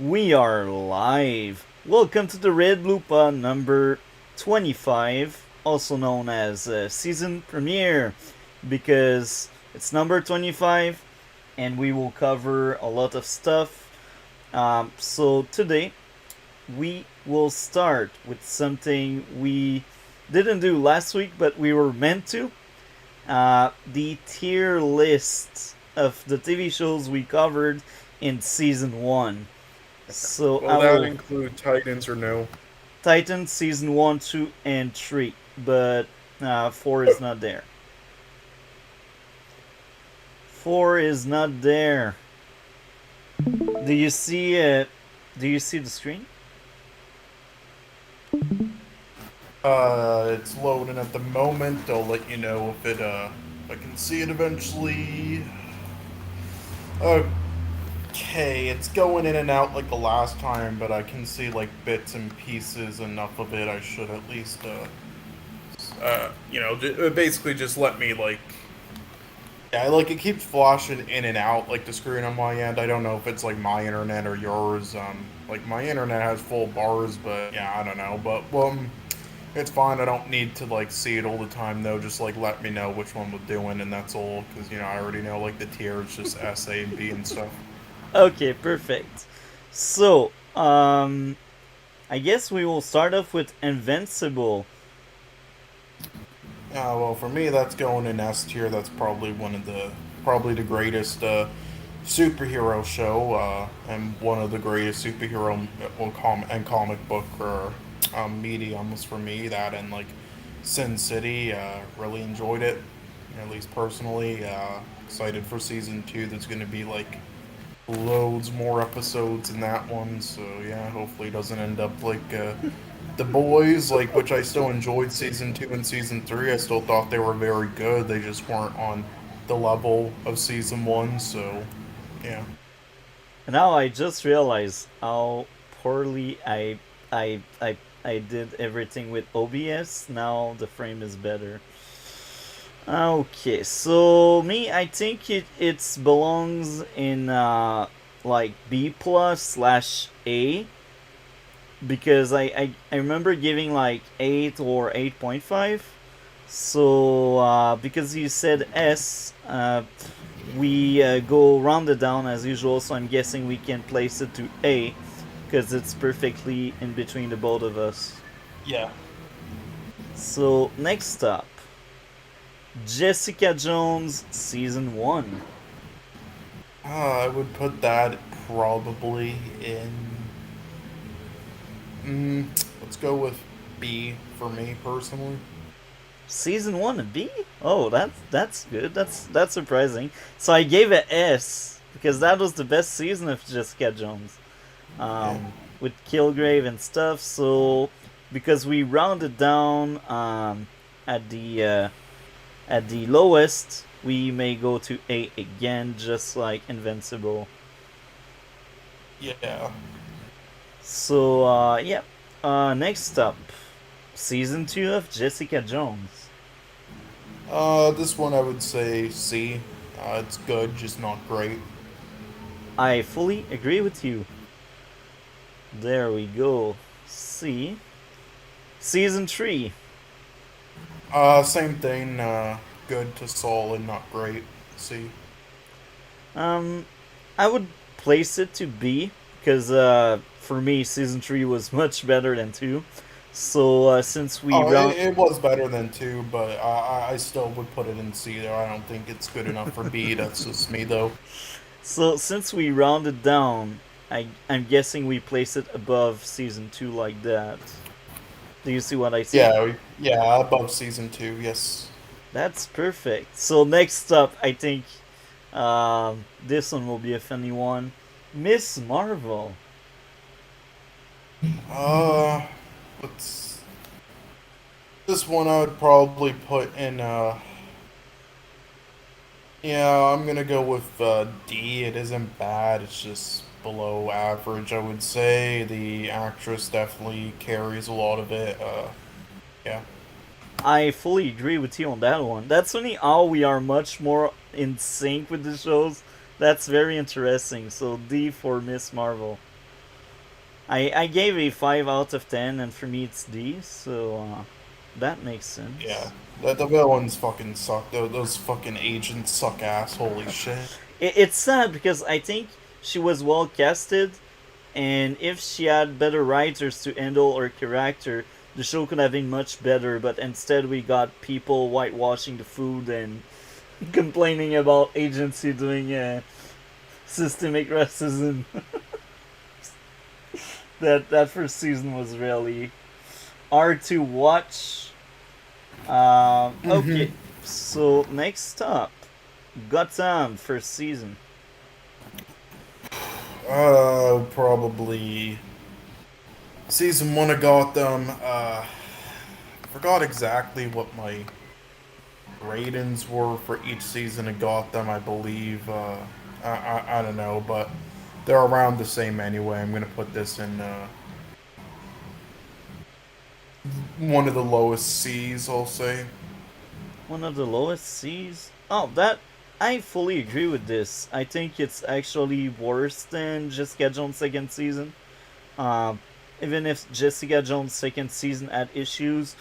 We are live. Welcome to the RedBlue Pod number 25, also known as season premiere, because it's number 25 and we will cover a lot of stuff. So today we will start with something we didn't do last week, but we were meant to. The tier list of the TV shows we covered in season 1. So Will I that will include Titans or no? Titan season 1, 2, and 3, but 4 is not there. 4 is not there. Do you see it? Do you see the screen? It's loading at the moment. I'll let you know if I can see it eventually. Okay, it's going in and out like the last time, but I can see like bits and pieces enough of it. I should at least, basically just let me yeah, like it keeps flashing in and out like the screen on my end. I don't know if it's like my internet or yours. Like my internet has full bars, but yeah, I don't know. But it's fine. I don't need to like see it all the time though. Just like let me know which one we're doing, and that's all. Because I already know like the tiers, just S, A, and B and stuff. Okay, perfect. So, I guess we will start off with Invincible. Well, for me, that's going in S tier. That's probably the greatest superhero show, and one of the greatest superhero and comic book or mediums for me. That and like Sin City, really enjoyed it. At least personally, excited for season 2. There's going to be like loads more episodes in that one. So yeah, hopefully it doesn't end up like the boys, like which I still enjoyed season 2 and season 3. I still thought they were very good. They just weren't on the level of season 1. So yeah. Now I just realized how poorly I did everything with OBS. Now the frame is better. Okay, so me, I think it belongs in like B plus slash A, because I remember giving like 8 or 8.5. So because you said S, we go rounded down as usual. So I'm guessing we can place it to A, because it's perfectly in between the both of us. Yeah. So next up, Jessica Jones season 1. I would put that probably in. Let's go with B for me personally. Season 1 a B? Oh, that's good. That's surprising. So I gave it S because that was the best season of Jessica Jones, Yeah. with Kilgrave and stuff. So because we rounded down at the lowest, we may go to A again, just like Invincible. Yeah. So yeah. Next up, season 2 of Jessica Jones. This one I would say C. It's good, just not great. I fully agree with you. There we go. C. Season 3. Same thing. Good to solid, not great. C. Um, I would place it to B because for me, season 3 was much better than 2. So since we Oh, round, it was better than 2, but I still would put it in C there. I don't think it's good enough for B. That's just me though. so since we rounded down, I'm guessing we place it above season 2 like that. Do you see what I see? Yeah, above season 2. Yes. That's perfect. So next up, I think this one will be a funny one. Miss Marvel. Uh, let's. This one I would probably put in. Yeah, I'm gonna go with D. It isn't bad. It's just below average, I would say. The actress definitely carries a lot of it. Yeah. I fully agree with you on that one. That's only how we are much more in sync with the shows. That's very interesting. So D for Miss Marvel. I gave a 5 out of 10, and for me it's D, so that makes Yeah, sense. the villains fucking suck. Those fucking agents suck ass. Holy shit. It's sad because I think she was well casted, and if she had better writers to handle her character, the show could have been much better. But instead, we got people whitewashing the food and complaining about agency doing systemic racism. That first season was really hard to watch. Mm-hmm. Okay, so next up, Gotham first season. Probably season one of Gotham. Forgot exactly what my ratings were for each season of Gotham. I believe. I don't know, but they're around the same anyway. I'm gonna put this in one of the lowest C's. I'll say. One of the lowest C's. Oh, that I fully agree with this. I think it's actually worse than Jessica Jones' second season. Um, Even if Jessica Jones' second season had issues,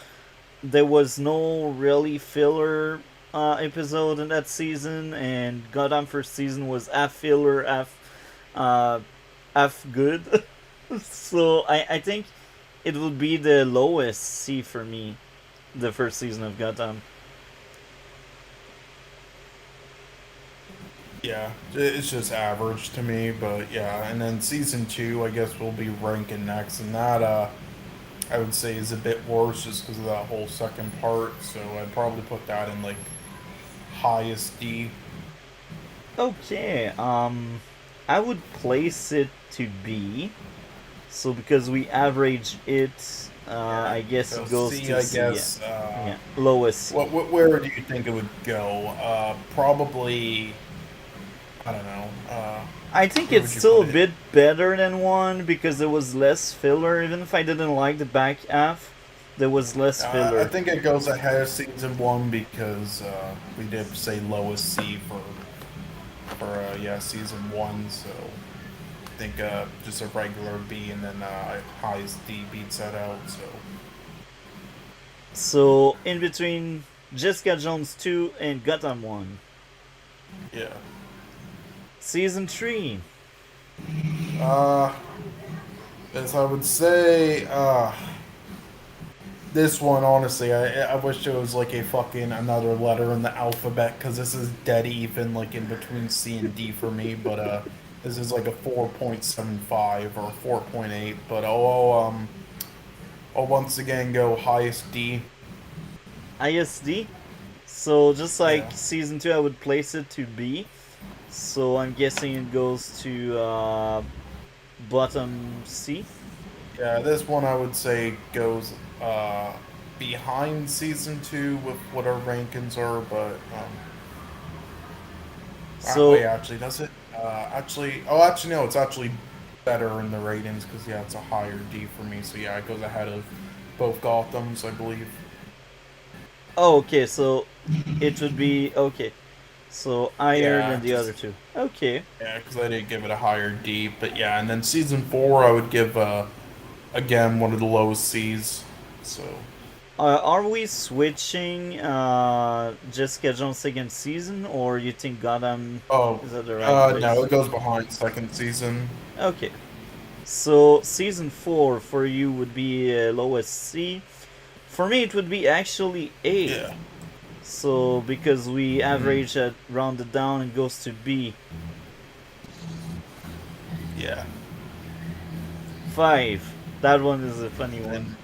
there was no really filler episode in that season, and Gotham first season was half filler, uh, half good. So I think it would be the lowest C for me, the first season of Gotham. Yeah, it's just average to me, but yeah. And then season two, I guess we'll be ranking next, and that I would say is a bit worse just because of that whole second part. So I'd probably put that in like highest D. Okay, I would place it to B. So because we average it, Yeah. I guess So it goes C, to I C. Yeah, guess. yeah, lowest C. Where do you think it would go? Probably. I don't know. I think Where it's would you still put a it? bit better than one because there was less filler. Even if I didn't like the back half, there was less I filler. think it goes ahead of season one because we did say lowest C for yeah season one. So I think just a regular B and then highest D beats that out. So So in between Jessica Jones 2 and Gotham 1, yeah. season 3. Uh, as I would say, this one honestly, I wish it was like a fucking another letter in the alphabet because this is dead even like in between C and D for me. But this is like a 4.75 or 4.8. But I'll once again go highest D. ISD. So just like Yeah. season 2, I would place it to B. So I'm guessing it goes to bottom C. Yeah, this one I would say goes behind season two with what our rankings are, but wait, So actually, does it? Actually, no, it's actually better in the ratings because yeah, it's a higher D for me. So yeah, it goes ahead of both Gotham's, I believe. oh, okay. So it would be okay. So higher Yeah, than the other just two. Okay. yeah, because I didn't give it a higher D, but yeah, and then season four I would give again one of the lowest C's. So Are we switching Jessica Jones second season, or you think Gotham oh, is at the right no, place? it goes behind second season. Okay. So season 4 for you would be lowest C. For me, it would be actually A. Yeah. So because we Hmm. average at rounded down, it goes to B. Yeah. 5. That one is a funny one. And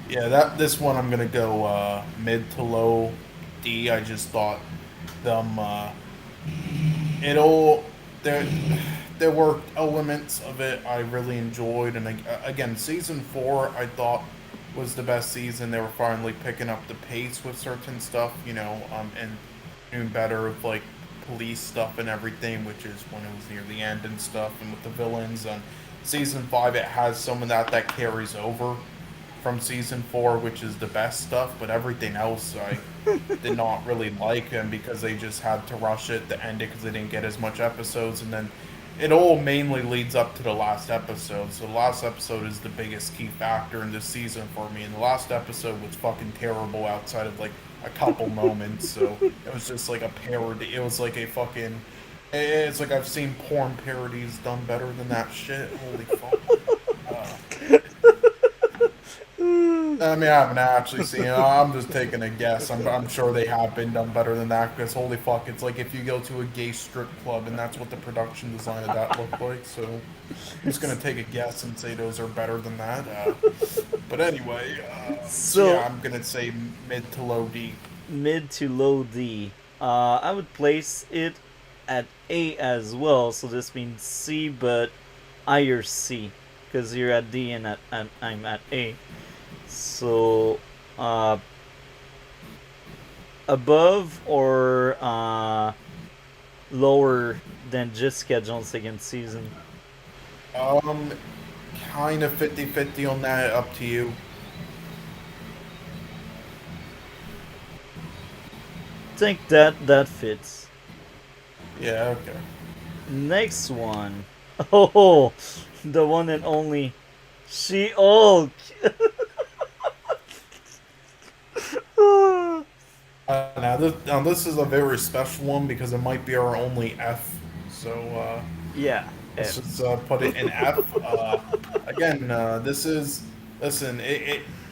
yeah, that this one I'm gonna go mid to low D. I just thought them it'll there there were elements of it I really enjoyed, and again, season four I thought was the best season. They were finally picking up the pace with certain stuff, and doing better with like police stuff and everything, which is when it was near the end and stuff, and with the villains. And season five, it has some of that carries over from season four, which is the best stuff, but everything else I did not really like, and because they just had to rush it to end it because they didn't get as much episodes, and then it all mainly leads up to the last episode. So the last episode is the biggest key factor in this season for me. And the last episode was fucking terrible outside of like a couple moments. So it was just like a parody. It was like a fucking. It's like I've seen porn parodies done better than that shit. Holy fuck. I mean, I haven't actually seen it. I'm just taking a guess. I'm sure they have been done better than that because holy fuck, it's like if you go to a gay strip club and that's what the production design of that looked like. So I'm just gonna take a guess and say those are better than that. But anyway, so So yeah, I'm gonna say mid to low D. mid to low D. I would place it at A as well. So this means C, but higher C, because you're at D and I'm at A. So, above or lower than Jessica Jones second season? Um, Kind of 50-50 on that. Up to you. Think that fits. Yeah. Okay. Next one. Oh, the one and only She-Hulk. Now this is a very special one because it might be our only F. So Yeah, let's F. just put it in F. Again, this is listen.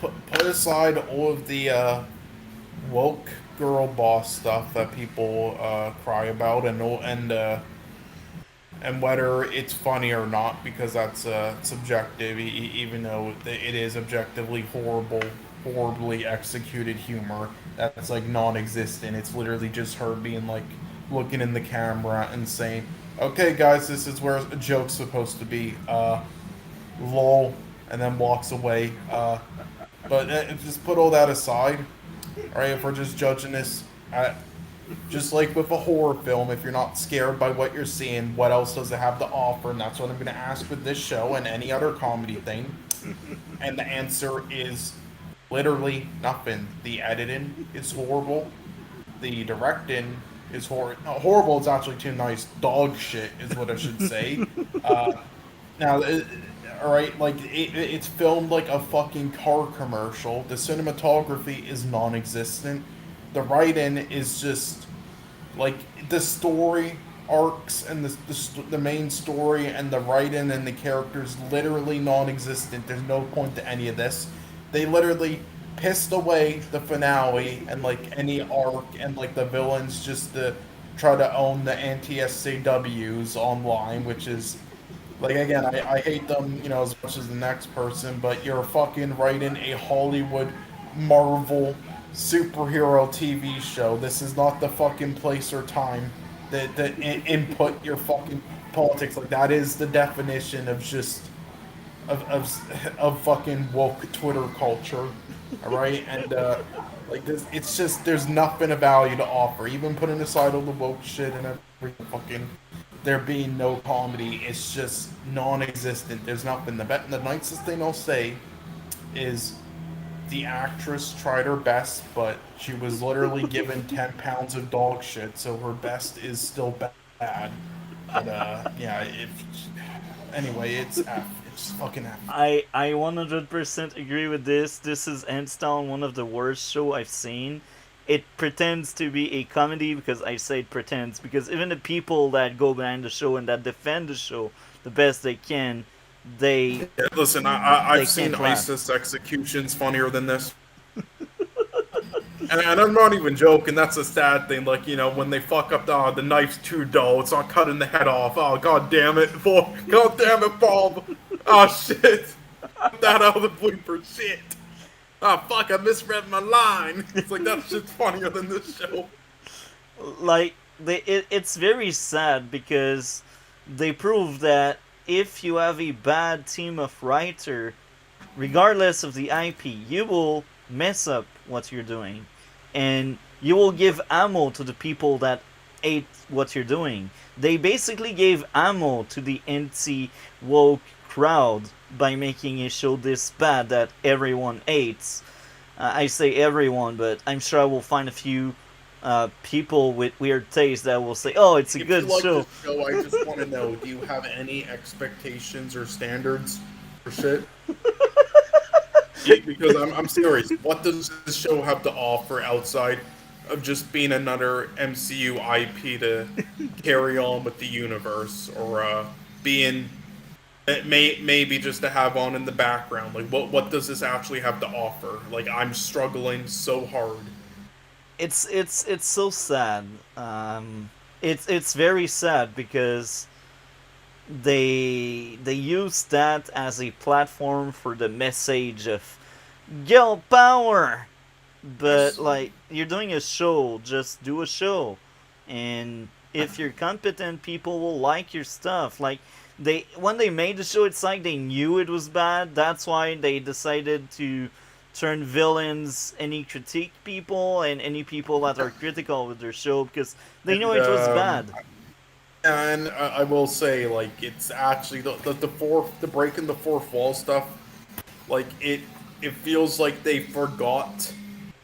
Put aside all of the woke girl boss stuff that people cry about, and whether it's funny or not, because that's subjective. Even though it is objectively horribly executed humor that's like non-existent. It's literally just her being like looking in the camera and saying, "Okay, guys, this is where a joke's supposed to be." Lol, and then walks away. But just put all that aside. All right, if we're just judging this, just like with a horror film, if you're not scared by what you're seeing, what else does it have to offer? And that's what I'm going to ask with this show and any other comedy thing. And the answer is literally nothing. The editing is horrible. The directing is horrible. Is actually too nice. Dog shit is what I should say. Now, all right, like it's filmed like a fucking car commercial. The cinematography is non-existent. The writing is just like the story arcs and the main story and the writing and the characters literally non-existent. There's no point to any of this. They literally pissed away the finale and like any arc and like the villains just to try to own the anti-SJWs online, which is like again, I hate them, as much as the next person, but you're fucking writing a Hollywood Marvel superhero TV show. This is not the fucking place or time that input your fucking politics. Like that is the definition of just of fucking woke Twitter culture. All right, and like this, it's just there's nothing of value to offer. Even putting aside all the woke shit and everything, fucking there being no comedy, it's just non-existent. There's nothing. The nicest thing I'll say is the actress tried her best, but she was literally given 10 pounds of dog shit, so her best is still bad. But yeah, anyway, it's F. It's fucking F. I 100% agree with this. This is hands down one of the worst show I've seen. It pretends to be a comedy because I say it pretends because even the people that go behind the show and that defend the show the best they can, they Yeah, listen, they I've seen can't laugh. ISIS executions funnier than this. And I'm not even joking. That's a sad thing. Like when they fuck up the knife's too dull, it's not cutting the head off. Oh god damn it, Bob! God damn it, Bob! Oh shit! Put that out of the blooper. Shit! Oh fuck! I misread my line. It's like that shit's funnier than this show. Like it's very sad because they prove that if you have a bad team of writer, regardless of the IP, you will mess up what you're doing, and you will give ammo to the people that hate what you're doing. They basically gave ammo to the anti-woke crowd by making a show this bad that everyone hates. I say everyone, but I'm sure I will find a few people with weird taste that will say, "Oh, it's a If you good like show." this show, I just want to know: do you have any expectations or standards for shit? Because I'm serious. What does this show have to offer outside of just being another MCU IP to carry on with the universe, or being maybe just to have on in the background? Like, what does this actually have to offer? Like, I'm struggling so hard. It's so sad. It's very sad because they use that as a platform for the message of girl power. But Yes. like, you're doing a show, just do a show, and if you're competent, people will like your stuff. Like, they when they made the show, it's like they knew it was bad. That's why they decided to turn villains any critique people and any people that are critical with their show, because they know And it was bad. and I will say, like, it's actually the breaking the fourth wall stuff. Like, it feels like they forgot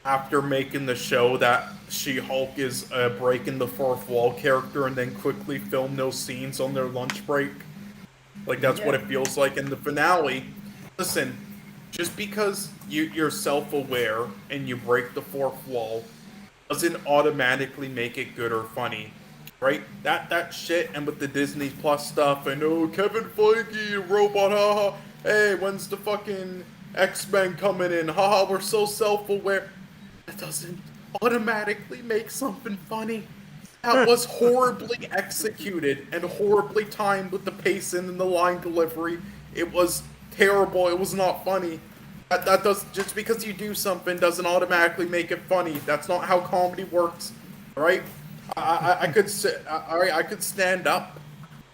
after making the show that She-Hulk is a breaking the fourth wall character, and then quickly film those scenes on their lunch break. Like, that's what Yeah. it feels like in the finale. Listen, just because you're self-aware and you break the fourth wall doesn't automatically make it good or funny, right? That shit, and with the Disney Plus stuff, and oh, Kevin Feige, robot, haha. Hey, when's the fucking X-Men coming in? Haha, we're so self-aware. That doesn't automatically make something funny. That was horribly executed and horribly timed with the pacing and the line delivery. It was terrible. It was not funny. That does, just because you do something doesn't automatically make it funny. That's not how comedy works. All right, I could sit. All right, I could stand up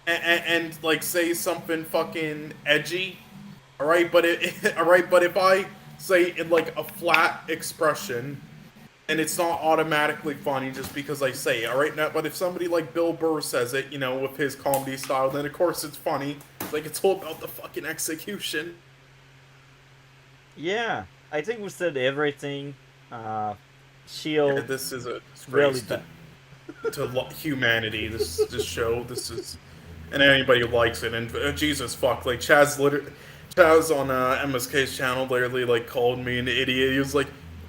and like say something fucking edgy. All right, but all right, but if I say in like a flat expression, and it's not automatically funny just because I say it, all right? Now, but if somebody like Bill Burr says it, you know, with his comedy style, then of course it's funny. Like, it's all about the fucking execution. Yeah, I think we said everything. Uh, Yeah, Shield, this is a really disgrace bad. to humanity. This show. This is, and anybody who likes it. And Jesus fuck, like Chaz on MSK's channel literally like called me an idiot. He was like,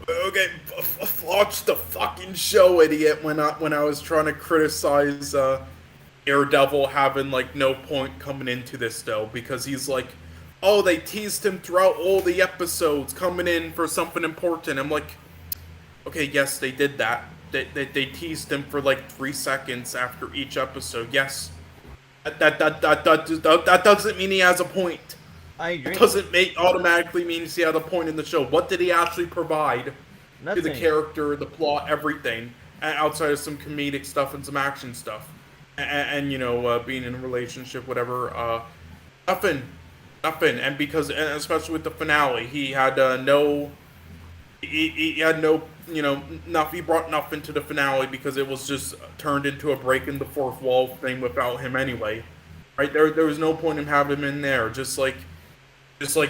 "Okay, watch the fucking show, idiot." When I was trying to criticize Daredevil having like no point coming into this though, because he's like, "Oh, they teased him throughout all the episodes coming in for something important." I'm like, okay, yes, they did that. They teased him for like 3 seconds after each episode. Yes, that doesn't mean he has a point. I It agree. doesn't make automatically mean he had a point in the show. What did he actually provide to the Nothing. character, the plot, everything, outside of some comedic stuff and some action stuff, and you know, being in a relationship, whatever. Nothing, nothing. And because, and especially with the finale, he had no he had no, you know, nothing. He brought nothing to the finale because it was just turned into a breaking the fourth wall thing without him anyway. Right there was no point in having him in there. Just like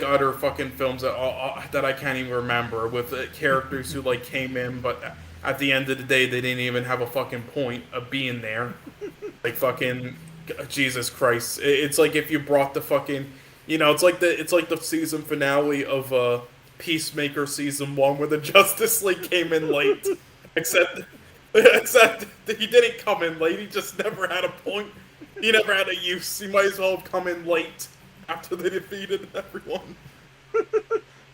other fucking films that I can't even remember with characters who like came in, but at the end of the day they didn't even have a fucking point of being there. Like fucking Jesus Christ! It's like if you brought the fucking, you know, it's like the season finale of Peacemaker season 1 where the Justice League came in late, except that he didn't come in late. He just never had a point. He never had a use. He might as well have come in late after they defeated everyone.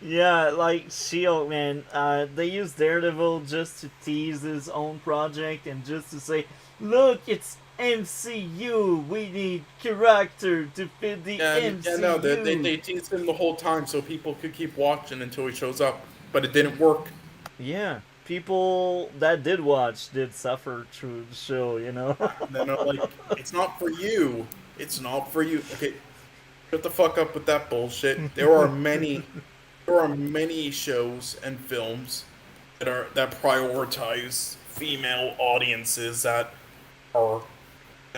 Yeah, like Shield, man. They use Daredevil just to tease his own project and just to say, "Look, it's MCU. We need character to fit the And yeah, no, MCU." they teased him the whole time so people could keep watching until he shows up, but it didn't work. Yeah, people that did watch did suffer through the show. You know. And then I'm like, it's not for you. It's not for you. Okay, shut the fuck up with that bullshit. There are many shows and films that prioritize female audiences are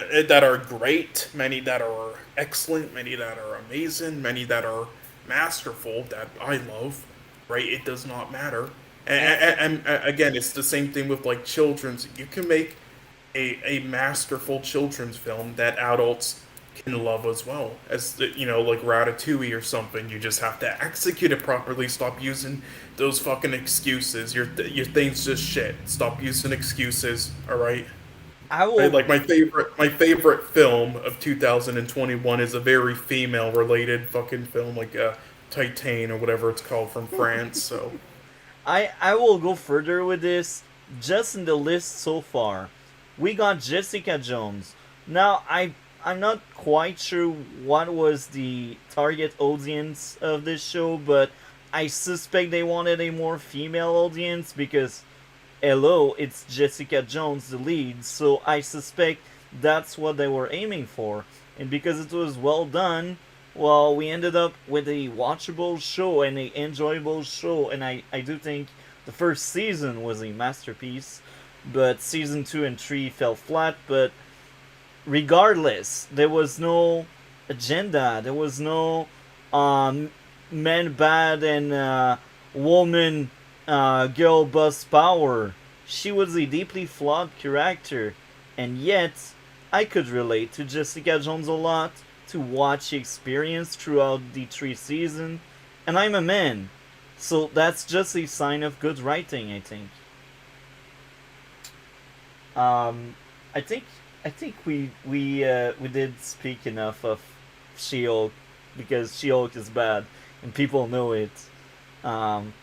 that are great, many that are excellent, many that are amazing, many that are masterful that I love. Right? It does not matter. And again, it's the same thing with like children's. You can make a masterful children's film that adults can love as well as like Ratatouille or something. You just have to execute it properly. Stop using those fucking excuses. Your thing's just shit. Stop using excuses. All right. I will. Like my favorite film of 2021 is a very female related fucking film like Titan or whatever it's called from France. So I will go further with this. Just in the list so far, we got Jessica Jones. Now I'm not quite sure what was the target audience of this show, but I suspect they wanted a more female audience because hello, it's Jessica Jones the lead, so I suspect that's what they were aiming for. And because it was well done, well, we ended up with a watchable show and a enjoyable show, and I do think the first season was a masterpiece, but season 2 and 3 fell flat, but regardless, there was no agenda, there was no man bad and woman girl bus power. She was a deeply flawed character, and yet I could relate to Jessica Jones a lot, to what she experienced throughout the 3 seasons, and I'm a man, so that's just a sign of good writing, I think. Um, I think I think we did speak enough of She-Hulk because She-Hulk is bad and people know it. Um,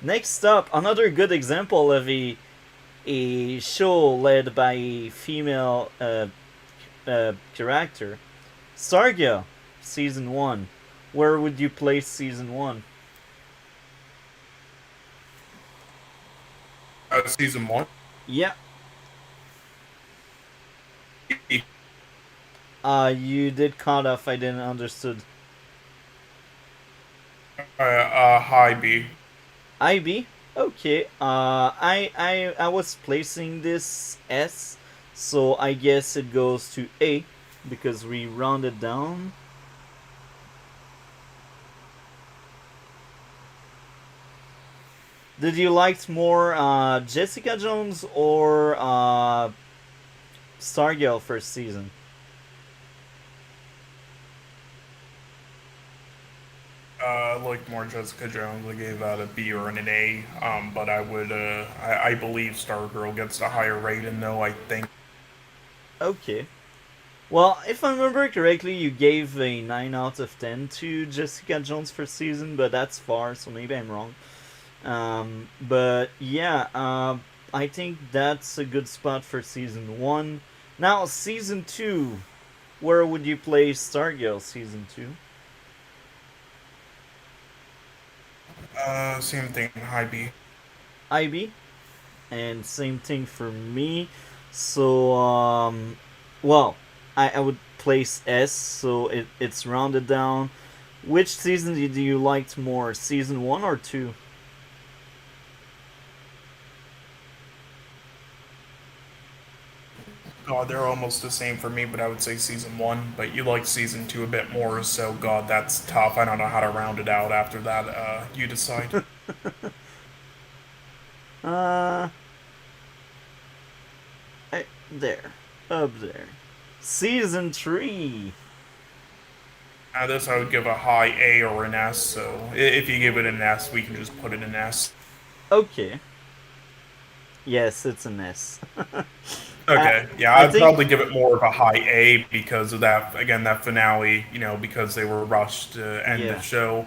Next up, another good example of a show led by a female character, Stargirl, season 1. Where would you place season 1? season one. Yeah. You did cut off. I didn't understood. High B. IB. Okay. I was placing this S, so I guess it goes to A because we rounded down. Did you like more Jessica Jones or Stargirl first season? I like more Jessica Jones. I gave that a B or an A. But I believe Stargirl gets the higher rating though. I think. Okay. Well, if I remember correctly, you gave a 9 out of 10 to Jessica Jones first season, but that's far, so maybe I'm wrong. But yeah, I think that's a good spot for season 1. Now, season 2, where would you place Stargirl season 2? Same thing. High B. IB? And same thing for me. So, well, I would place S, so it's rounded down. Which season do you like more, season 1 or 2? God, they're almost the same for me, but I would say season one. But you like season two a bit more, so God, that's tough. I don't know how to round it out after that. You decide. Uh, there. Up there. Season 3. This I would give a high A or an S. So if you give it an S, we can just put it in S. Okay. Yes, it's an S. I, Okay, yeah, I I'd think, probably give it more of a high A because of that. Again, that finale, because they were rushed to end the yeah. show,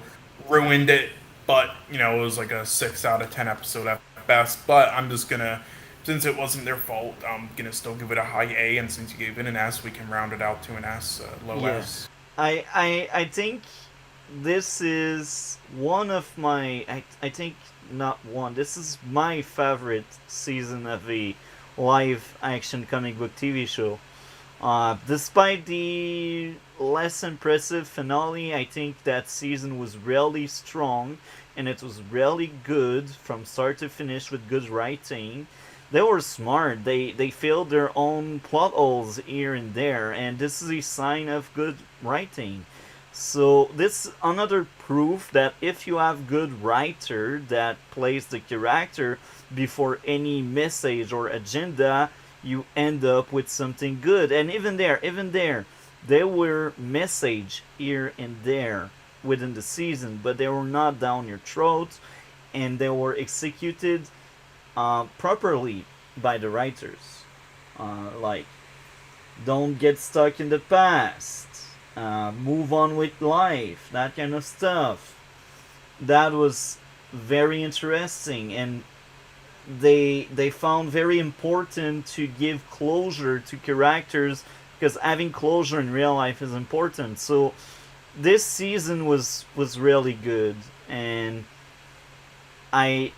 ruined it. But it was like a 6 out of 10 episode at best. But I'm just gonna, since it wasn't their fault, I'm gonna still give it a high A. And since you gave it an S, we can round it out to an S, low Yeah. S. I think this is one of my I think not one. This is my favorite season of a live action comic book TV show. Despite the less impressive finale, I think that season was really strong and it was really good from start to finish with good writing. They were smart. They filled their own plot holes here and there, and this is a sign of good writing. So this is another proof that if you have good writer that plays the character before any message or agenda, you end up with something good. And there were message here and there within the season, but they were not down your throat, and they were executed properly by the writers. Like, don't get stuck in the past. Move on with life. That kind of stuff. That was very interesting, and they found very important to give closure to characters, because having closure in real life is important. So this season was really good, and I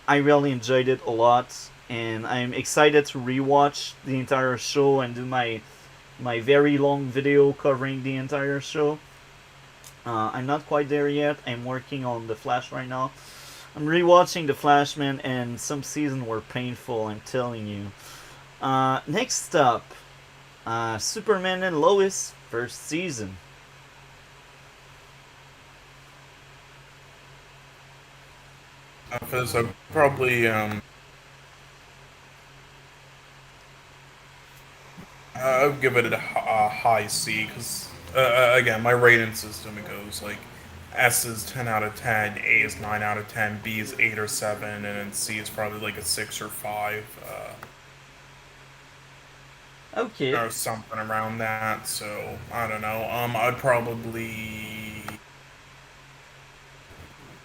I really enjoyed it a lot, and I'm excited to rewatch the entire show and do my very long video covering the entire show. I'm not quite there yet. I'm working on the Flash right now. I'm rewatching the Flash, man, and some seasons were painful. I'm telling you. Next up, Superman and Lois first season. For this, I'd probably I would give it a high C because again, my rating system, it goes like S is 10 out of 10, A is 9 out of 10, B is 8 or 7, and then C is probably like a 6 or 5, Okay, or something around that. So I don't know. I'd probably,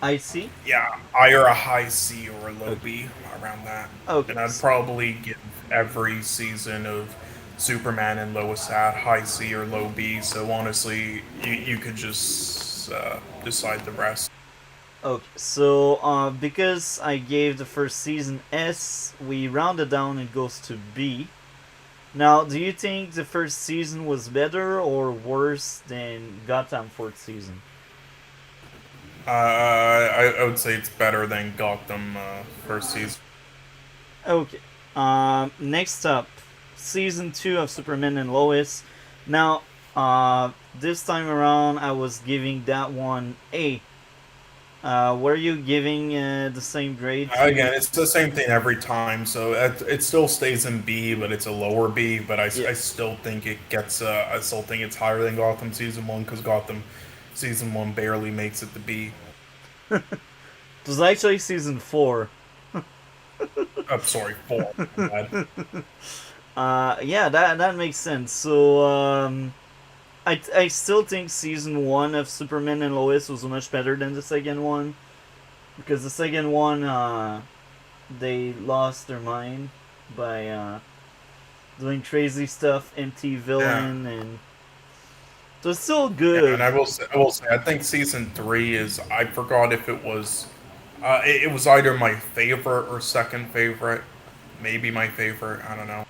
I see. yeah, either a high C or a low Okay, B around that. okay, And I'd probably give every season of Superman and Lois at high C or low B. So honestly, you could just decide the rest. okay. So, because I gave the first season S, we round it down. It goes to B. Now, do you think the first season was better or worse than Gotham fourth season? I would say it's better than Gotham first season. Okay. Next up, season two of Superman and Lois. Now, this time around, I was giving that one A. Were you giving the same grade to? Again, it's the same thing every time, so it still stays in B, but it's a lower B. But Yeah. I still think it gets. I still think it's higher than Gotham season one because Gotham season one barely makes it to B. It was actually season four. I'm sorry, four. My bad. Yeah, that makes sense. So, I still think season one of Superman and Lois was much better than the second one, because the second one, they lost their mind by doing crazy stuff, empty Yeah. villain, and so it's still Yeah, and good. I will say, I think season three is. I forgot if it was. It was either my favorite or second favorite. Maybe my favorite. I don't know.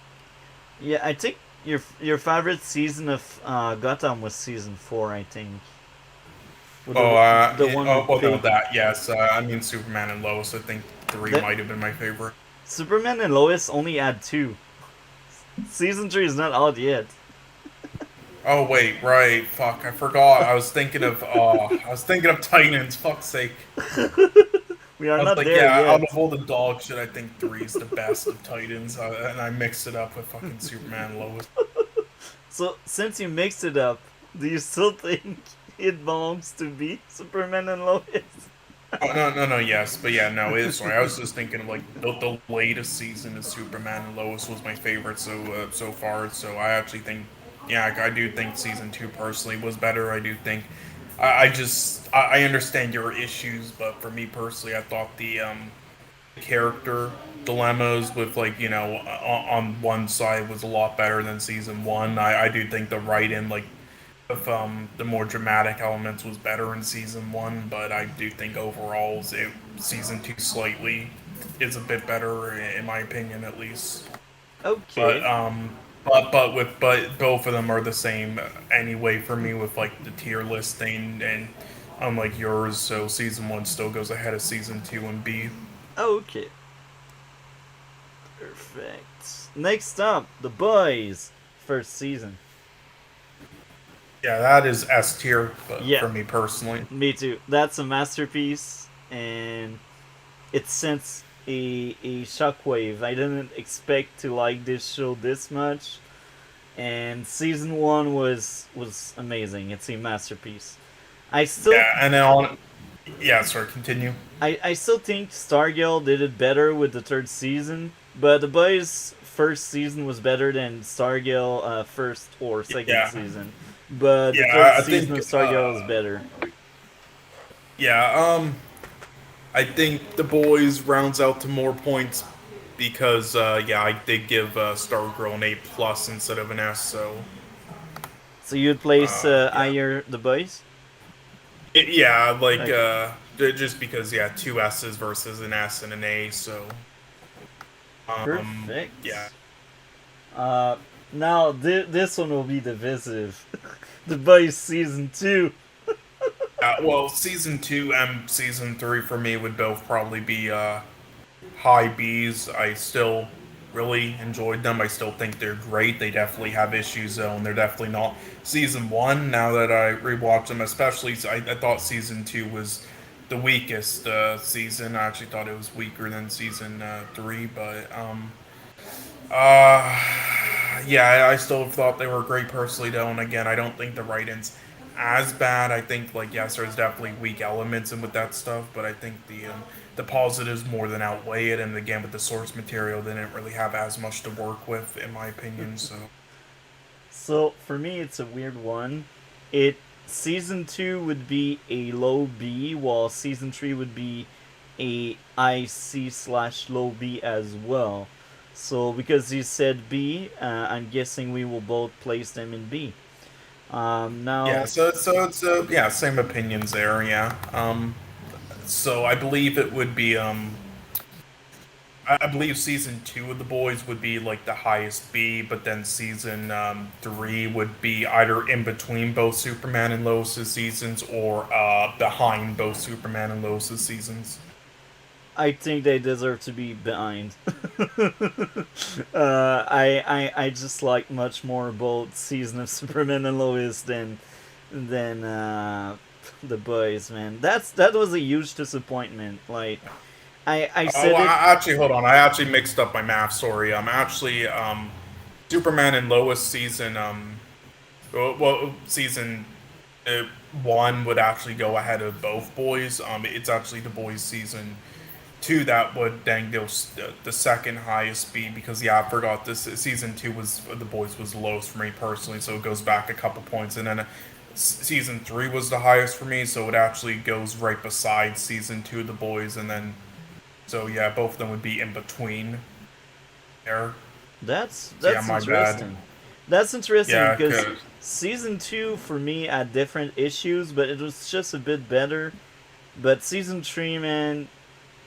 Yeah, I think your favorite season of Gotham was season four. I think with Oh, the one oh, with well, no, Peyton. that yes. I mean, Superman and Lois. I think three That might have been my favorite. Superman and Lois only had two. Season three is not out yet. Oh wait, right. Fuck, I forgot. I was thinking of Titans. Fuck's sake. We are I was not like, there yeah, out yet. of all the dog shit, I think three is the best of Titans, and I mixed it up with fucking Superman and Lois. So since you mixed it up, do you still think it belongs to be Superman and Lois? Oh no, no, no, yes, but yeah, no, it is. Sorry, I was just thinking of like the latest season of Superman and Lois was my favorite so far. So I actually think, yeah, I do think season two personally was better. I do think, I understand your issues, but for me personally, I thought the character dilemmas with like on one side was a lot better than season one. I do think the writing like of the more dramatic elements was better in season one, but I do think overall season two slightly is a bit better in my opinion at least. But Okay, but both of them are the same anyway for me with like the tier listing and unlike yours, so season one still goes ahead of season two and B. okay, perfect. Next up, The Boys, first season. Yeah, that is S tier Yeah, for me personally. me too. That's a masterpiece, and it sends a shockwave. I didn't expect to like this show this much, and season one was amazing. It's a masterpiece. I still Yeah, and then on. Yeah, sorry, continue. I still think Stargirl did it better with the third season, but The Boys' first season was better than Stargirl first or second Yeah, season. But the third yeah, I season think. of Stargirl is better. Yeah, I think the boys rounds out to more points because yeah, I did give Stargirl an A+ instead of an S. So So you'd place yeah, higher The Boys? yeah, like Okay, just because yeah, two S's versus an S and an A. So yeah. perfect. Uh, now this one will be divisive. The Boys season two. Well, season two and season three for me would both probably be high B's. I still really enjoyed them. I still think they're great. They definitely have issues though, and they're definitely not season one. Now that I rewatched them, especially I thought season two was the weakest season. I actually thought it was weaker than season three, but uh, yeah, I still thought they were great personally though. And again, I don't think the write-ins as bad. I think like yes, there's definitely weak elements and with that stuff, but I think the positives more than outweigh it. And again, with the source material, they didn't really have as much to work with, in my opinion. So So for me, it's a weird one. It season two would be a low B, while season three would be a IC slash low B as well. So because you said B, I'm guessing we will both place them in B. yeah, Now, so it's yeah, same opinions there. Yeah. So I believe it would be I believe season two of the boys would be like the highest B, but then season three would be either in between both Superman and Lois's seasons or behind both Superman and Lois's seasons. I think they deserve to be behind. I just like much more both season of Superman and Lois than the boys, man. That was a huge disappointment. Like I Oh, said it. actually, hold on. I actually mixed up my math. Sorry. Actually, Superman and Lois season season uh, one would actually go ahead of both boys. It's actually the boys season two that would then go the second highest speed because yeah, I forgot this season two was the boys was the lowest for me personally, so it goes back a couple points, and then season three was the highest for me, so it actually goes right beside season two of the boys, and then so yeah, both of them would be in between there. That's So yeah, that's my bad. interesting. That's interesting Yeah, because cause season two for me had different issues, but it was just a bit better. But season three, man,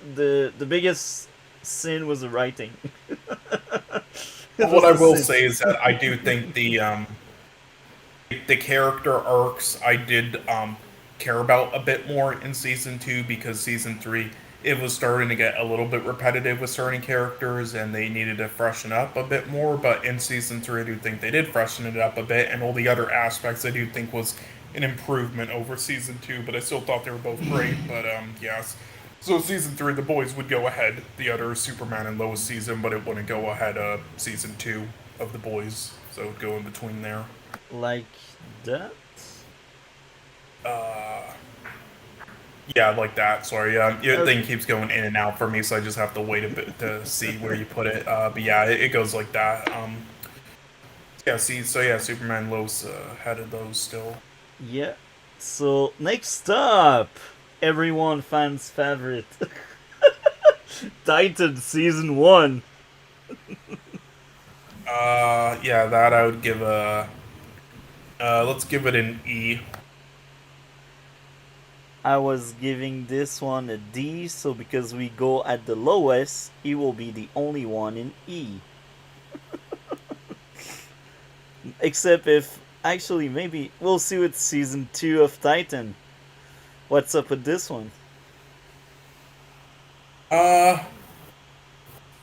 the biggest sin was the writing. It what was I the will sin. say is that I do think the character arcs I did care about a bit more in season two because season three it was starting to get a little bit repetitive with certain characters and they needed to freshen up a bit more. But in season three, I do think they did freshen it up a bit, and all the other aspects I do think was an improvement over season two. But I still thought they were both great. But yes. So season three, the boys would go ahead the other Superman and Lois season, but it wouldn't go ahead season two of the boys. So it would go in between there. Like that. Uh, yeah, like that. Sorry, your Okay. thing keeps going in and out for me, so I just have to wait a bit to see where you put it. But yeah, it goes like that. Yeah, see, so yeah, Superman Lois had of those still. Yeah. So next up, everyone fans' favorite, Titan season one. Yeah, that I would give a. Let's give it an E. I was giving this one a D, so because we go at the lowest, he will be the only one in E. Except if, actually, maybe we'll see with season 2 of Titan. What's up with this one? Uh,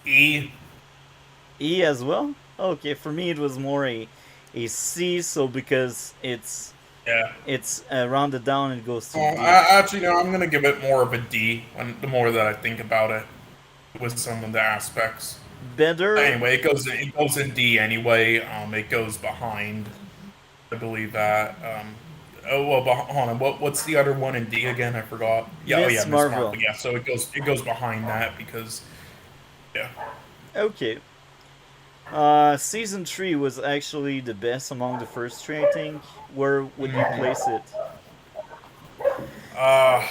E. E as well? Okay, for me it was more a C, so because Yeah. It's rounded down and goes to Well, D. actually, no, I'm gonna give it more of a D. When the more that I think about it, with some of the aspects. Better. Anyway, it goes in D anyway. It goes behind, I believe that. Oh well, hold on. What's the other one in D again? I forgot. Yeah, oh yeah, Miss Miss Marvel. Marvel. Yeah, so it goes behind that because yeah. Okay. Season 3 was actually the best among the first three, I think. Where would you place it? Uh,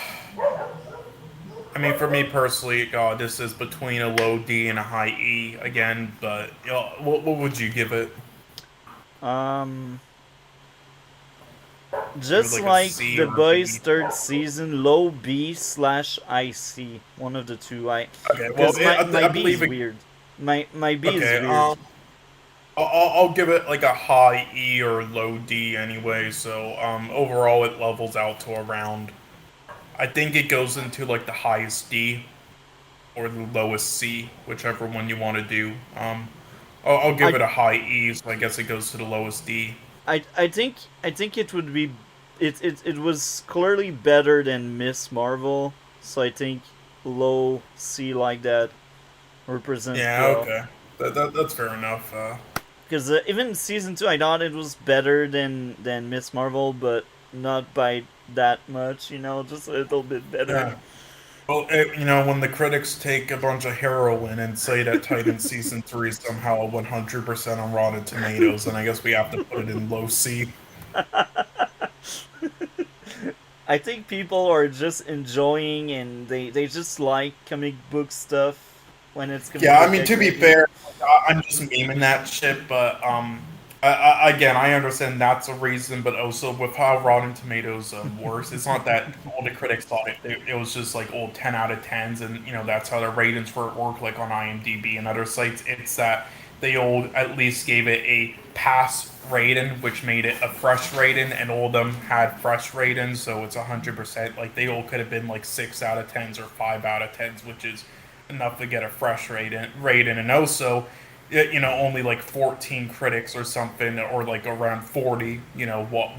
I mean, for me personally, this is between a low D and a high E again. But what would you give it? Um, Give it just like a like C The or a Boys B? third season, low B slash IC. One of the two. Okay, well, Because my I B believe is it. weird. My B is Okay, weird. I'll give it like a high E or low D anyway. So overall it levels out to around. I think it goes into like the highest D or the lowest C, whichever one you want to do. I'll give I it a high E, so I guess it goes to the lowest D. I think it would be it was clearly better than Miss Marvel, so I think low C like that represents Yeah, well. okay, that's fair enough. Because even season 2, I thought it was better than Miss Marvel, but not by that much. Just a little bit better. Yeah. Well, when the critics take a bunch of heroin and say that Titan season three is somehow 100% on Rotten Tomatoes, then I guess we have to put it in low C. I think people are just enjoying and they just like comic book stuff when it's Yeah, I comedic mean, to be activity. fair, I'm just memeing that shit, but again, I understand that's a reason, but also with how Rotten Tomatoes works, it's not that all the critics thought it was just like old 10 out of 10s, and that's how the ratings for it work, like on IMDb and other sites. It's that they all at least gave it a pass rating, which made it a fresh rating, and all of them had fresh ratings, so it's 100%. Like they all could have been like 6 out of 10s or 5 out of 10s, which is enough to get a fresh rating. And also, only like 14 critics or something, or like around 40,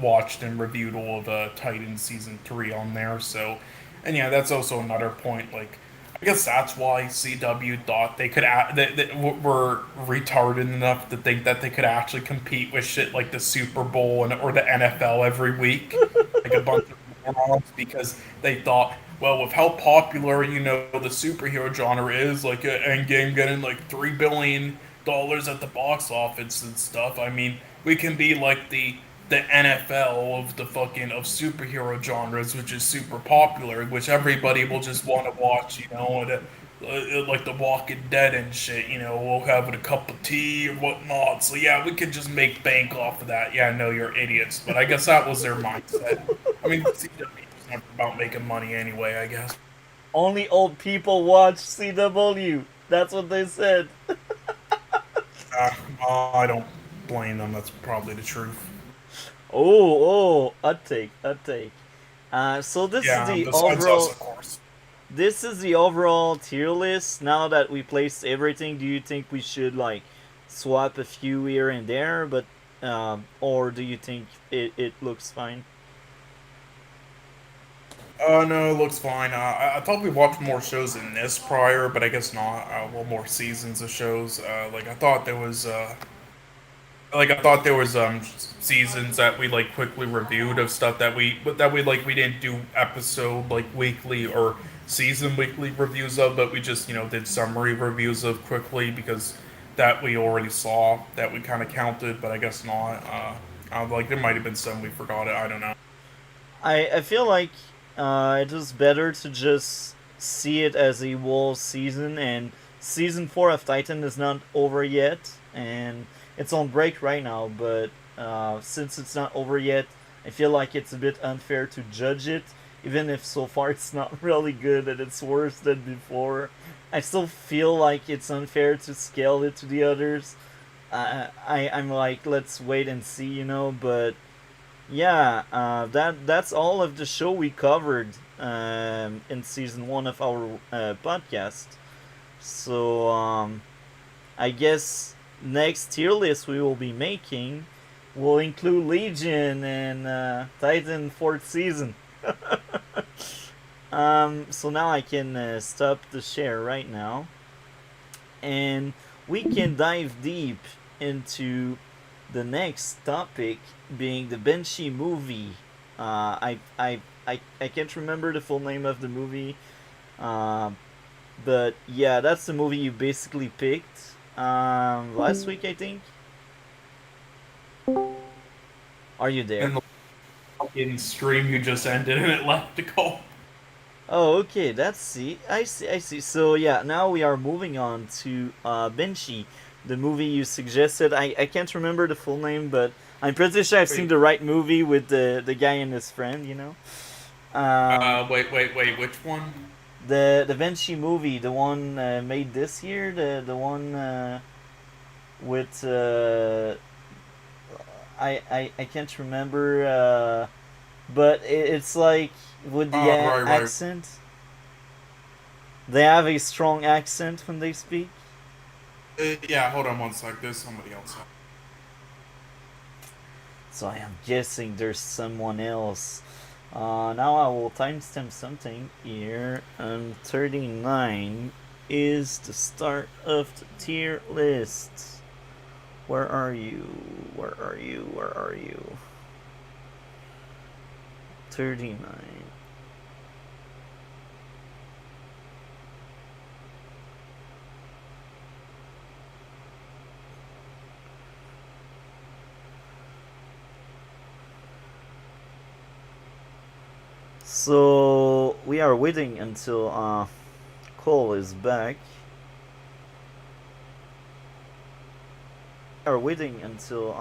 watched and reviewed all of Titan season 3 on there. So, and yeah, that's also another point. Like, I guess that's why CW thought they could they were retarded enough to think that they could actually compete with shit like the Super Bowl or the NFL every week, like a bunch of morons, because they thought, well, with how popular the superhero genre is, like Endgame getting like $3 billion at the box office and stuff. I mean, we can be like the NFL of the fucking of superhero genres, which is super popular, which everybody will just want to watch. Like The Walking Dead and shit. We'll have it a cup of tea or whatnot. So yeah, we could just make bank off of that. Yeah, I know you're idiots, but I guess that was their mindset. I mean, CW is not about making money anyway, I guess. Only old people watch CW. That's what they said. I don't blame them. That's probably the truth. A take, a take. So this is Yeah, the besides us, overall. of course. This is the overall tier list. Now that we placed everything, do you think we should like swap a few here and there, or do you think it looks fine? No, it looks fine. I thought we watched more shows than this prior, but I guess not. Well, more seasons of shows. I thought there was seasons that we like quickly reviewed of stuff that we like we didn't do episode like weekly or season weekly reviews of, but we just did summary reviews of quickly because that we already saw that we kind of counted, but I guess not. Like there might have been some we forgot it. I don't know. I feel like it was better to just see it as a whole season, and season 4 of Titan is not over yet, and it's on break right now. But since it's not over yet, I feel like it's a bit unfair to judge it, even if so far it's not really good and it's worse than before. I still feel like it's unfair to scale it to the others. I'm like, let's wait and see, but yeah, that's all of the show we covered in season 1 of our podcast. So I guess next tier list we will be making We'll include Legion and Titan 4th season. So now I can stop the share right now, and we can dive deep into the next topic, being the Banshee movie. I can't remember the full name of the movie, uh, but yeah, that's the movie you basically picked last week, I think. Are you there? And the fucking stream you just ended and it left to go. Oh, okay. That's see. I see. I see. So yeah, now we are moving on to Banshee, the movie you suggested. I can't remember the full name, but I'm pretty sure I've seen Wait, the right movie with the guy and his friend. You know, wait. Which one? the Banshee movie, the one made this year, the one with I can't remember, but it's like with the Right. accent. They have a strong accent when they speak. Yeah, hold on one sec. There's somebody else. So I am guessing there's someone else. Now I will timestamp something here. 39 is the start of the tier list. Where are you? Where are you? Where are you? 39. So we are waiting until Cole is back. We are waiting until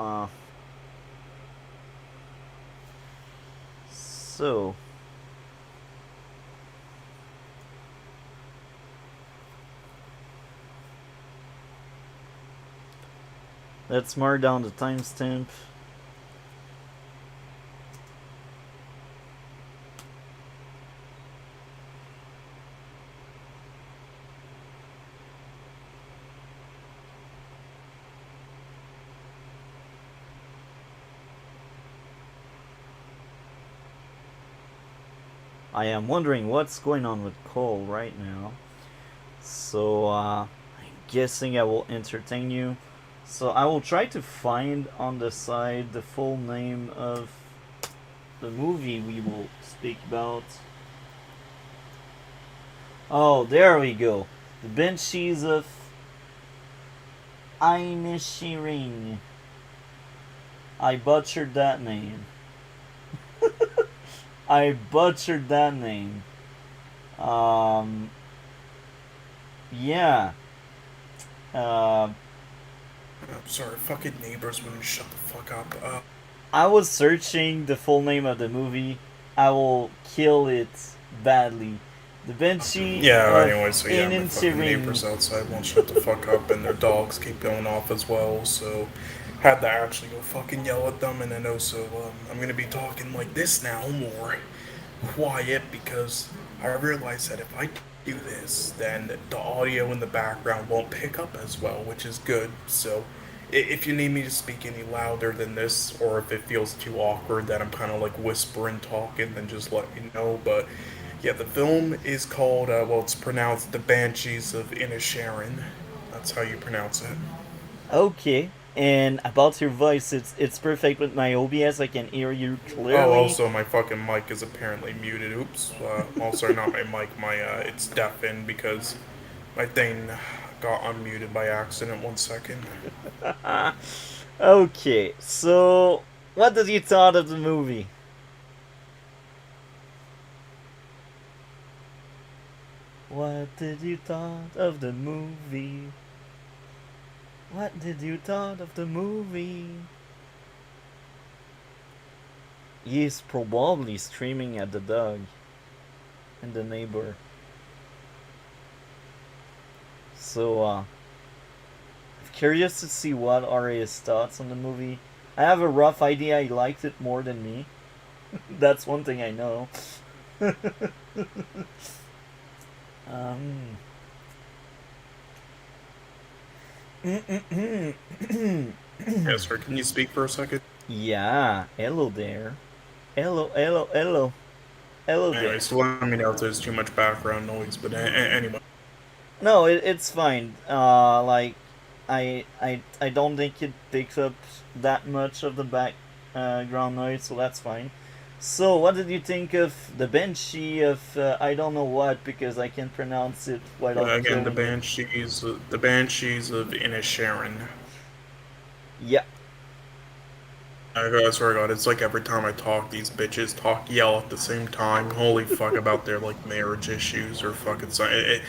so let's mark down the timestamp. I am wondering what's going on with Cole right now. So I'm guessing I will entertain you. So I will try to find on the side the full name of the movie we will speak about. Oh, there we go. The Banshees of Inishiring. I butchered that name. I butchered that name. Um, yeah. Uh, I'm sorry, fucking neighbors wouldn't shut the fuck up. I was searching the full name of the movie. I will kill it badly. The Banshee Yeah, of anyway, so yeah, my fucking Inishiring. neighbors outside won't shut the fuck up, and their dogs keep going off as well, so had to actually go fucking yell at them, and then also, I'm gonna be talking like this now, more quiet, because I realize that if I do this, then the audio in the background won't pick up as well, which is good, so if you need me to speak any louder than this, or if it feels too awkward that I'm kind of like whispering talking, then just let me know, but yeah, the film is called, it's pronounced The Banshees of Inisherin. That's how you pronounce it. Okay. And about your voice, it's perfect with my OBS. I can hear you Oh, clearly. also, my fucking mic is apparently muted. Oops. Also, not my mic, it's deafened because my thing got unmuted by accident. 1 second. Okay, so what did you thought of the movie? What did you thought of the movie? What did you thought of the movie? He's probably screaming at the dog and the neighbor. So, I'm curious to see what are his thoughts on the movie. I have a rough idea he liked it more than me. That's one thing I know. um. Yeah, sir, can you speak for a second? Yeah, hello there. Hello, hello, hello, hello there. Anyways, let me know if there's too much background noise. But anyway, No, it's fine. I don't think it picks up that much of the background noise, so that's fine. So, what did you think of the Banshee of I don't know what because I can't pronounce it without again, killing it? the Banshees of Inisherin. Yeah. I swear to God, it's like every time I talk, these bitches yell at the same time. Holy fuck about their like marriage issues or fucking. I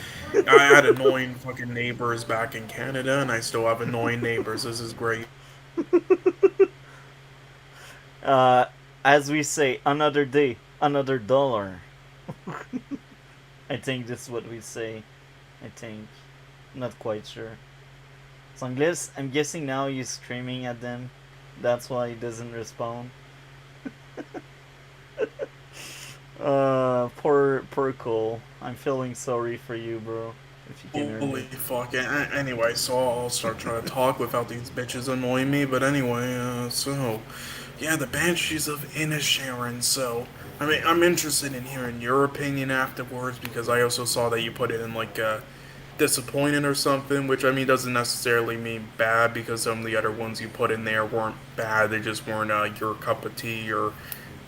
had annoying fucking neighbors back in Canada, and I still have annoying neighbors. This is great. Uh, as we say, another day, another dollar. I think that's what we say. I think. Not quite sure. So I'm guessing now he's screaming at them. That's why he doesn't respond. Poor Cole. I'm feeling sorry for you, bro. If you can hear Holy me. fuck. Anyway, so I'll start trying to talk without these bitches annoying me. But anyway, yeah, the Banshees of Inisherin. So, I mean, I'm interested in hearing your opinion afterwards because I also saw that you put it in like disappointed or something, which I mean doesn't necessarily mean bad because some of the other ones you put in there weren't bad. They just weren't your cup of tea or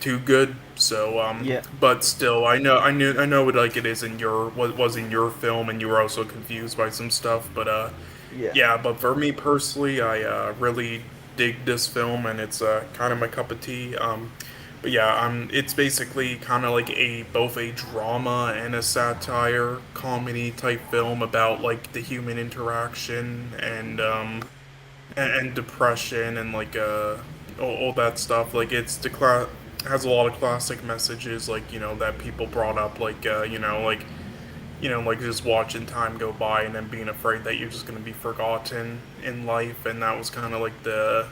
too good. So, Yeah, but still, I know it like it is in your what was in your film, and you were also confused by some stuff. But yeah. yeah. But for me personally, I really dig this film, and it's kind of my cup of tea. But yeah, it's basically kind of like a both a drama and a satire comedy type film about like the human interaction and depression and like all that stuff. Like it's the has a lot of classic messages like that people brought up like like just watching time go by and then being afraid that you're just going to be forgotten in life, and that was kind of like the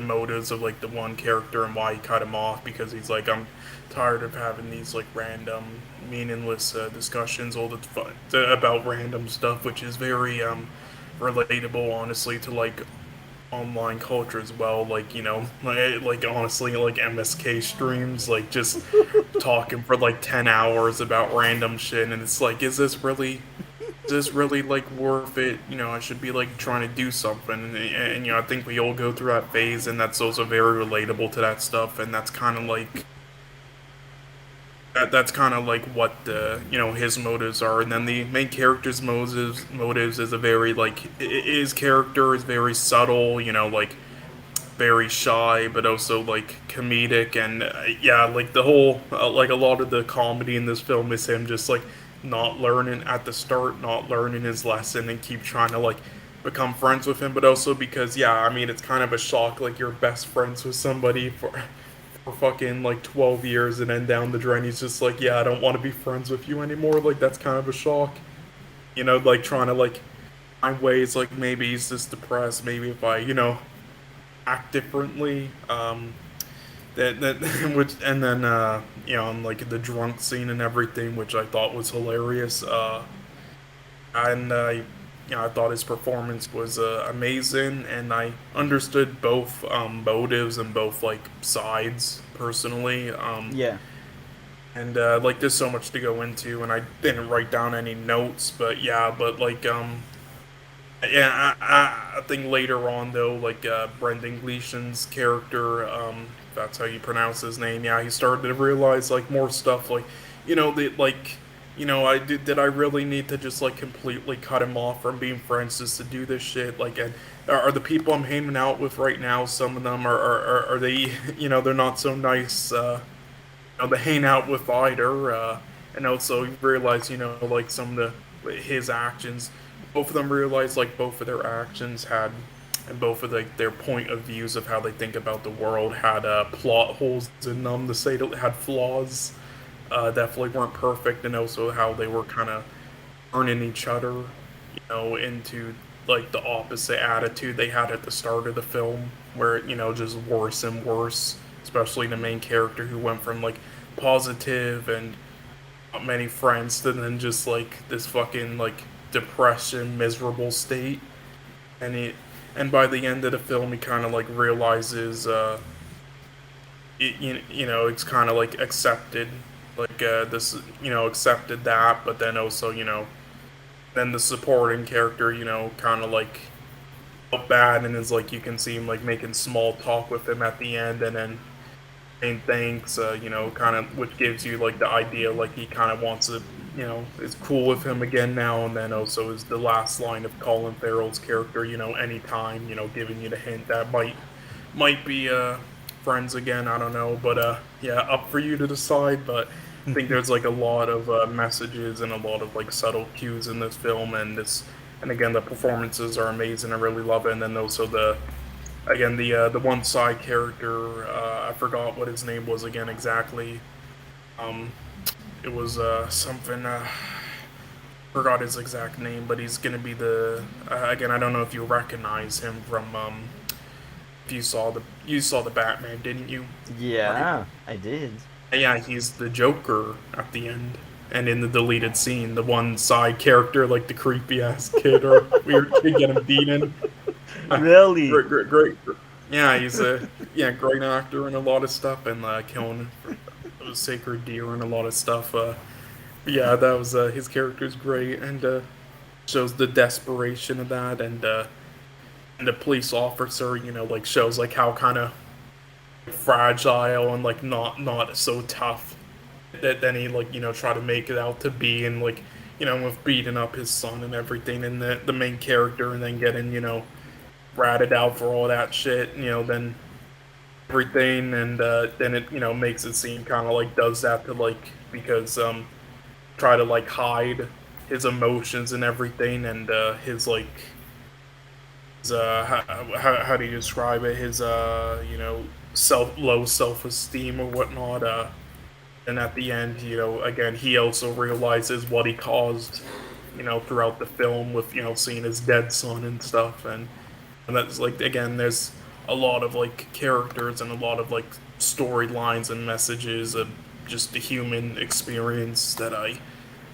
motives of like the one character and why he cut him off because he's like, I'm tired of having these like random meaningless discussions all the fun about random stuff, which is very relatable honestly to like online culture as well. Like like honestly, like MSK streams, like just talking for like 10 hours about random shit, and it's like, is this really like worth it? I should be like trying to do something, and I think we all go through that phase, and that's also very relatable to that stuff, and that's kind of like that's kind of like what the his motives are, and then the main character's motives is a very like his character is very subtle, like very shy but also like comedic, and yeah, like the whole like a lot of the comedy in this film is him just like not learning at the start, not learning his lesson and keep trying to like become friends with him, but also because yeah, I mean it's kind of a shock like you're best friends with somebody for fucking like 12 years and then down the drain he's just like, yeah, I don't want to be friends with you anymore. Like that's kind of a shock, like trying to like find ways like maybe he's just depressed, maybe if I act differently. That which and then on like the drunk scene and everything, which I thought was hilarious. And I thought his performance was amazing, and I understood both motives and both like sides personally. Yeah. And like there's so much to go into, and I didn't write down any notes, but yeah, but like yeah, I think later on though, like Brendan Gleeson's character, if that's how you pronounce his name, yeah, he started to realize like more stuff, like I really need to just like completely cut him off from being friends just to do this shit, like, and are the people I'm hanging out with right now, some of them are they, they're not so nice, to hang out with either, and also you realize, like some of his actions, both of them realized like both of their actions had, and both of like their point of views of how they think about the world had plot holes in them, to say that had flaws, definitely weren't perfect, and also how they were kind of turning each other, into like the opposite attitude they had at the start of the film, where just worse and worse, especially the main character who went from like positive and not many friends to then just like this fucking like depression, miserable state, and it and by the end of the film, he kind of like realizes, it's kind of like accepted, like this, accepted that, but then also, then the supporting character, kind of like felt bad, and is like you can see him like making small talk with him at the end, and then saying thanks, kind of, which gives you like the idea like he kind of wants to, is cool with him again now, and then also is the last line of Colin Farrell's character, anytime, giving you the hint that might be friends again. I don't know, but yeah, up for you to decide. But I think there's like a lot of messages and a lot of like subtle cues in this film, and again, the performances are amazing. I really love it, and then also the one side character, I forgot what his name was again exactly. Um, it was something. Forgot his exact name, but he's gonna be the again. I don't know if you recognize him from if you saw the Batman, didn't you? Right. Yeah, I did. Yeah, he's the Joker at the end, and in the deleted scene, the one side character, like the creepy ass kid or weird kid getting beaten. Really? Great. Yeah, he's a great actor in a lot of stuff, and killing Sacred Deer and a lot of stuff. Yeah, that was his character's great, and shows the desperation of that, and the police officer, like shows like how kind of fragile and like not so tough that then he like try to make it out to be, and like with beating up his son and everything, and the main character, and then getting ratted out for all that shit, then everything, and then it makes it seem kind of like does that to like because try to like hide his emotions and everything, and his like his, how do you describe it, his low self-esteem or whatnot, and at the end, again, he also realizes what he caused, throughout the film with seeing his dead son and stuff, and that's like, again, there's a lot of like characters and a lot of like storylines and messages of just the human experience that I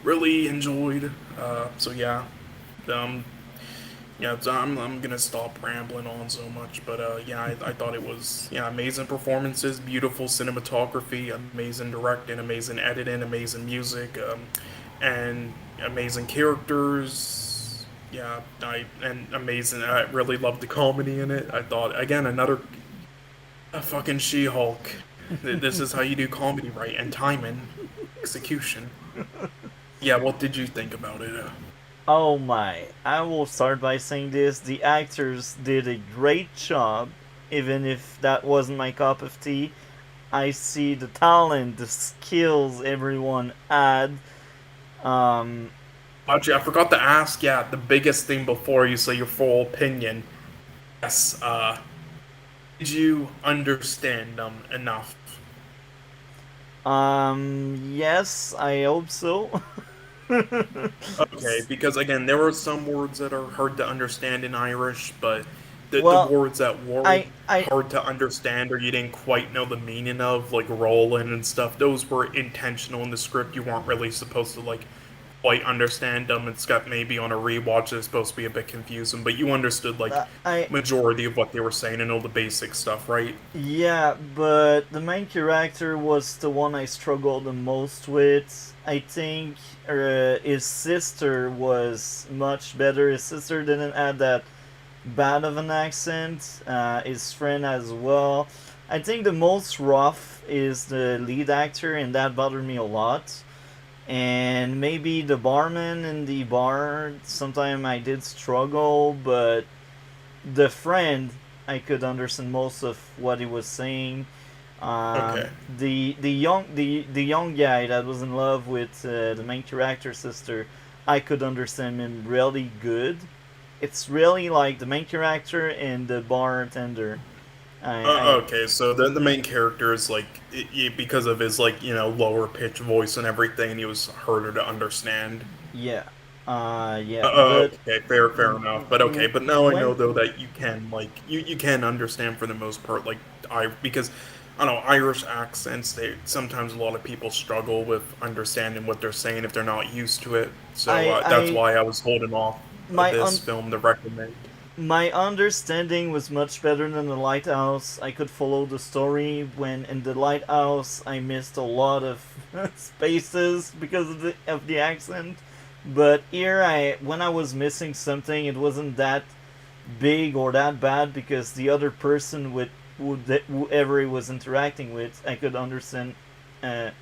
really enjoyed. So yeah, um, yeah, so I'm gonna stop rambling on so much, but yeah, I thought it was, amazing performances, beautiful cinematography, amazing directing, amazing editing, amazing music, and amazing characters. Yeah, and amazing. I really loved the comedy in it. I thought, again, another a fucking She-Hulk. This is how you do comedy right, and timing, execution. Yeah, what did you think about it? Oh my. I will start by saying this. The actors did a great job, even if that wasn't my cup of tea. I see the talent, the skills everyone had. Um, Actually, I forgot to ask. Yeah, the biggest thing before you say your full opinion. Yes. Did you understand them enough? yes, I hope so. Okay, because again, there were some words that are hard to understand in Irish, but the well, words that were I hard to understand or you didn't quite know the meaning of, like rolling and stuff, those were intentional in the script. You weren't really supposed to like quite understand them. It's got maybe on a rewatch it's supposed to be a bit confusing, but you understood like I majority of what they were saying and all the basic stuff, right? Yeah, but the main character was the one I struggled the most with. I think his sister was much better. His sister didn't have that bad of an accent. His friend as well. I think the most rough is the lead actor, and that bothered me a lot. And maybe the barman in the bar, sometimes I did struggle, but the friend, I could understand most of what he was saying. Okay. The young guy that was in love with the main character's sister, I could understand him really good. It's really like the main character and the bartender. I Okay, so the main character is like because of his like lower pitch voice and everything, he was harder to understand. yeah, yeah, but Okay, fair enough. But okay, but now I know when though that you can like you can understand for the most part, like I because I don't know, Irish accents, they sometimes a lot of people struggle with understanding what they're saying if they're not used to it. So that's I why I was holding off of my this un film to recommend. My understanding was much better than the lighthouse. I could follow the story. When in the lighthouse, I missed a lot of spaces because of the accent. But here, I when I was missing something, it wasn't that big or that bad because the other person with whoever he was interacting with, I could understand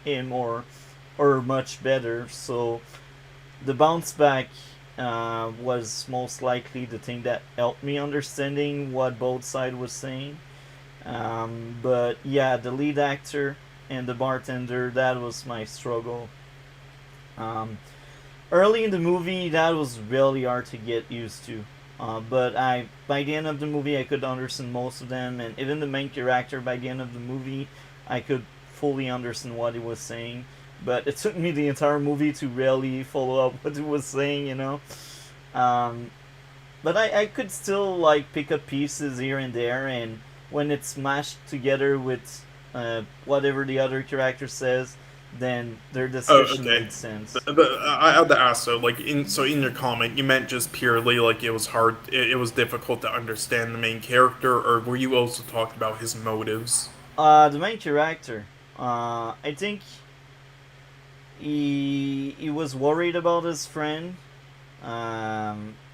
him or much better. So the bounce back was most likely the thing that helped me understanding what both sides was saying. But yeah, the lead actor and the bartender, that was my struggle. Um, Early in the movie, that was really hard to get used to. But I, by the end of the movie, I could understand most of them, and even the main character. By the end of the movie, I could fully understand what he was saying. But it took me the entire movie to really follow up what he was saying, you know. Um, but I could still like pick up pieces here and there, and when it's mashed together with whatever the other character says, then their Oh, discussion okay. made sense. I had to ask though, like in your comment, you meant just purely like it was hard, it was difficult to understand the main character, or were you also talking about his motives? The main character, I think he was worried about his friend.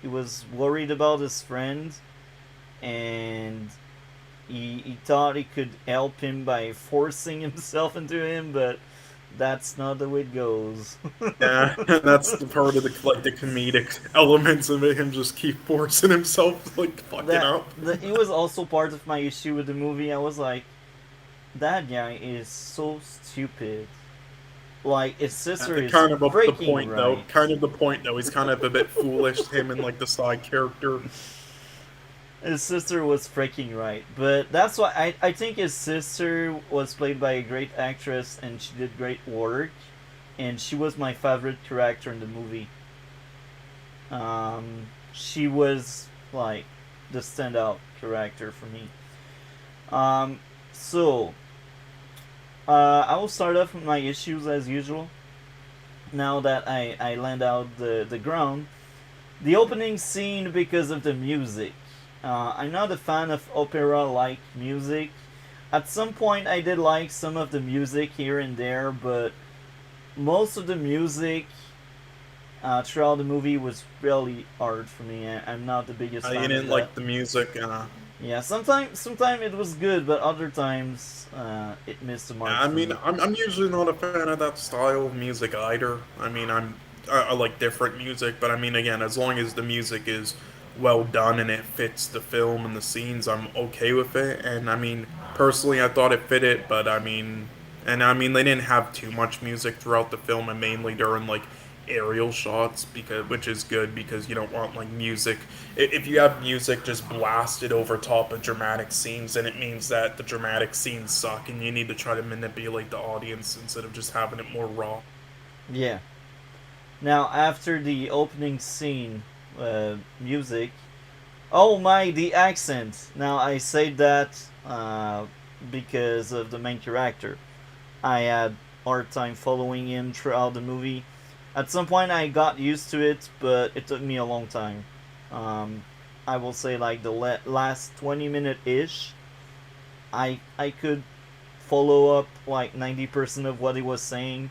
He was worried about his friend, and he thought he could help him by forcing himself into him, but that's not the way it goes. Yeah, that's the part of the comedic elements of him just keep forcing himself like fucking that up. it was also part of my issue with the movie. I was like, that guy is so stupid. Like his sister is Kind of up the freaking point though. right. Kind of the point though. He's kind of a bit foolish. Him and like the side character. His sister was freaking right. But that's why I think his sister was played by a great actress and she did great work. And she was my favorite character in the movie. She was like the standout character for me. Um, so, I will start off with my issues as usual. Now that I land out the ground. The opening scene because of the music. I'm not a fan of opera like music. At some point, I did like some of the music here and there, but most of the music throughout the movie was really hard for me. I'm not the biggest You fan of didn't that. like the music. Yeah, sometimes it was good, but other times it missed the mark I for mean, me. I'm usually not a fan of that style of music either. I mean, I like different music, but I mean, again, as long as the music is well done and it fits the film and the scenes, I'm okay with it. And I mean, personally, I thought it fit it, but I mean, and I mean, they didn't have too much music throughout the film, and mainly during like aerial shots, because which is good because you don't want like music. If you have music just blasted over top of dramatic scenes, then it means that the dramatic scenes suck, and you need to try to manipulate the audience instead of just having it more raw. Yeah. Now after the opening scene, music. Oh my, the accent. Now I say that because of the main character. I had hard time following him throughout the movie. At some point, I got used to it, but it took me a long time. Um, I will say like the last 20 minute ish, I could follow up like 90% of what he was saying.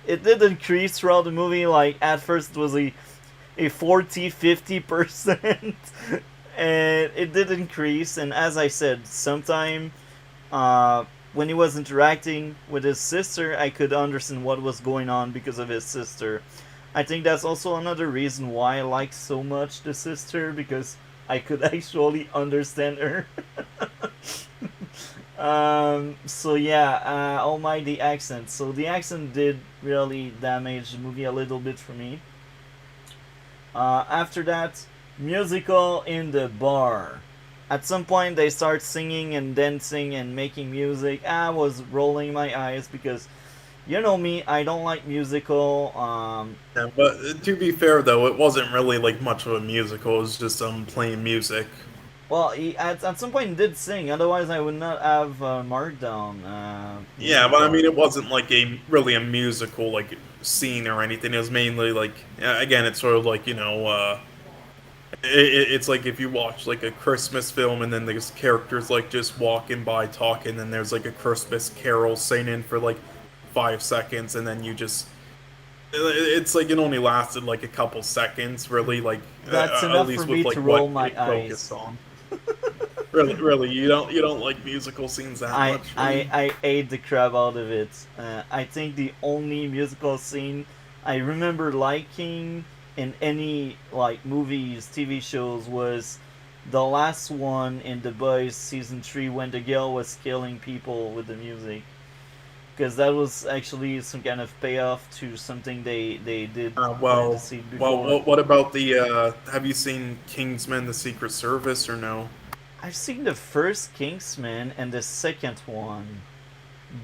It did increase throughout the movie. Like at first, it was a 40-50%, and it did increase. And as I said, sometime when he was interacting with his sister, I could understand what was going on because of his sister. I think that's also another reason why I like so much the sister because I could actually understand her. So yeah, oh my, the accent. So the accent did really damage the movie a little bit for me. After that, musical in the bar. At some point, they start singing and dancing and making music. I was rolling my eyes because, you know me, I don't like musical. Yeah, but to be fair though, it wasn't really like much of a musical. It was just playing music. Well, at some point he did sing. Otherwise, I would not have marked down Yeah, but I musical. mean, it wasn't like a really a musical like scene or anything. It was mainly like again, it's sort of like It's like if you watch like a Christmas film and then there's characters like just walking by talking, and there's like a Christmas carol singing for like 5 seconds, and then you just it's like it only lasted like a couple seconds, really, like That's at enough for least with me like to roll what my it focused eyes. on. Really, you don't like musical scenes that I much, I really? I ate the crap out of it. I think the only musical scene I remember liking in any like movies, TV shows was the last one in The Boys season 3 when the girl was killing people with the music, because that was actually some kind of payoff to something they did in the Well, scene well, before. what about the? Have you seen Kingsman: The Secret Service or no? I've seen the first Kingsman and the second one,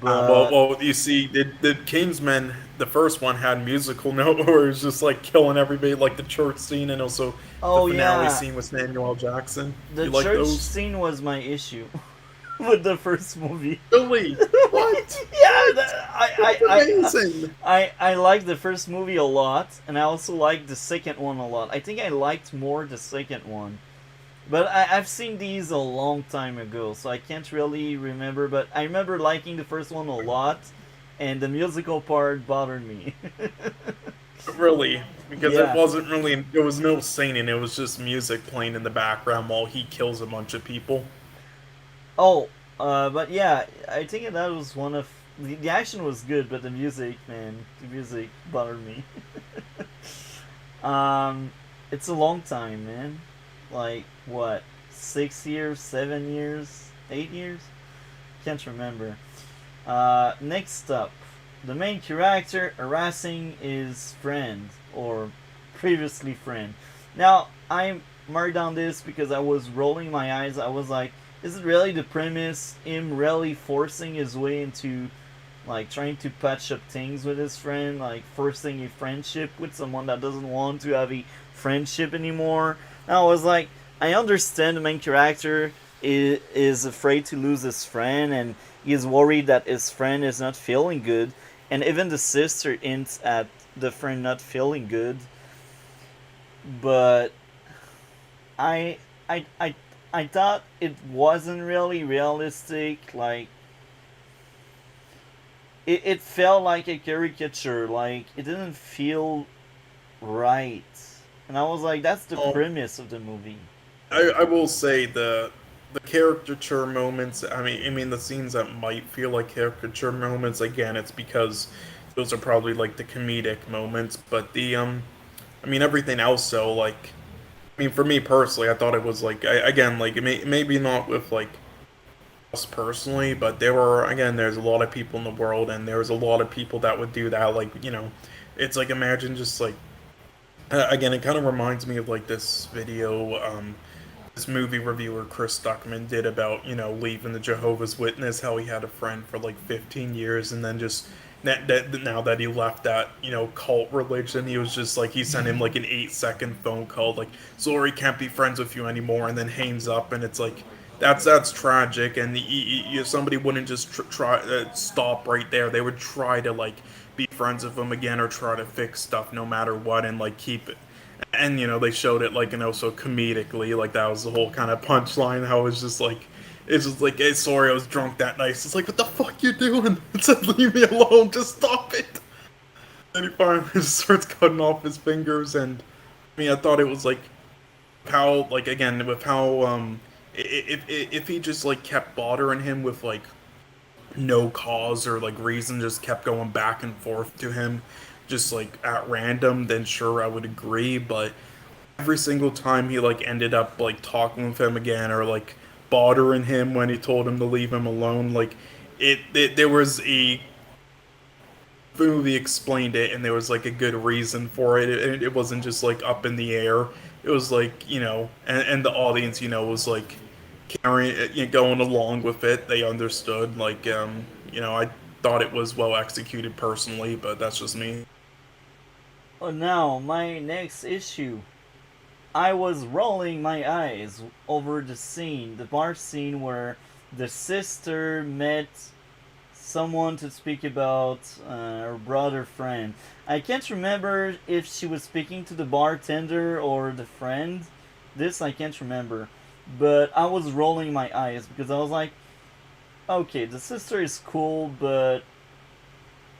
Well, but you see, the Kingsman, the first one had musical note where it was just like killing everybody, like the church scene, and also the oh finale yeah, scene with Samuel L. Jackson. the You like church those? scene was my issue with the first movie. Really? What? Yeah, What? That's I amazing. I liked the first movie a lot, and I also liked the second one a lot. I think I liked more the second one, but I've seen these a long time ago, so I can't really remember. But I remember liking the first one a lot, and the musical part bothered me. Really? Because it Yeah. wasn't really, there was no singing, it was just music playing in the background while he kills a bunch of people. Oh, but yeah, I think that was one of the action was good, but the music, man, the music bothered me. um, it's a long time, man. Like what, 6 years, 7 years, 8 years? Can't remember. Next up, the main character harassing his friend or previously friend. Now I marked down this because I was rolling my eyes. I was like, is it really the premise? Him really forcing his way into like trying to patch up things with his friend, like forcing a friendship with someone that doesn't want to have a friendship anymore. And I was like, I understand the main character is afraid to lose his friend and he is worried that his friend is not feeling good. And even the sister hints at the friend not feeling good. But I I I I thought it wasn't really realistic. Like it felt like a caricature. Like it didn't feel right. And I was like, that's the Um, premise of the movie. I will say the caricature moments. I mean the scenes that might feel like caricature moments. Again, it's because those are probably like the comedic moments. But I mean everything else. So like, I mean for me personally, I thought it was like again like maybe not with like us personally, but there were again there's a lot of people in the world, and there was a lot of people that would do that. Like it's like imagine just like again, it kind of reminds me of like this video this movie reviewer Chris Stuckman did about leaving the Jehovah's Witness, how he had a friend for like 15 years, and then just now that he left that cult religion, he was just like he sent him like an 8-second phone call like, sorry, can't be friends with you anymore, and then hangs up. And it's like that's tragic. And somebody wouldn't just try stop right there. They would try to like be friends with him again, or try to fix stuff no matter what, and like keep it. And they showed it like so comedically, like that was the whole kind of punchline. How it's just like, hey, sorry, I was drunk that night. It's like, what the fuck you doing? It said, leave me alone, just stop it. And he finally just starts cutting off his fingers. And I mean, I thought it was like how, like, again, with how if he just like kept bothering him with like no cause or like reason, just kept going back and forth to him just like at random, then sure, I would agree. But every single time he like ended up like talking with him again, or like bothering him when he told him to leave him alone, like it there was a movie explained it, and there was like a good reason for it. It wasn't just like up in the air. It was like and the audience was like carrying it, going along with it. They understood, like I thought it was well executed personally, but that's just me. Oh, now my next issue. I was rolling my eyes over the scene, the bar scene where the sister met someone to speak about her brother friend. I can't remember if she was speaking to the bartender or the friend, This I can't remember, but I was rolling my eyes because I was like, okay, the sister is cool, but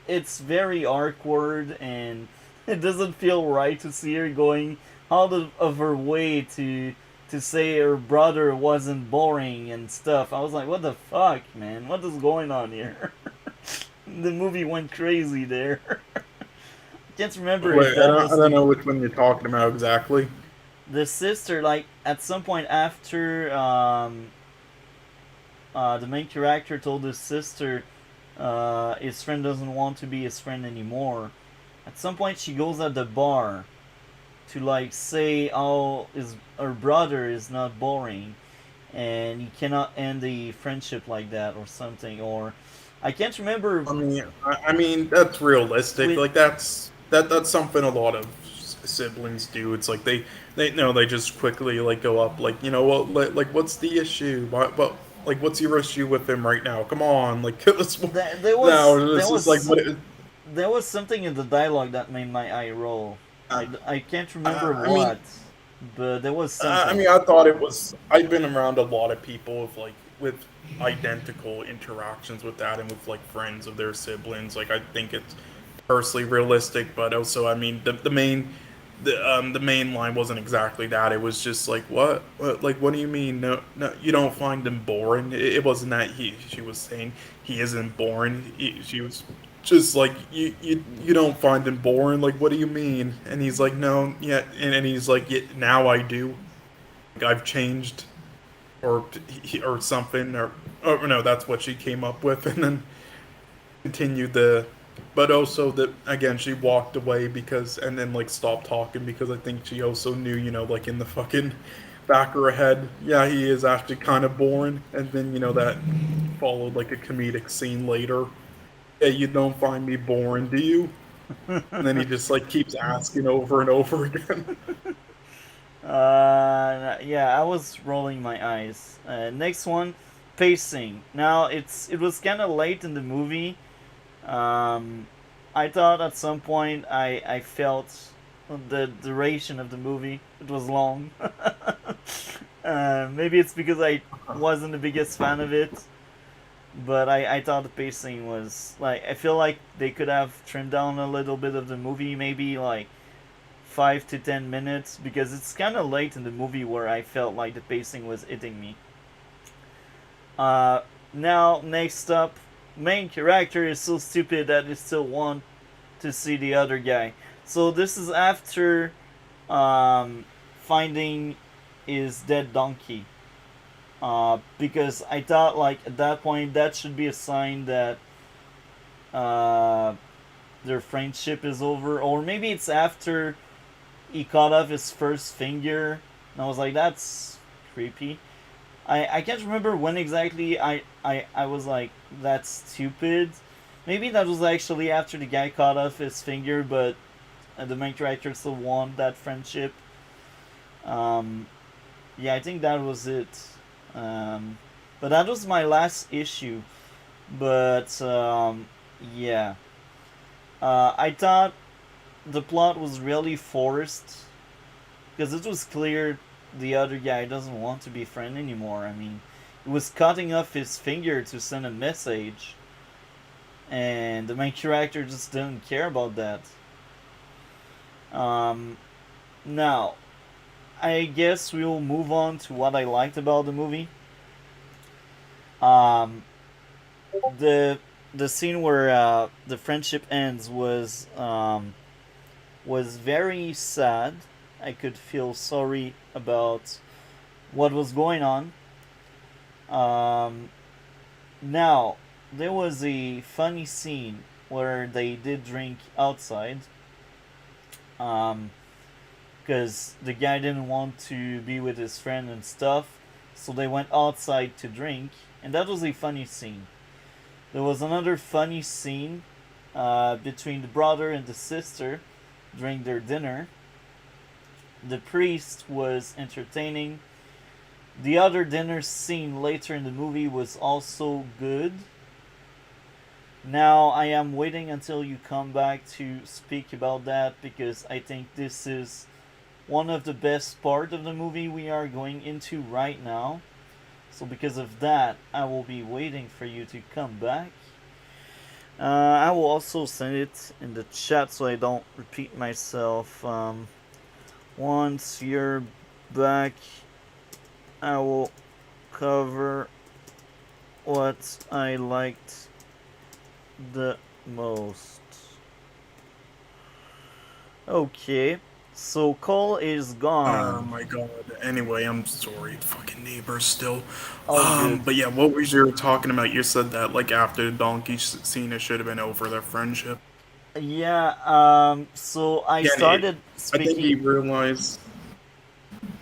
it's very awkward and it doesn't feel right to see her going out of her way to say her brother wasn't boring and stuff. I was like, what the fuck, man? What is going on here? The movie went crazy there. I can't remember if Wait, that I was don't the know which one you're talking about exactly. sister. Like at some point after the main character told his sister his friend doesn't want to be his friend anymore. At some point, she goes at the bar to like say, "Oh, his her brother is not boring, and you cannot end the friendship like that," or something. Or I can't remember. I mean that's realistic. With Like that's something a lot of siblings do. It's like they know they just quickly like go up like you know what like what's the issue? What like what's your issue with him right now? Come on, like let's there was no, this is like what it, there was something in the dialogue that made my eye roll. I can't remember I mean what, but there was something. I thought it was. I've been around a lot of people with like with identical interactions with that, and with like friends of their siblings. Like I think it's personally realistic, but also I mean the main line wasn't exactly that. It was just like what like what do you mean? No, you don't find him boring. It wasn't that she was saying he isn't boring. She was just like you don't find him boring. Like what do you mean? And he's like no, yeah, and he's like yeah, now I do. Like I've changed or or something or no, that's what she came up with, and then continued the but also that again she walked away because and then like stopped talking because I think she also knew you know like in the fucking back of her head yeah he is actually kind of boring and then you know that followed like a comedic scene later yeah you don't find me boring do you and then he just like keeps asking over and over again. Yeah, I was rolling my eyes. Next one, pacing. Now it was kind of late in the movie. Um, I thought at some point I felt the duration of the movie. It was long. Maybe it's because I wasn't the biggest fan of it, but I thought the pacing was like I feel like they could have trimmed down a little bit of the movie, maybe like 5 to 10 minutes, because it's kind of late in the movie where I felt like the pacing was hitting me. Uh, Now next up, main character is so stupid that he still want to see the other guy. So this is after finding his dead donkey. Because I thought like at that point that should be a sign that uh, their friendship is over, or maybe it's after he cut off his first finger, and I was like, that's creepy. I can't remember when exactly I was like, that's stupid. Maybe that was actually after the guy cut off his finger, but the main character still won that friendship. Um, yeah, I think that was it. Um, but that was my last issue. But yeah, I thought the plot was really forced because it was clear the other guy doesn't want to be a friend anymore. I mean, he was cutting off his finger to send a message, and the main character just didn't care about that. Um, Now, I guess we will move on to what I liked about the movie. Um, the the scene where the friendship ends was very sad. I could feel sorry about what was going on. Um, Now, there was a funny scene where they did drink outside. Um, because the guy didn't want to be with his friend and stuff, so they went outside to drink, and that was a funny scene. There was another funny scene between the brother and the sister during their dinner. The priest was entertaining. The other dinner scene later in the movie was also good. Now I am waiting until you come back to speak about that because I think this is one of the best part of the movie we are going into right now. So because of that, I will be waiting for you to come back. I will also send it in the chat so I don't repeat myself. Once you're back, I will cover what I liked the most. Okay, so Cole is Oh gone. my god. Anyway, I'm sorry, fucking neighbors still. All good. But yeah, what was you talking about? You said that like after the donkey scene, it should have been over their friendship. Yeah, so Again, I think he speaking, realized.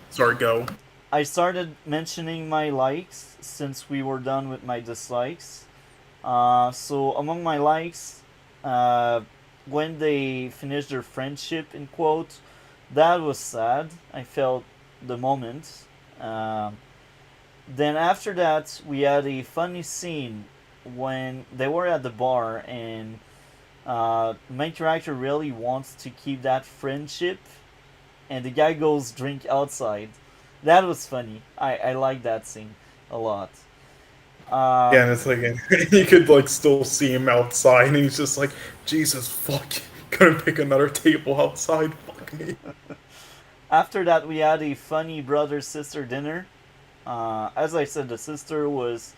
Sorry, go. I started mentioning my likes since we were done with my dislikes. So among my likes, uh, when they finished their friendship, in quote, that was sad. I felt the moment. Um, then after that, we had a funny scene when they were at the bar and main character really wants to keep that friendship, and the guy goes drink outside. That was funny. I like that scene a lot. Yeah, and Um, it's like you could like still see him outside, and he's just like, Jesus fuck, couldn't pick another table outside. Fuck me. After that, we had a funny brother sister dinner. As I said, the sister was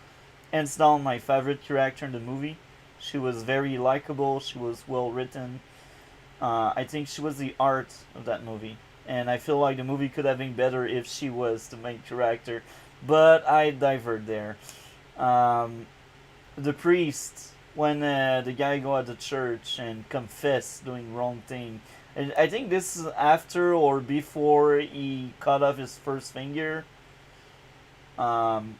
hands down my favorite character in the movie. She was very likable. She was well written. I think she was the art of that movie, and I feel like the movie could have been better if she was the main character. But I divert there. Um, the priest, when the guy go at the church and confess doing wrong thing, and I think this is after or before he cut off his first finger. Um,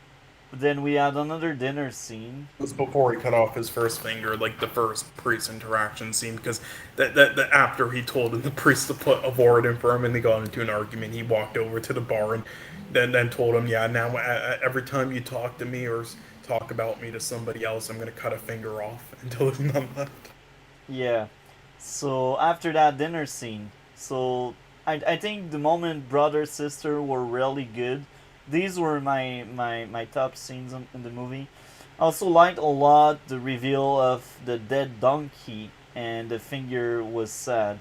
then we had another dinner scene. It was before he cut off his first finger, like the first priest interaction scene, because that after he told the priest to put a ward in for him, and they got into an argument. He walked over to the bar and then told him, yeah, now every time you talk to me or talk about me to somebody else, I'm gonna cut a finger off until there's none left. Yeah. So after that dinner scene, so I think the moment brother sister were really good. These were my top scenes in the movie. I also liked a lot the reveal of the dead donkey and the finger was sad.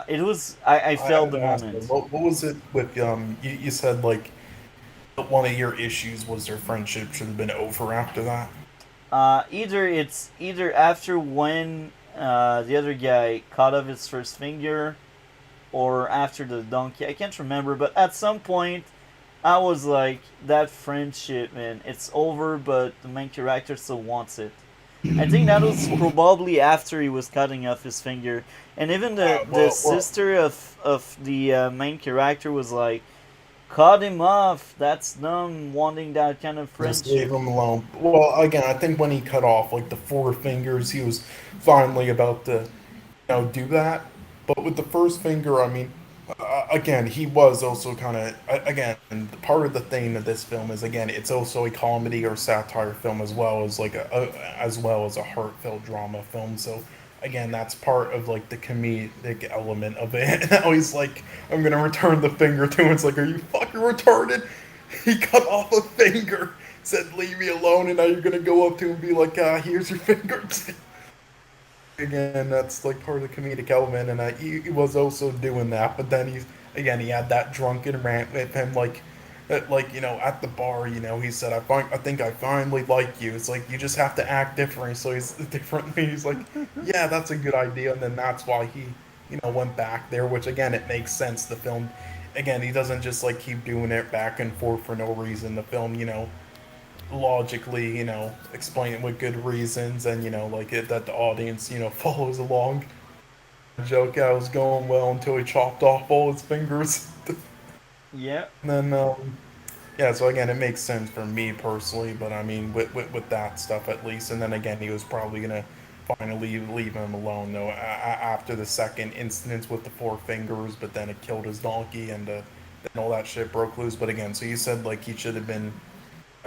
It was I I felt have the to ask you, moment. what was it with you said like one of your issues was their friendship should have been over after that. Either after when the other guy cut off his first finger or after the donkey. I can't remember, but at some point I was like, that friendship, man, it's over, but the main character still wants it. I think that was probably after he was cutting off his finger, and even the Well, sister of the main character was like, cut him off. That's them wanting that kind of just leave friendship. him alone. Well, again, I think when he cut off like the four fingers, he was finally about to, do that. But with the first finger, I mean, again, he was also kind of again part of the theme of this film is again it's also a comedy or satire film as well as like as well as a heartfelt drama film. So again, that's part of like the comedic element of it. Now he's like, I'm gonna return the finger to him. It's like, are you fucking retarded? He cut off a finger, said leave me alone, and now you're gonna go up to him and be like, here's your finger. Again, that's like part of the comedic element, and he was also doing that. But then he had that drunken rant with him, like at the bar, he said, I think I finally like you. It's like you just have to act differently. So he's differently. He's like, yeah, that's a good idea, and then that's why he went back there. Which again, it makes sense. The film, again, he doesn't just like keep doing it back and forth for no reason. The film, logically, explain it with good reasons, and like it that the audience, follows along. The joke I was going well until he chopped off all his fingers. Yeah, And then, yeah, so again, it makes sense for me personally, but I mean, with that stuff at least. And then again, he was probably gonna finally leave him alone though after the second instance with the four fingers, but then it killed his donkey, and then all that shit broke loose. But again, so you said like he should have been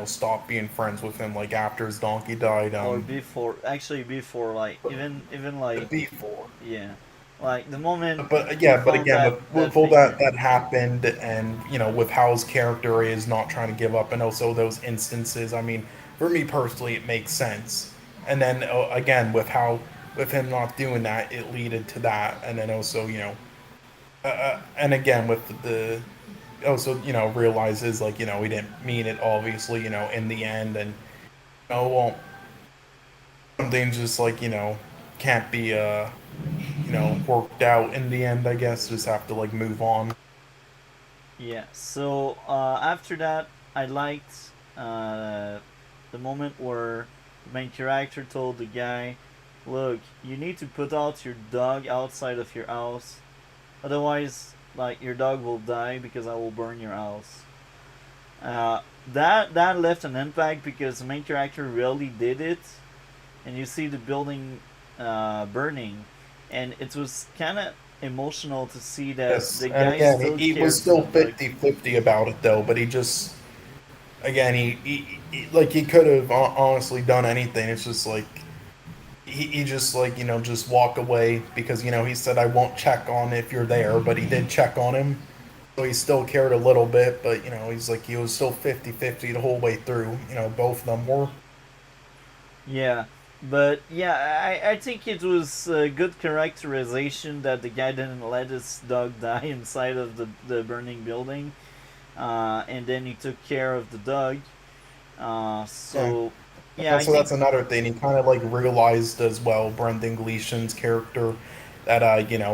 stop being friends with him like after his donkey died. or before, actually before, like even like Before. yeah. Like the moment But he yeah, but found again, that with all figure. that happened, and with how his character is not trying to give up, and also those instances, I mean, for me personally, it makes sense. And then again, with him not doing that, it leaded to that, and then also and again with the also realizes like he didn't mean it obviously in the end, and well, some things just like can't be worked out in the end, I guess. Just have to like move on. Yeah. So after that, I liked the moment where the main character told the guy, "Look, you need to put out your dog outside of your house, otherwise, like your dog will die because I will burn your house." That left an impact because the main character really did it, and you see the building burning, and it was kind of emotional to see that Yes, the and guy again, still he was cared for still the dog. 50-50 about it though, but he just again like he could have honestly done anything. It's just like he just like just walk away because he said I won't check on if you're there, but he did check on him. So he still cared a little bit, but he's like he was still 50-50 the whole way through. Both of them were. Yeah, but yeah, I think it was a good characterization that the guy didn't let his dog die inside of the burning building, and then he took care of the dog. Yeah. So, And yeah, I also, think, that's another thing. He kind of like realized as well, Brendan Gleeson's character, that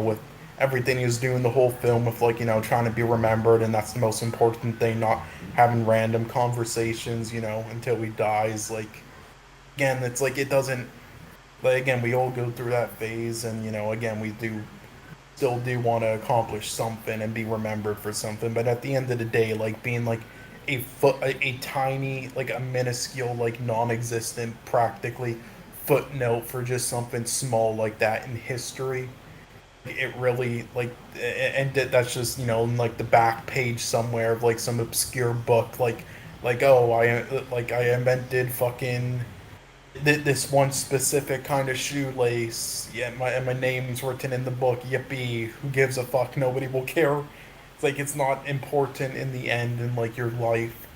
with everything he was doing the whole film, with like trying to be remembered, and that's the most important thing. Not having random conversations, until he dies. Like again, it's like it doesn't. Like again, we all go through that phase, and again, we do still do want to accomplish something and be remembered for something. But at the end of the day, like being like a tiny, like a minuscule, like non-existent, practically footnote for just something small like that in history. It really like, and that's just in like the back page somewhere of like some obscure book, like oh I invented fucking this one specific kind of shoelace. Yeah, my name's written in the book. Yippee! Who gives a fuck? Nobody will care. It's like it's not important in the end in like your life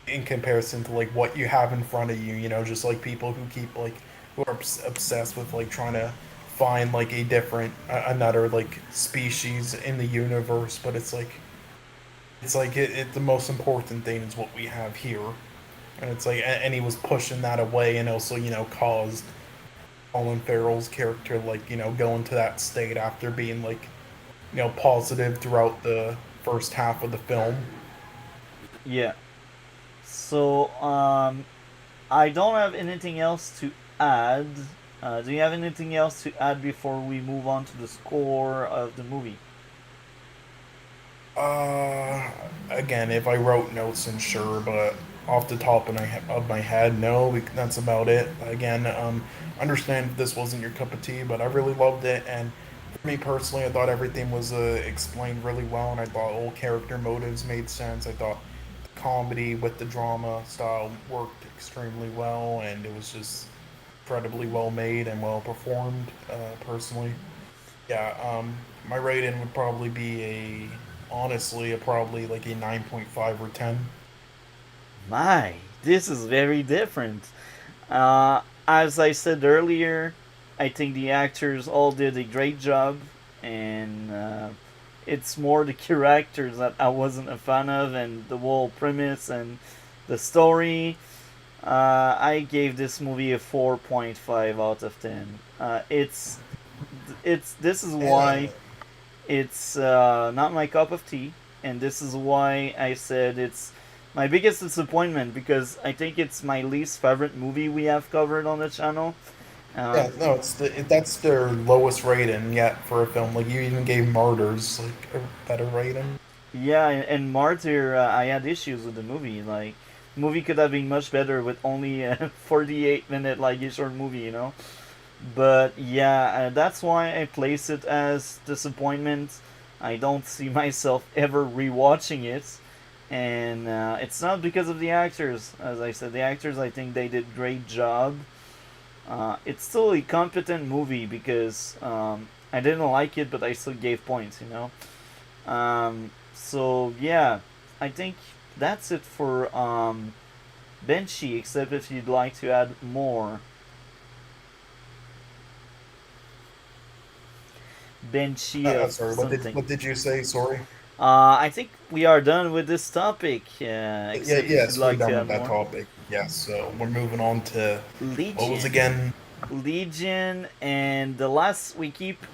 in comparison to like what you have in front of you. Just like people who keep like who are obsessed with like trying to find like a different another like species in the universe, but it's like the most important thing is what we have here. And it's like, and he was pushing that away, and also, caused Colin Farrell's character, like, go into that state after being, like, positive throughout the first half of the film. yeah. So, I don't have anything else to add. Do you have anything else to add before we move on to the score of the movie? Uh, Again, if I wrote notes, and sure, but off the top of my head, no, that's about it. Again, understand this wasn't your cup of tea, but I really loved it, and for me personally, I thought everything was explained really well, and I thought all character motives made sense. I thought the comedy with the drama style worked extremely well, and it was just incredibly well made and well performed. Personally, yeah, my rating would probably be honestly, probably like a 9.5 or 10. My, this is very different. As I said earlier, I think the actors all did a great job, and it's more the characters that I wasn't a fan of, and the whole premise and the story. I gave this movie a 4.5 out of 10. It's this is why Yeah, it's not my cup of tea, and this is why I said it's my biggest disappointment because I think it's my least favorite movie we have covered on the channel. Uh, yeah, no, that's their lowest rating yet for a film. Like you even gave Martyrs like a better rating. yeah, and Martyr, I had issues with the movie. Like, the movie could have been much better with only a 48-minute like a short movie, you know. But yeah, that's why I place it as disappointment. I don't see myself ever rewatching it, and it's not because of the actors. As I said, the actors, I think they did great job. It's still a competent movie because I didn't like it, but I still gave points. So yeah, I think that's it for Banshee. Except if you'd like to add more, Banshee of Sorry, something. what did you say? Sorry. I think we are done with this topic. Yeah, Except if you'd yes, we're like to done add with that more. topic. Yes, so we're moving on to what was Legion. again? Legion, and the last we keep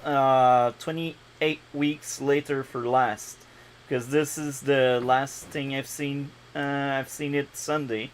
28 weeks later for last, because this is the last thing I've seen. I've seen it Sunday,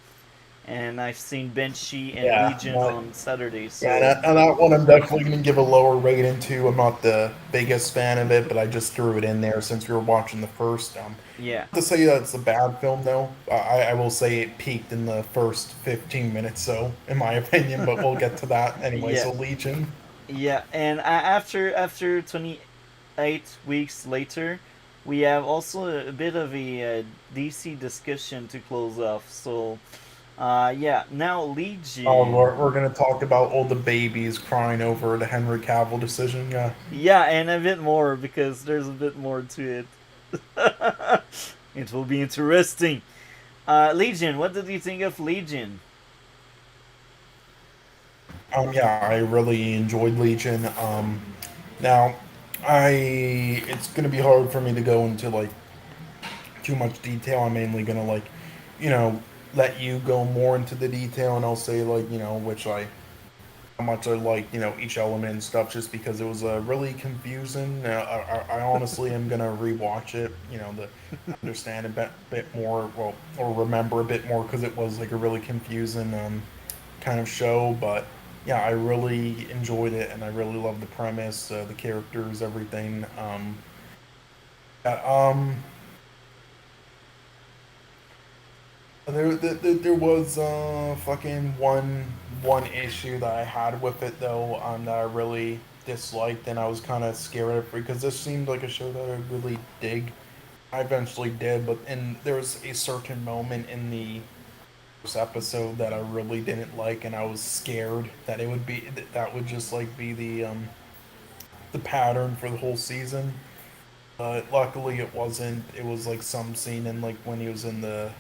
and I've seen Banshee and Yeah, Legion on Saturday. yeah, So and that one I'm definitely going to give a lower rating to. I'm not the biggest fan of it, but I just threw it in there since we were watching the first. yeah, To say that it's a bad film, though, I will say it peaked in the first 15 minutes, so in my opinion, but we'll get to that anyway. yeah, So Legion. yeah, and after 28 weeks later, we have also a bit of a DC discussion to close off. So yeah, now Oh, Legion. we're going to talk about all the babies crying over the Henry Cavill decision. Yeah. Yeah, and a bit more because there's a bit more to it. It will be interesting. Legion, what did you think of Legion? Yeah, I really enjoyed Legion. Now, I it's gonna be hard for me to go into like too much detail. I'm mainly gonna like, you know, let you go more into the detail, and I'll say like, which I how much I like, each element and stuff, just because it was really confusing. I honestly am gonna rewatch it, to understand a bit more, well, or remember a bit more, because it was like a really confusing kind of show. But yeah, I really enjoyed it, and I really loved the premise, the characters, everything. Yeah, there was fucking one issue that I had with it, though, that I really disliked, and I was kind of scared of, because this seemed like a show that I really dig. I eventually did, but there was a certain moment in the first episode that I really didn't like, and I was scared that that would just like be the pattern for the whole season. But luckily, it wasn't. It was like some scene in, like, when he was in the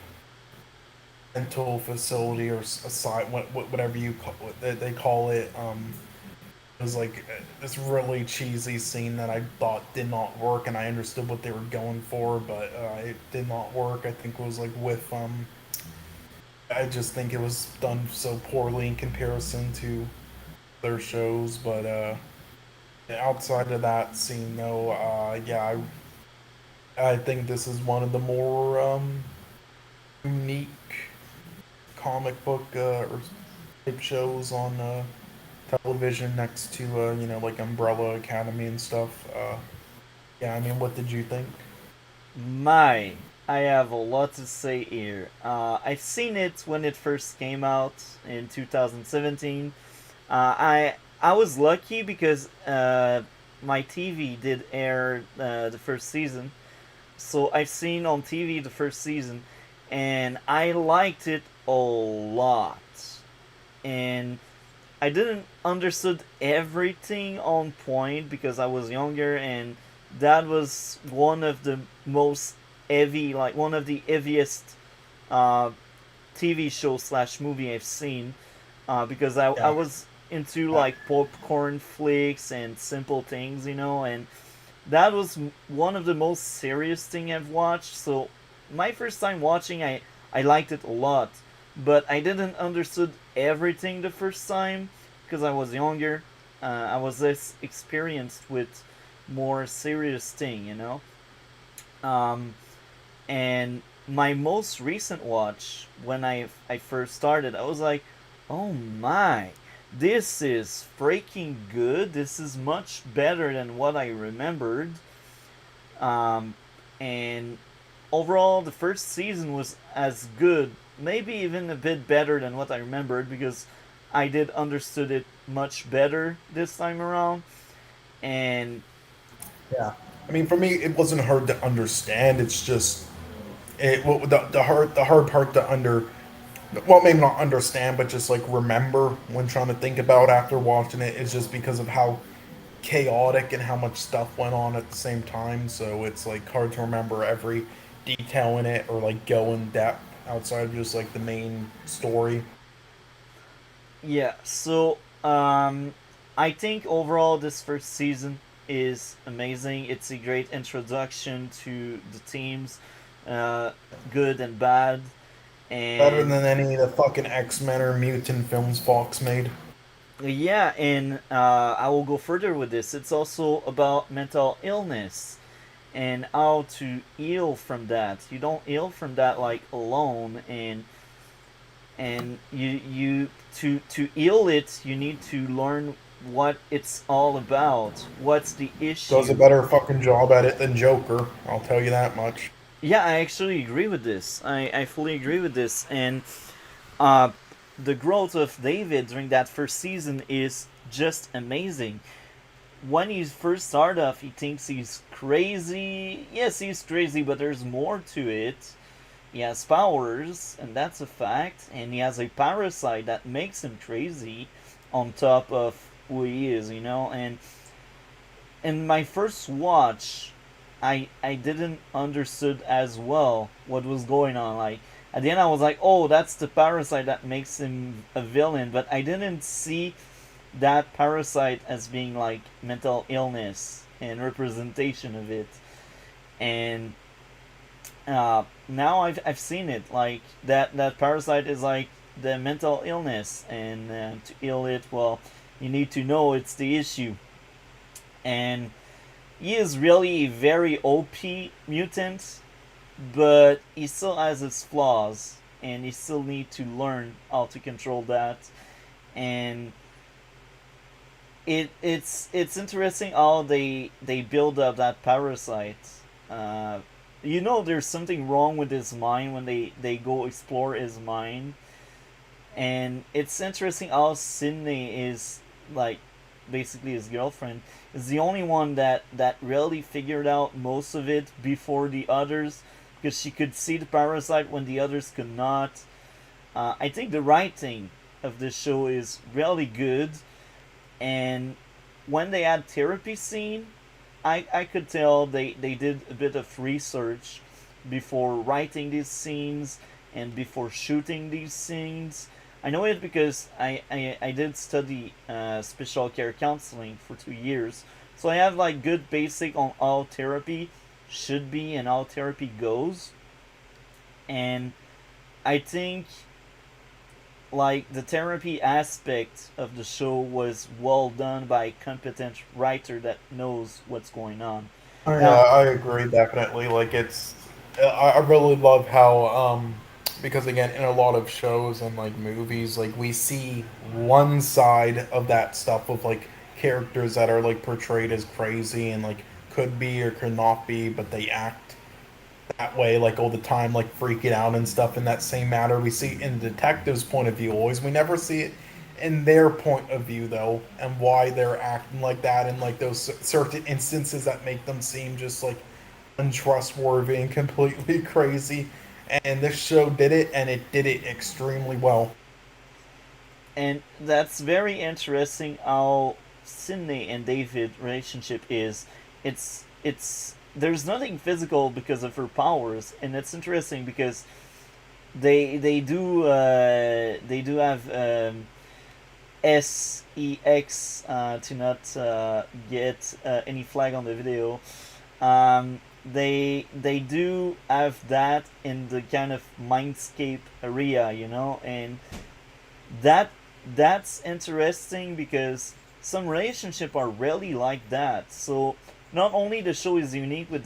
mental facility, or aside, whatever you call it, they call it. It was like this really cheesy scene that I thought did not work, and I understood what they were going for, but it did not work. I think it was like with I just think it was done so poorly in comparison to their shows. But outside of that scene, though, yeah, I think this is one of the more unique comic book or type shows on television, next to like Umbrella Academy and stuff. Yeah, I mean, what did you think? My, I have a lot to say here. I've seen it when it first came out in 2017. I was lucky because my TV did air the first season, so I've seen on TV the first season, and I liked it a lot. And I didn't understood everything on point because I was younger, and that was one of the most heavy, like one of the heaviest uh, TV show slash movie I've seen, because I Yeah, was into yeah, like popcorn flicks and simple things, and that was one of the most serious thing I've watched. So my first time watching, I liked it a lot, but I didn't understood everything the first time because I was younger. I was less experienced with more serious thing. Um, and my most recent watch, when I first started, I was like, oh my, this is freaking good. This is much better than what I remembered. Um, and overall, the first season was as good, maybe even a bit better than what I remembered because I did understood it much better this time around. And yeah. I mean, for me, it wasn't hard to understand. It's just the hard part to well, maybe not understand, but just like remember when trying to think about after watching it, is just because of how chaotic and how much stuff went on at the same time. So it's like hard to remember every detail in it or like go in depth outside of just like the main story. Yeah, so I think overall this first season is amazing. It's a great introduction to the teams, uh, good and bad, Better and than any of the fucking X-Men or mutant films Fox made. yeah, and I will go further with this. It's also about mental illness and how to heal from that. You don't heal from that like alone, and you to heal it, you need to learn what it's all about. What's the Does a issue? better fucking job at it than Joker, I'll tell you that much. Yeah, I actually agree with this. I fully agree with this, and uh, the growth of David during that first season is just amazing. When he first started off, he thinks he's crazy. Yes, he's crazy, but there's more to it. He has powers, and that's a fact, and he has a parasite that makes him crazy on top of who he is, and in my first watch, I didn't understood as well what was going on. Like at the end I was like, "Oh, that's the parasite that makes him a villain," but I didn't see that parasite as being like mental illness and representation of it. And now I've seen it like that parasite is like the mental illness, and to heal it, well, you need to know it's the issue. And he is really a very OP mutant, but he still has his flaws, and he still need to learn how to control that. And it's interesting how they build up that parasite. Uh, there's something wrong with his mind when they go explore his mind, and it's interesting how Sydney is like basically his girlfriend is the only one that really figured out most of it before the others, because she could see the parasite when the others could not. I think the writing of this show is really good, and when they had therapy scene, I could tell they did a bit of research before writing these scenes and before shooting these scenes. I know it because I did study special care counseling for 2 years. So I have like good basic on how therapy should be and how therapy goes. And I think like the therapy aspect of the show was well done by a competent writer that knows what's going on. Now, I agree definitely. Like I really love how because again in a lot of shows and like movies like we see one side of that stuff with like characters that are like portrayed as crazy and like could be or could not be, but they act that way like all the time, like freaking out and stuff. In that same matter, we see in the detective's point of view always. We never see it in their point of view though, and why they're acting like that, and like those certain instances that make them seem just like untrustworthy and completely crazy. And this show did it, and it did it extremely well. and that's very interesting how Sydney and David relationship is. It's there's nothing physical because of her powers, and it's interesting because they do have sex to not get any flag on the video. They do have that in the kind of mindscape area, and that that's interesting because some relationship are really like that. So not only the show is unique with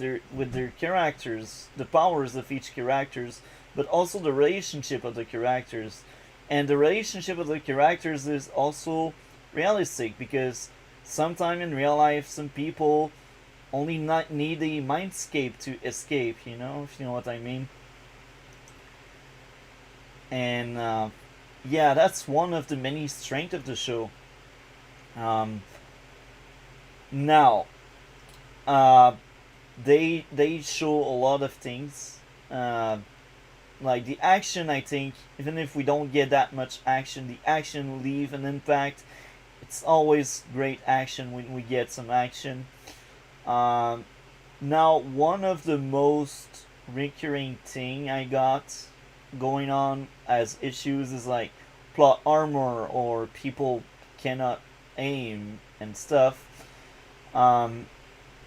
their characters, the powers of each characters, but also the relationship of the characters. And the relationship of the characters is also realistic because sometime in real life some people only not need a mindscape to escape, if you know what I mean. And yeah, that's one of the many strengths of the show. Um, Now, uh, they show a lot of things. Like the action, I think, even if we don't get that much action, the action will leave an impact it's always great action when we get some action. Um, Now, one of the most recurring thing I got going on as issues is like plot armor or people cannot aim and stuff. Um,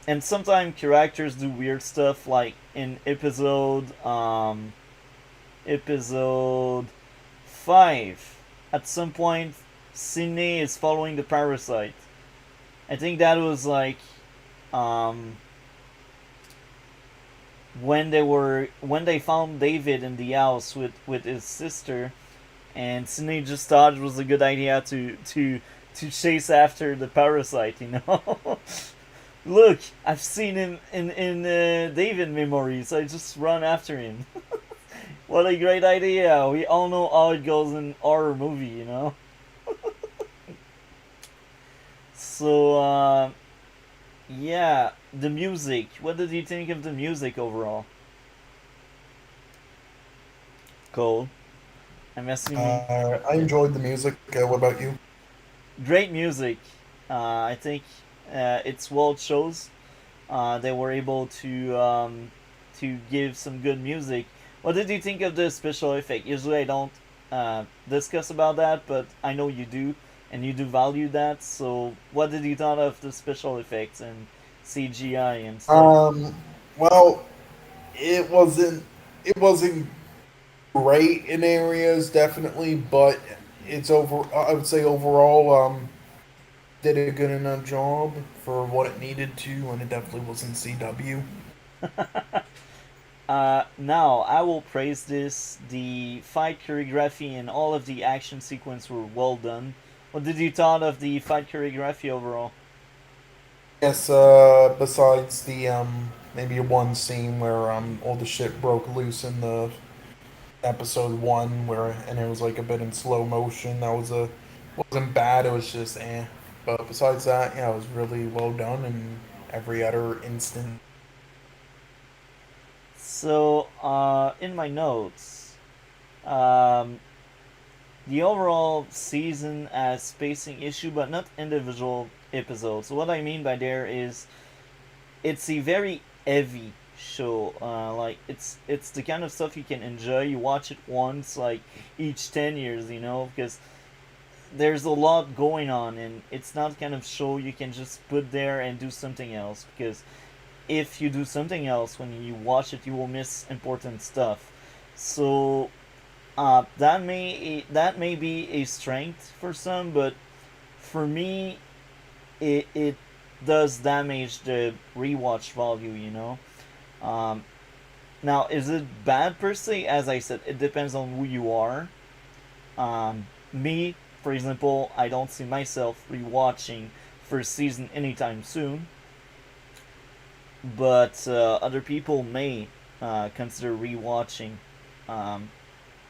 and sometimes characters do weird stuff like in episode 5 at some point Sydney is following the parasite. I think that was like um, when they found David in the house with his sister, and Sydney just thought it was a good idea to chase after the parasite. You know, look, I've seen him in David memories. I just run after him. What a great idea! We all know how it goes in horror movie. You know, so yeah, the music. What did you think of the music overall? Cole, I'm assuming I yeah. enjoyed the music. What about you? Great music. I think it's well chose. They were able to give some good music. What did you think of the special effect? Usually I don't discuss about that, but I know you do, and you do value that. So, what did you thought of the special effects and CGI and stuff? Um, well, it wasn't it wasn't great in areas definitely, but it's over. I would say overall, did a good enough job for what it needed to, and it definitely wasn't CW. Now I will praise this. The fight choreography and all of the action sequence were well done. What did you thought of the fight choreography overall? Yes, besides the maybe one scene where all the shit broke loose in the episode one where and it was like a bit in slow motion. That was a wasn't bad. It was just eh. But besides that, yeah, it was really well done in every other instant. So, in my notes, um, the overall season has spacing issue, but not individual episodes. So what I mean by there is it's a very heavy show. Like it's the kind of stuff you can enjoy. You watch it once, like each 10 years, you know, because there's a lot going on, and it's not the kind of show you can just put there and do something else. Because if you do something else when you watch it, you will miss important stuff. So that may be a strength for some, but for me, it does damage the rewatch value. You know. Um, Now, is it bad per se? As I said, it depends on who you are. Me, for example, I don't see myself rewatching first season anytime soon, but other people may consider rewatching um,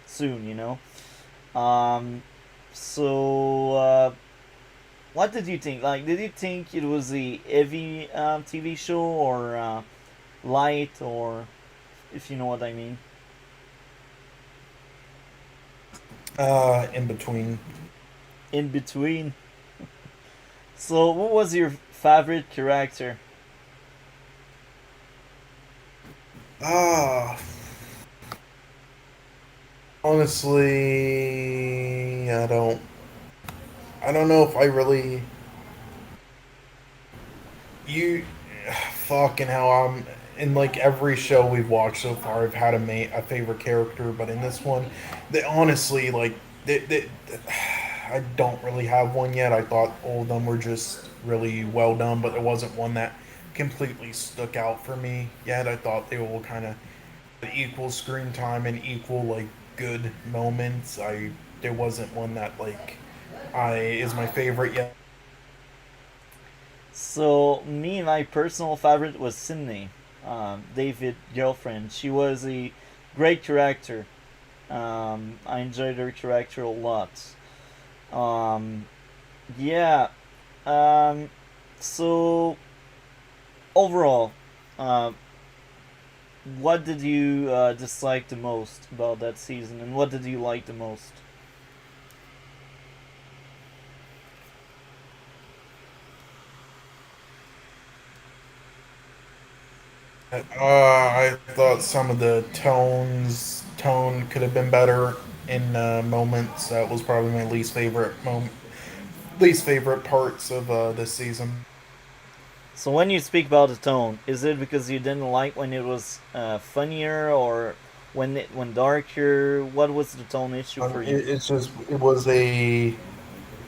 soon. You know. Um, so, what did you think? Like, did you think it was a heavy TV show or light, or if you know what I mean? In between. In between. So, what was your favorite character? Ah, honestly, I don't know if I really you fucking hell. I'm in like every show we've watched so far. I've had a favorite character, but in this one, they honestly like I don't really have one yet. I thought all of them were just really well done, but there wasn't one that completely stuck out for me yet. I thought they all kind of equal screen time and equal like good moments. I There wasn't one that like I is my favorite yet. So, me, my personal favorite was Sydney, David girlfriend. She was a great character. I enjoyed her character a lot. Um, yeah. Um, so overall, uh, what did you dislike the most about that season, and what did you like the most? I thought some of the tone could have been better in moments. That was probably my least favorite parts of this season. So when you speak about the tone, is it because you didn't like when it was funnier, or when it went darker? What was the tone issue for you? It's just it was a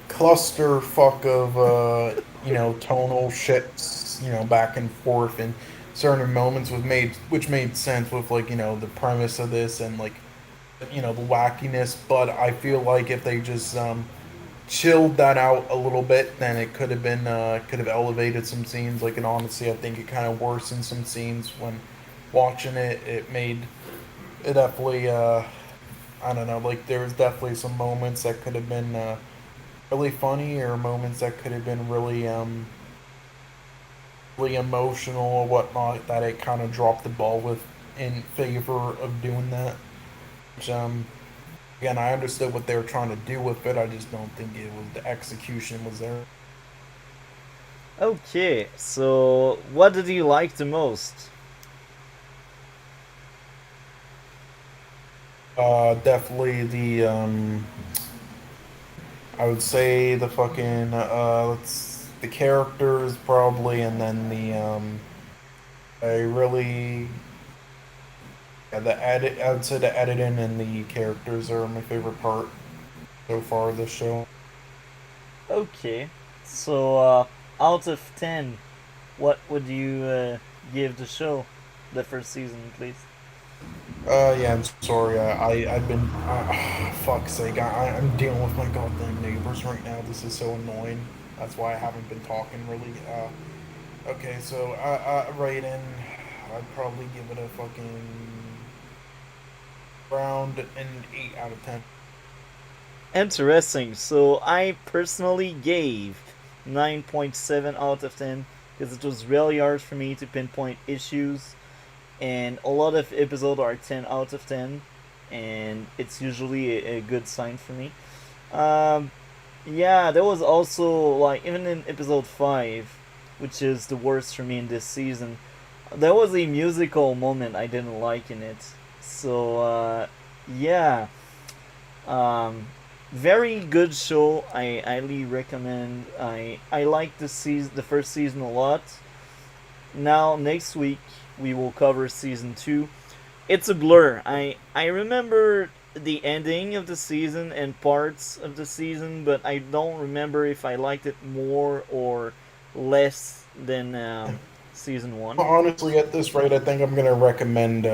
clusterfuck of tonal shifts, back and forth in certain moments which made sense with like the premise of this and like the wackiness. But I feel like if they just chilled that out a little bit, then it could have elevated some scenes. Like, and honestly, I think it kind of worsened some scenes when watching it. It definitely I don't know, like there was definitely some moments that could have been really funny, or moments that could have been really emotional or whatnot, that it kind of dropped the ball with in favor of doing that. Which, again, I understood what they were trying to do with it. I just don't think it was the execution was there. Okay, so what did you like the most? Definitely I would say the fucking the characters probably, and then I really the edit. I would say the editing and the characters are my favorite part so far of the show. Okay, so out of 10, what would you give the show, the first season, please? Yeah, I'm sorry. I've been fuck's sake. I'm dealing with my goddamn neighbors right now. This is so annoying. That's why I haven't been talking really. Okay, so right in, I'd probably give it a fucking round an 8 out of 10. Interesting. So I personally gave 9.7 out of 10 because it was really hard for me to pinpoint issues, and a lot of episodes are 10 out of 10, and it's usually a good sign for me. Um, yeah, there was also, like, even in episode 5, which is the worst for me in this season, there was a musical moment I didn't like in it. So, yeah. Um, Very good show. I highly recommend. I like the first season a lot. Now next week we will cover season 2. It's a blur. I remember the ending of the season and parts of the season, but I don't remember if I liked it more or less than season 1. Honestly, at this rate, I think I'm gonna recommend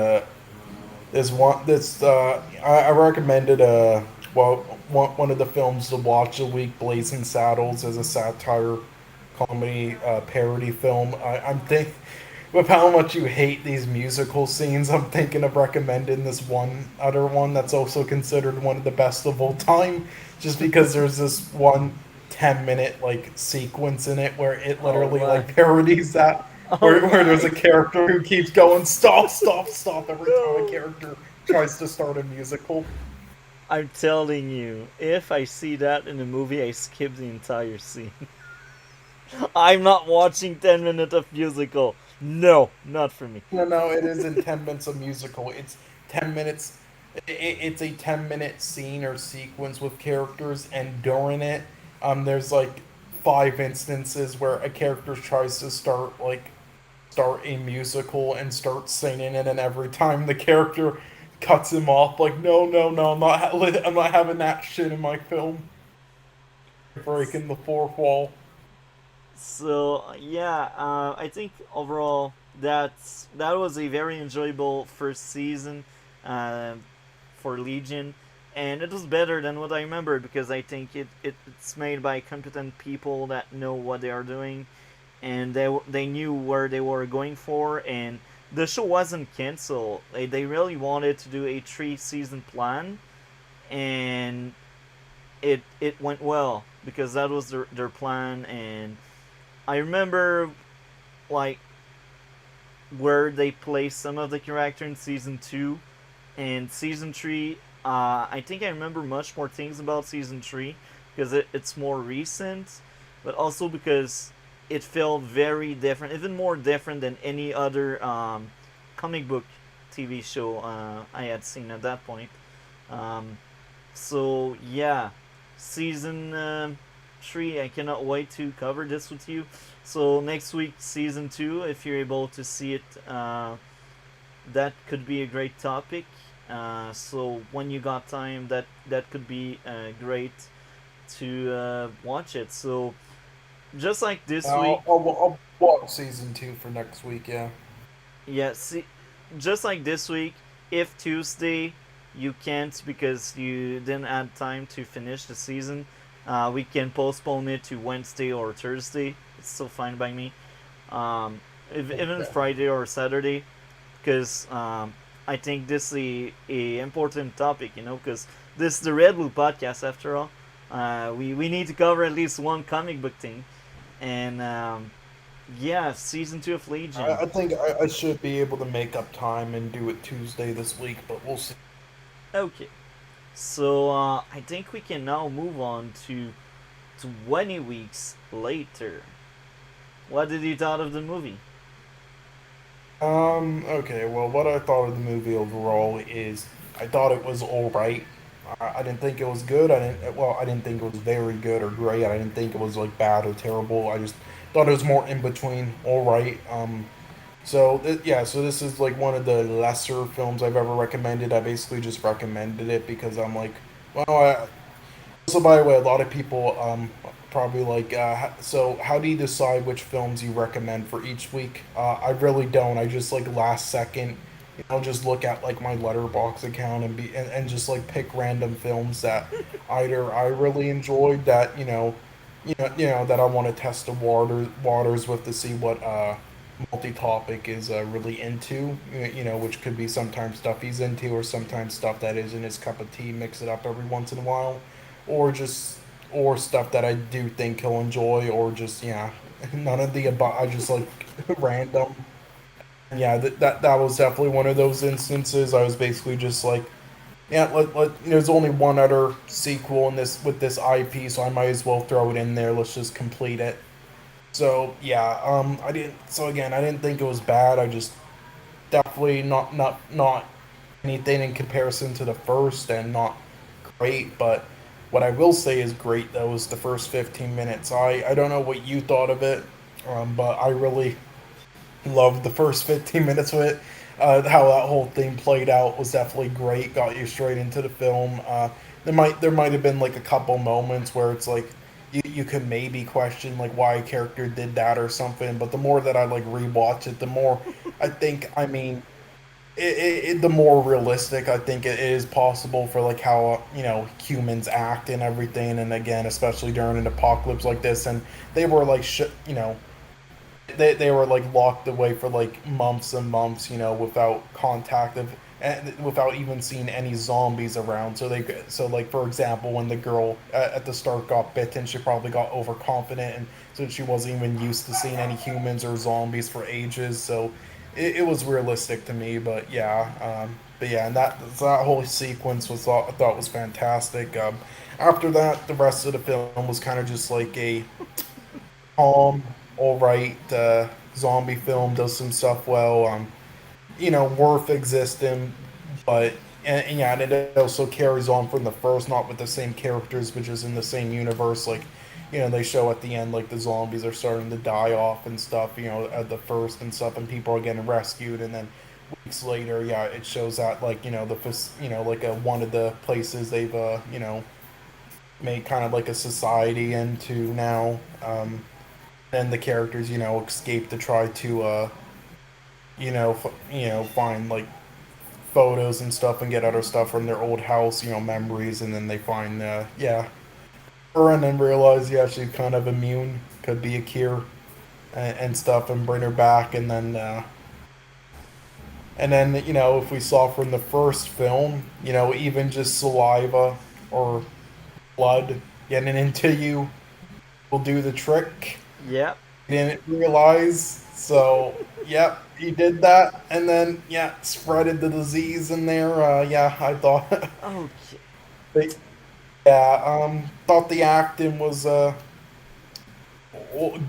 this one. I recommended well one of the films to watch a week, Blazing Saddles, as a satire comedy parody film. I'm think with how much you hate these musical scenes, I'm thinking of recommending this one other one that's also considered one of the best of all time, just because there's this one 10-minute like sequence in it where it Oh literally my. like parodies that, Oh where there's my. a character who keeps going stop, stop, stop every time a No. character tries to start a musical. I'm telling you, if I see that in a movie, I skip the entire scene. I'm not watching 10 minutes of musical. No, not for me. No, no, it isn't 10 minutes of musical. It's 10 minutes. It's a 10-minute scene or sequence with characters, and during it, there's like 5 instances where a character tries to start a musical and start singing it, and every time the character cuts him off, like, no, no, no, I'm not having that shit in my film. Breaking the fourth wall. So yeah, I think overall that was a very enjoyable first season uh, for Legion, and it was better than what I remember because I think it's made by competent people that know what they are doing, and they knew where they were going for, and the show wasn't canceled. They really wanted to do a 3 season plan, and it went well because that was their plan. And I remember, like, where they placed some of the character in season 2 and season 3. I think I remember much more things about season 3 because it's more recent, but also because it felt very different, even more different than any other comic book TV show I had seen at that point. Um, so yeah, season 3. I cannot wait to cover this with you. So next week, season 2. If you're able to see it, that could be a great topic. So when you got time, that could be great to watch it. So just like this week, I'll watch season 2 for next week. Yeah. yeah. See, just like this week, if Tuesday you can't because you didn't have time to finish the season, we can postpone it to Wednesday or Thursday. It's still fine by me. If, even Okay. Friday or Saturday, because I think this is a important topic, because this is the RedBlue podcast after all. We need to cover at least one comic book thing, and yeah, season 2 of Legion. I think I should be able to make up time and do it Tuesday this week, but we'll see. Okay, so I think we can now move on to 20 weeks later. What did you thought of the movie? Okay, well, what I thought of the movie overall is I thought it was alright. I didn't think it was good. I didn't think it was very good or great. I didn't think it was like bad or terrible. I just thought it was more in between, alright. Yeah, so this is like one of the lesser films I've ever recommended. I basically just recommended it because I'm like, well, so, by the way, a lot of people probably like. So, how do you decide which films you recommend for each week? I really don't. I just like last second. I'll just look at like my letterbox account and just like pick random films that either I really enjoyed that that I want to test the waters with to see what multi-topic is really into. Which could be sometimes stuff he's into or sometimes stuff that isn't his cup of tea. Mix it up every once in a while or just or stuff that I do think he'll enjoy, or just none of the above. I just like random. And yeah, that was definitely one of those instances. I was basically just like, yeah, there's only one other sequel in this with this IP, so I might as well throw it in there. Let's just complete it. So yeah, I didn't. So again, I didn't think it was bad. I just definitely not anything in comparison to the first, and not great. But what I will say is great though is the first 15 minutes. I don't know what you thought of it, but I really loved the first 15 minutes of it. How that whole thing played out was definitely great. Got you straight into the film. There might have been like a couple moments where it's like you could maybe question like why a character did that or something. But the more that I like rewatch it, the more I think. I mean, the more realistic I think it is possible for like how humans act and everything. And again, especially during an apocalypse like this, and they were like they were like locked away for like months and months, without contact of and without even seeing any zombies around. So like for example, when the girl at the start got bitten, she probably got overconfident, and so she wasn't even used to seeing any humans or zombies for ages. So it was realistic to me, but yeah, and that whole sequence I thought was fantastic. After that, the rest of the film was kind of just like a calm, all right zombie film. Does some stuff well. Worth existing, but and yeah, and it also carries on from the first, not with the same characters, but just in the same universe. Like, they show at the end like the zombies are starting to die off and stuff. At the first and stuff, and people are getting rescued, and then weeks later, yeah, it shows that like like one of the places they've made kind of like a society into now. And the characters escape to try to find like photos and stuff and get other stuff from their old house, memories, and then they find her, and then realize she's kind of immune, could be a cure, and stuff, and bring her back. And then if we saw from the first film, even just saliva or blood getting into you will do the trick. Yeah. Didn't realize. So, yep, he did that, and then spreaded the disease in there. I thought, Okay. but, thought the acting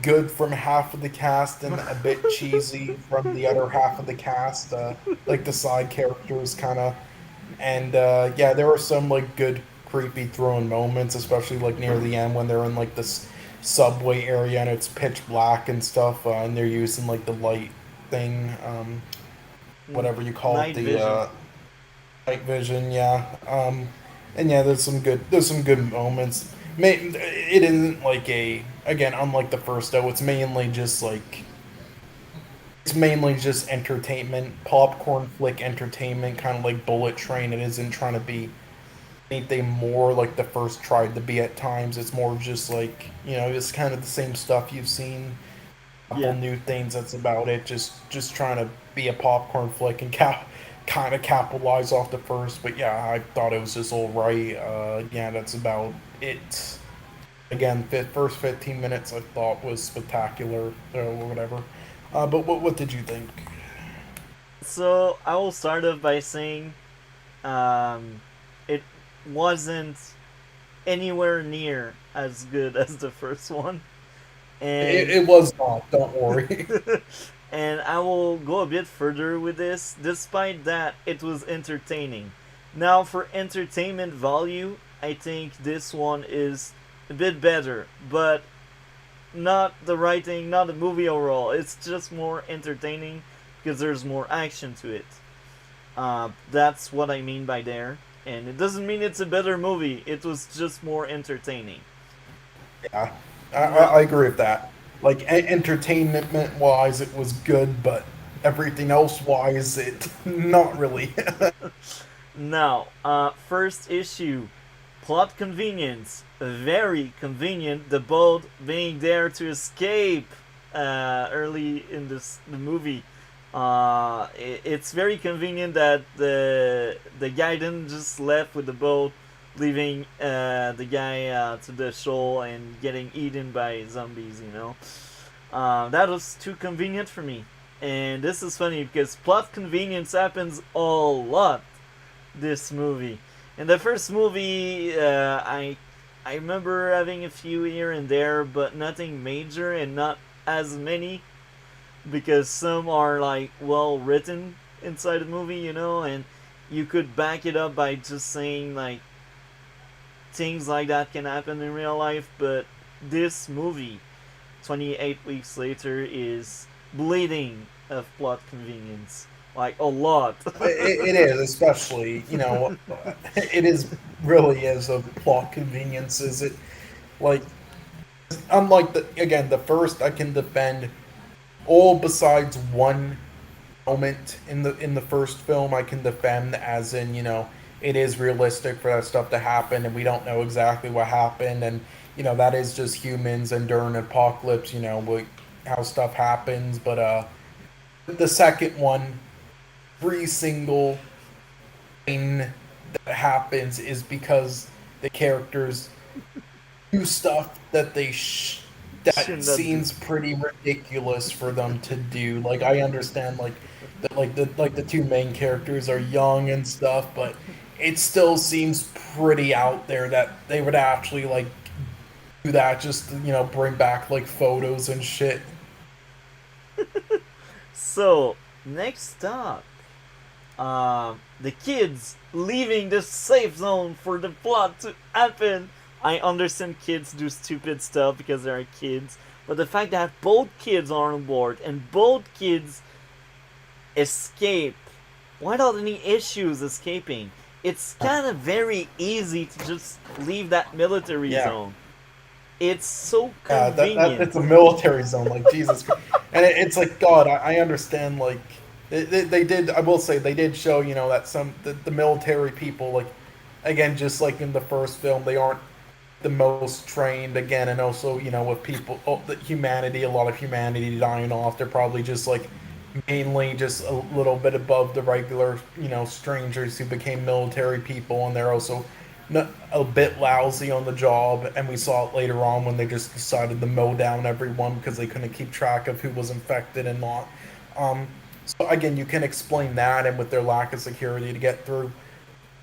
good from half of the cast and a bit cheesy from the other half of the cast, like the side characters kind of. And yeah, there were some like good creepy thrown moments, especially like near the end when they're in like this subway area and it's pitch black and stuff, and they're using like the light thing, whatever you call it, Night the vision. night vision. Yeah, and yeah, there's some good moments. It isn't like a again unlike the first though. It's mainly just entertainment, popcorn flick entertainment, kind of like Bullet Train. It isn't trying to be anything more like the first tried to be at times. It's more just like, it's kind of the same stuff you've seen. A couple Yeah. new things, that's about it. Just trying to be a popcorn flick and kind of capitalize off the first. But yeah, I thought it was just all right. Yeah, that's about it. Again, first 15 minutes I thought was spectacular or whatever. But what did you think? So I will start off by saying um, it wasn't anywhere near as good as the first one, It, and it was not. Don't worry. and I will go a bit further with this. Despite that, it was entertaining. Now, for entertainment value, I think this one is a bit better, but not the writing, not the movie overall. It's just more entertaining because there's more action to it. That's what I mean by there. And it doesn't mean it's a better movie. It was just more entertaining. Yeah, I, I No, I agree with that. Like entertainment wise, it was good, but everything else wise, it not really. now, first issue, plot convenience. Very convenient. The boat being there to escape early in the movie. It's very convenient that the guy didn't just left with the boat, leaving the guy to the shoal and getting eaten by zombies. That was too convenient for me. And this is funny because plot convenience happens a lot this movie. In the first movie, I remember having a few here and there, but nothing major and not as many because some are like well written inside the movie, and you could back it up by just saying like things like that can happen in real life. But this movie, 28 weeks later, is bleeding of plot convenience, like a lot. It is, especially it is really is a plot convenience. Is it like unlike the first, I can defend all besides one moment in the first film I can defend as in it is realistic for that stuff to happen and we don't know exactly what happened and that is just humans and during an apocalypse how stuff happens but the second one every single thing that happens is because the characters do stuff that Shouldn't that do? seems pretty ridiculous for them to do. Like I understand like the two main characters are young and stuff, but it still seems pretty out there that they would actually like do that just to, bring back like photos and shit. So next up, the kids leaving the safe zone for the plot to happen. I understand kids do stupid stuff because they are kids, but the fact that both kids are on board and both kids escape without any issues escaping, it's kind of very easy to just leave that military Yeah. zone. It's so That convenient. it's a military zone, like Jesus Christ. And it's like God. I understand. Like they did. I will say they did show that the military people like again just like in the first film they aren't the most trained again, and also with people, the humanity, a lot of humanity dying off. They're probably just like mainly just a little bit above the regular strangers who became military people, and they're also not a bit lousy on the job. And we saw it later on when they just decided to mow down everyone because they couldn't keep track of who was infected and not. So again, you can explain that and with their lack of security to get through.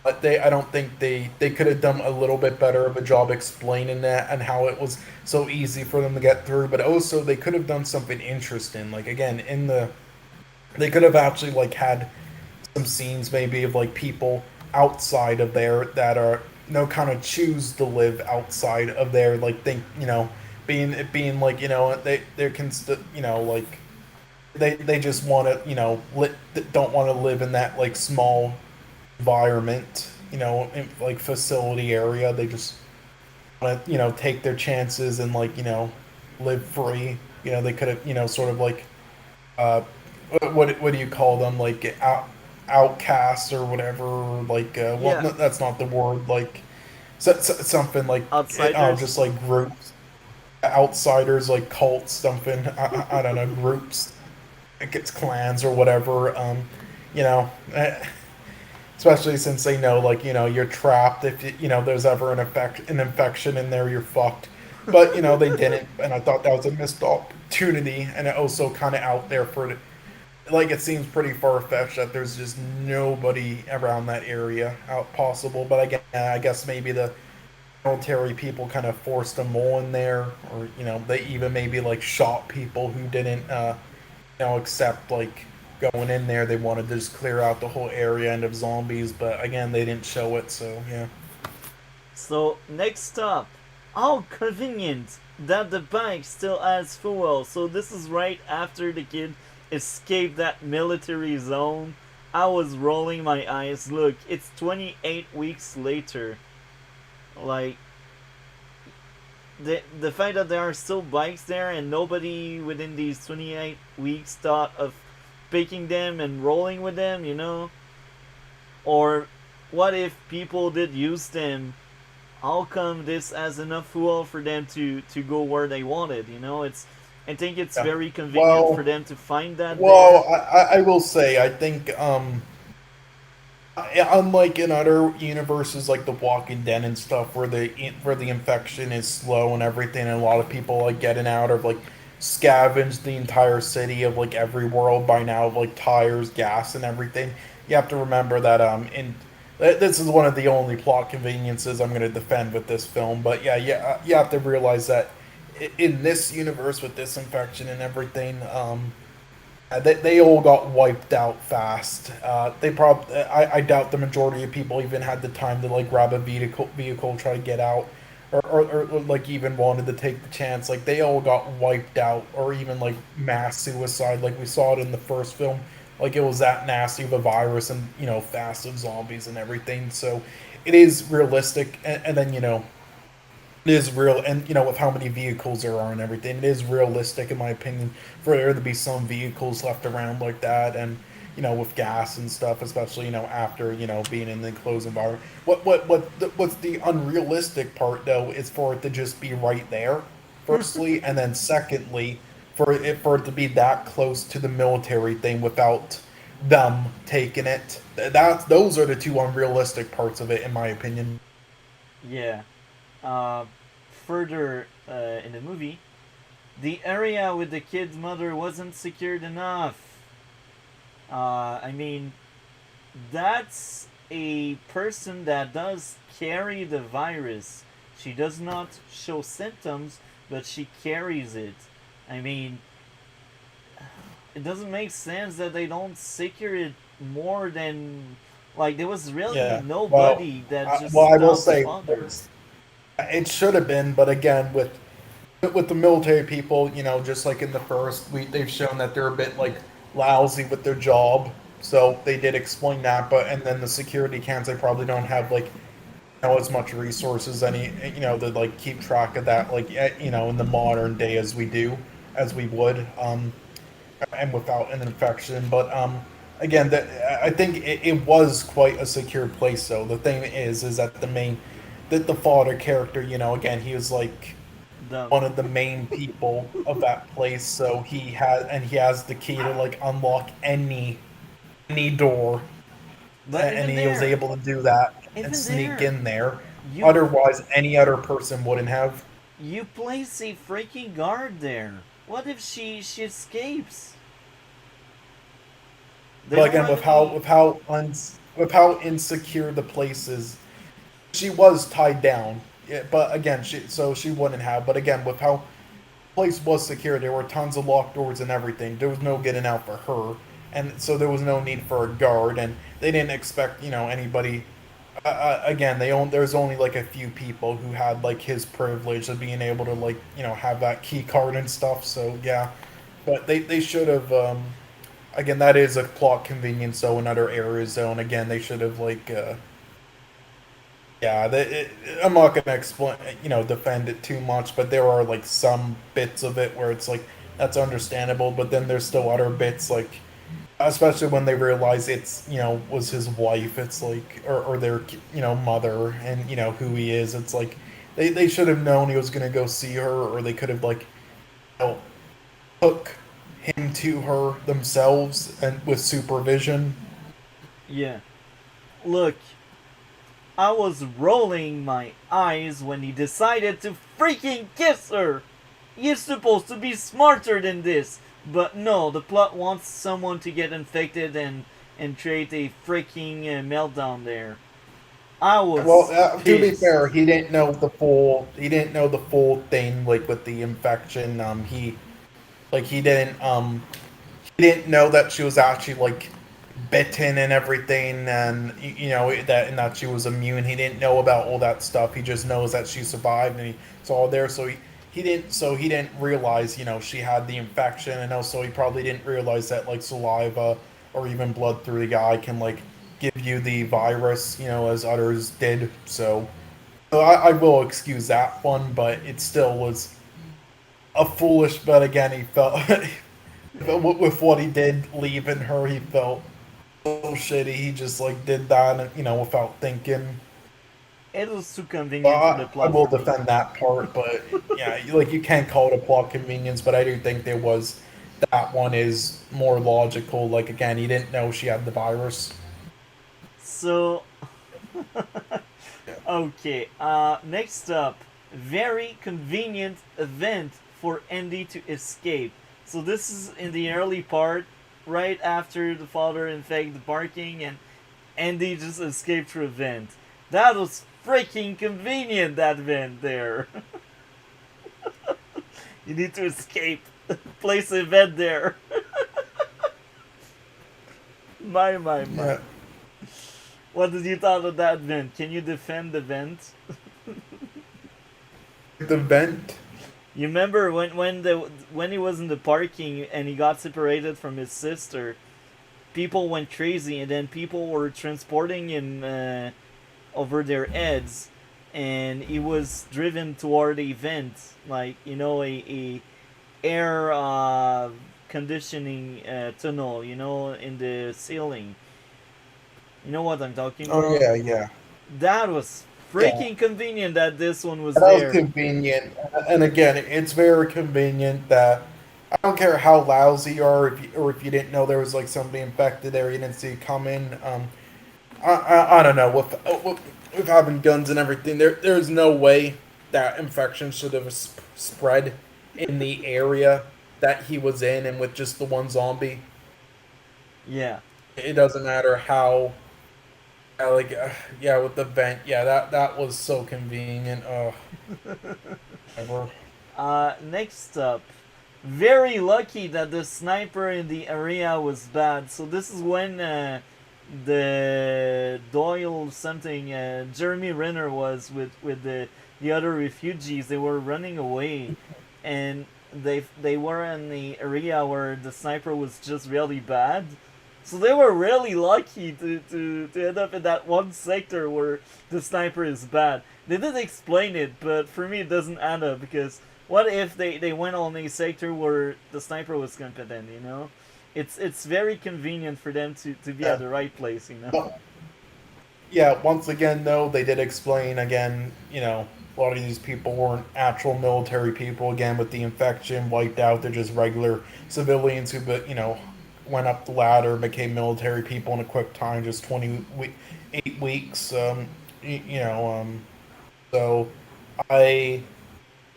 But I don't think they could have done a little bit better of a job explaining that and how it was so easy for them to get through. But also they could have done something interesting. Like again, in the they could have actually like had some scenes maybe of like people outside of there that are kind of choose to live outside of there, like think being like they can like they just want to don't want to live in that like small environment, like facility area. They just want to take their chances and like live free. They could have sort of like uh what do you call them, like outcasts or whatever, like well Yeah, no, that's not the word, like something like just outsiders. like groups, outsiders, like cults, something, I don't know, groups, like it's clans or whatever, you know eh, especially since they know like you're trapped if there's ever an infection in there, you're fucked. But they didn't, and I thought that was a missed opportunity, and it also kind of out there for like it seems pretty far fetched that there's just nobody around that area out possible. But again, I guess maybe the military people kind of forced a mole in there, or they even maybe like shot people who didn't accept like going in there. They wanted to just clear out the whole area and of zombies, but again, they didn't show it. So yeah. So next up, how convenient that the bike still has fuel. So this is right after the kid escaped that military zone. I was rolling my eyes. Look, it's 28 weeks later. Like the fact that there are still bikes there and nobody within these 28 weeks thought of picking them and rolling with them, Or what if people did use them? How come this has enough fuel for them to go where they wanted? I think it's Yeah. very convenient for Well, them to find that there. I will say I think unlike in other universes like The Walking Dead and stuff, where the infection is slow and everything, and a lot of people like getting out of like scavenge the entire city of like every world by now of like tires, gas, and everything. You have to remember that in this is one of the only plot conveniences I'm going to defend with this film. But yeah, you have to realize that in this universe with this infection and everything, they all got wiped out fast. They probably, I doubt the majority of people even had the time to like grab a vehicle, try to get out, or like even wanted to take the chance. Like they all got wiped out, or even like mass suicide, like we saw it in the first film. Like it was that nasty of a virus, and fast of zombies and everything. So it is realistic, and then it is real, and with how many vehicles there are and everything, it is realistic in my opinion for there to be some vehicles left around like that, and with gas and stuff, especially after being in the enclosed environment. What's the unrealistic part though is for it to just be right there, firstly, and then secondly, for it to be that close to the military thing without them taking it. Those are the two unrealistic parts of it, in my opinion. Yeah. Uh, Further in the movie, the area with the kid's mother wasn't secured enough. I mean, that's a person that does carry the virus. She does not show symptoms, but she carries it. I mean, it doesn't make sense that they don't secure it more than. Like, there was really Yeah. Well, nobody that just I will stopped the say father. it should have been, but again, with the military people, just like in the first, they've shown that they're a bit like lousy with their job. So they did explain that, but and then the security cams, they probably don't have like as much resources any to like keep track of that like in the modern day as we would and without an infection. But again, that I think it was quite a secure place. Though the thing is that the father character, again, he was like The one of the main people of that place. So he has the key to like unlock any door, but and even he was there, able to do that and even sneak there, in there. you Otherwise, any other person wouldn't have. you place a freaking guard there. What if she escapes? They But don't again, have any. with how with how insecure the place is, she was tied down. Yeah, but again, she wouldn't have. But again, with how place was secure, there were tons of locked doors and everything. There was no getting out for her, and so there was no need for a guard. And they didn't expect anybody. Again, there's only like a few people who had like his privilege of being able to like have that key card and stuff. So yeah, but they should have. Again, that is a plot convenience though in other areas though, and again they should have like. Yeah, I'm not gonna explain, defend it too much, but there are like some bits of it where it's like that's understandable, but then there's still other bits like, especially when they realize it's was his wife, it's like or their mother, and who he is. It's like they should have known he was gonna go see her, or they could have like know, took him to her themselves and with supervision. Yeah. Look, I was rolling my eyes when he decided to freaking kiss her. You're supposed to be smarter than this. But no, the plot wants someone to get infected and create a freaking meltdown there. I Well, was to be pissed. fair, he didn't know the full. He didn't know the full thing, like with the infection. He didn't know that she was actually like bitten and everything, and that she was immune. He didn't know about all that stuff. He just knows that she survived, and it's all there. So he didn't realize she had the infection, and also he probably didn't realize that like saliva or even blood through the eye can like give you the virus, as others did. So I will excuse that one, but it still was a foolish bet again. He felt with what he did leaving her, he felt so shitty. He just like did that, and without thinking. It was too Well, convenient for the I plot will for me. defend that part, but yeah, like you can't call it a plot convenience, but I do think there was that one is more logical. Like again, he didn't know she had the virus. So, Yeah. okay. Next up, very convenient event for Andy to escape. So this is in the early part, right after the father infected the barking, and Andy just escaped through a vent. That was freaking convenient. That vent there. You need to escape. Place a vent there. My. Yeah. What did you thought of that vent? Can you defend the vent? The vent. You remember when he was in the parking and he got separated from his sister, people went crazy, and then people were transporting him over their heads, and he was driven toward a vent, like a air conditioning tunnel, in the ceiling. You know what I'm talking Oh about? yeah, yeah, That was yeah. freaking convenient that this one was That was there. convenient, and again, it's very convenient that I don't care how lousy you are, if you didn't know there was like somebody infected there, you didn't see it coming. I don't know with having guns and everything. There's no way that infection should have spread in the area that he was in, and with just the one zombie, Yeah. it doesn't matter how. Like yeah, with the vent, yeah, that was so convenient. Ever. Next up, very lucky that the sniper in the area was bad. So this is when the Doyle something Jeremy Renner was with the other refugees. They were running away, and they were in the area where the sniper was just really bad. So they were really lucky to end up in that one sector where the sniper is bad. They didn't explain it, but for me it doesn't add up, because what if they went on a sector where the sniper was competent, you know? It's very convenient for them to be at Yeah. the right place, you know? Well, yeah, once again, though, they did explain again, a lot of these people weren't actual military people. Again, with the infection wiped out, they're just regular civilians who, went up the ladder, became military people in a quick time, just 8 weeks. So I,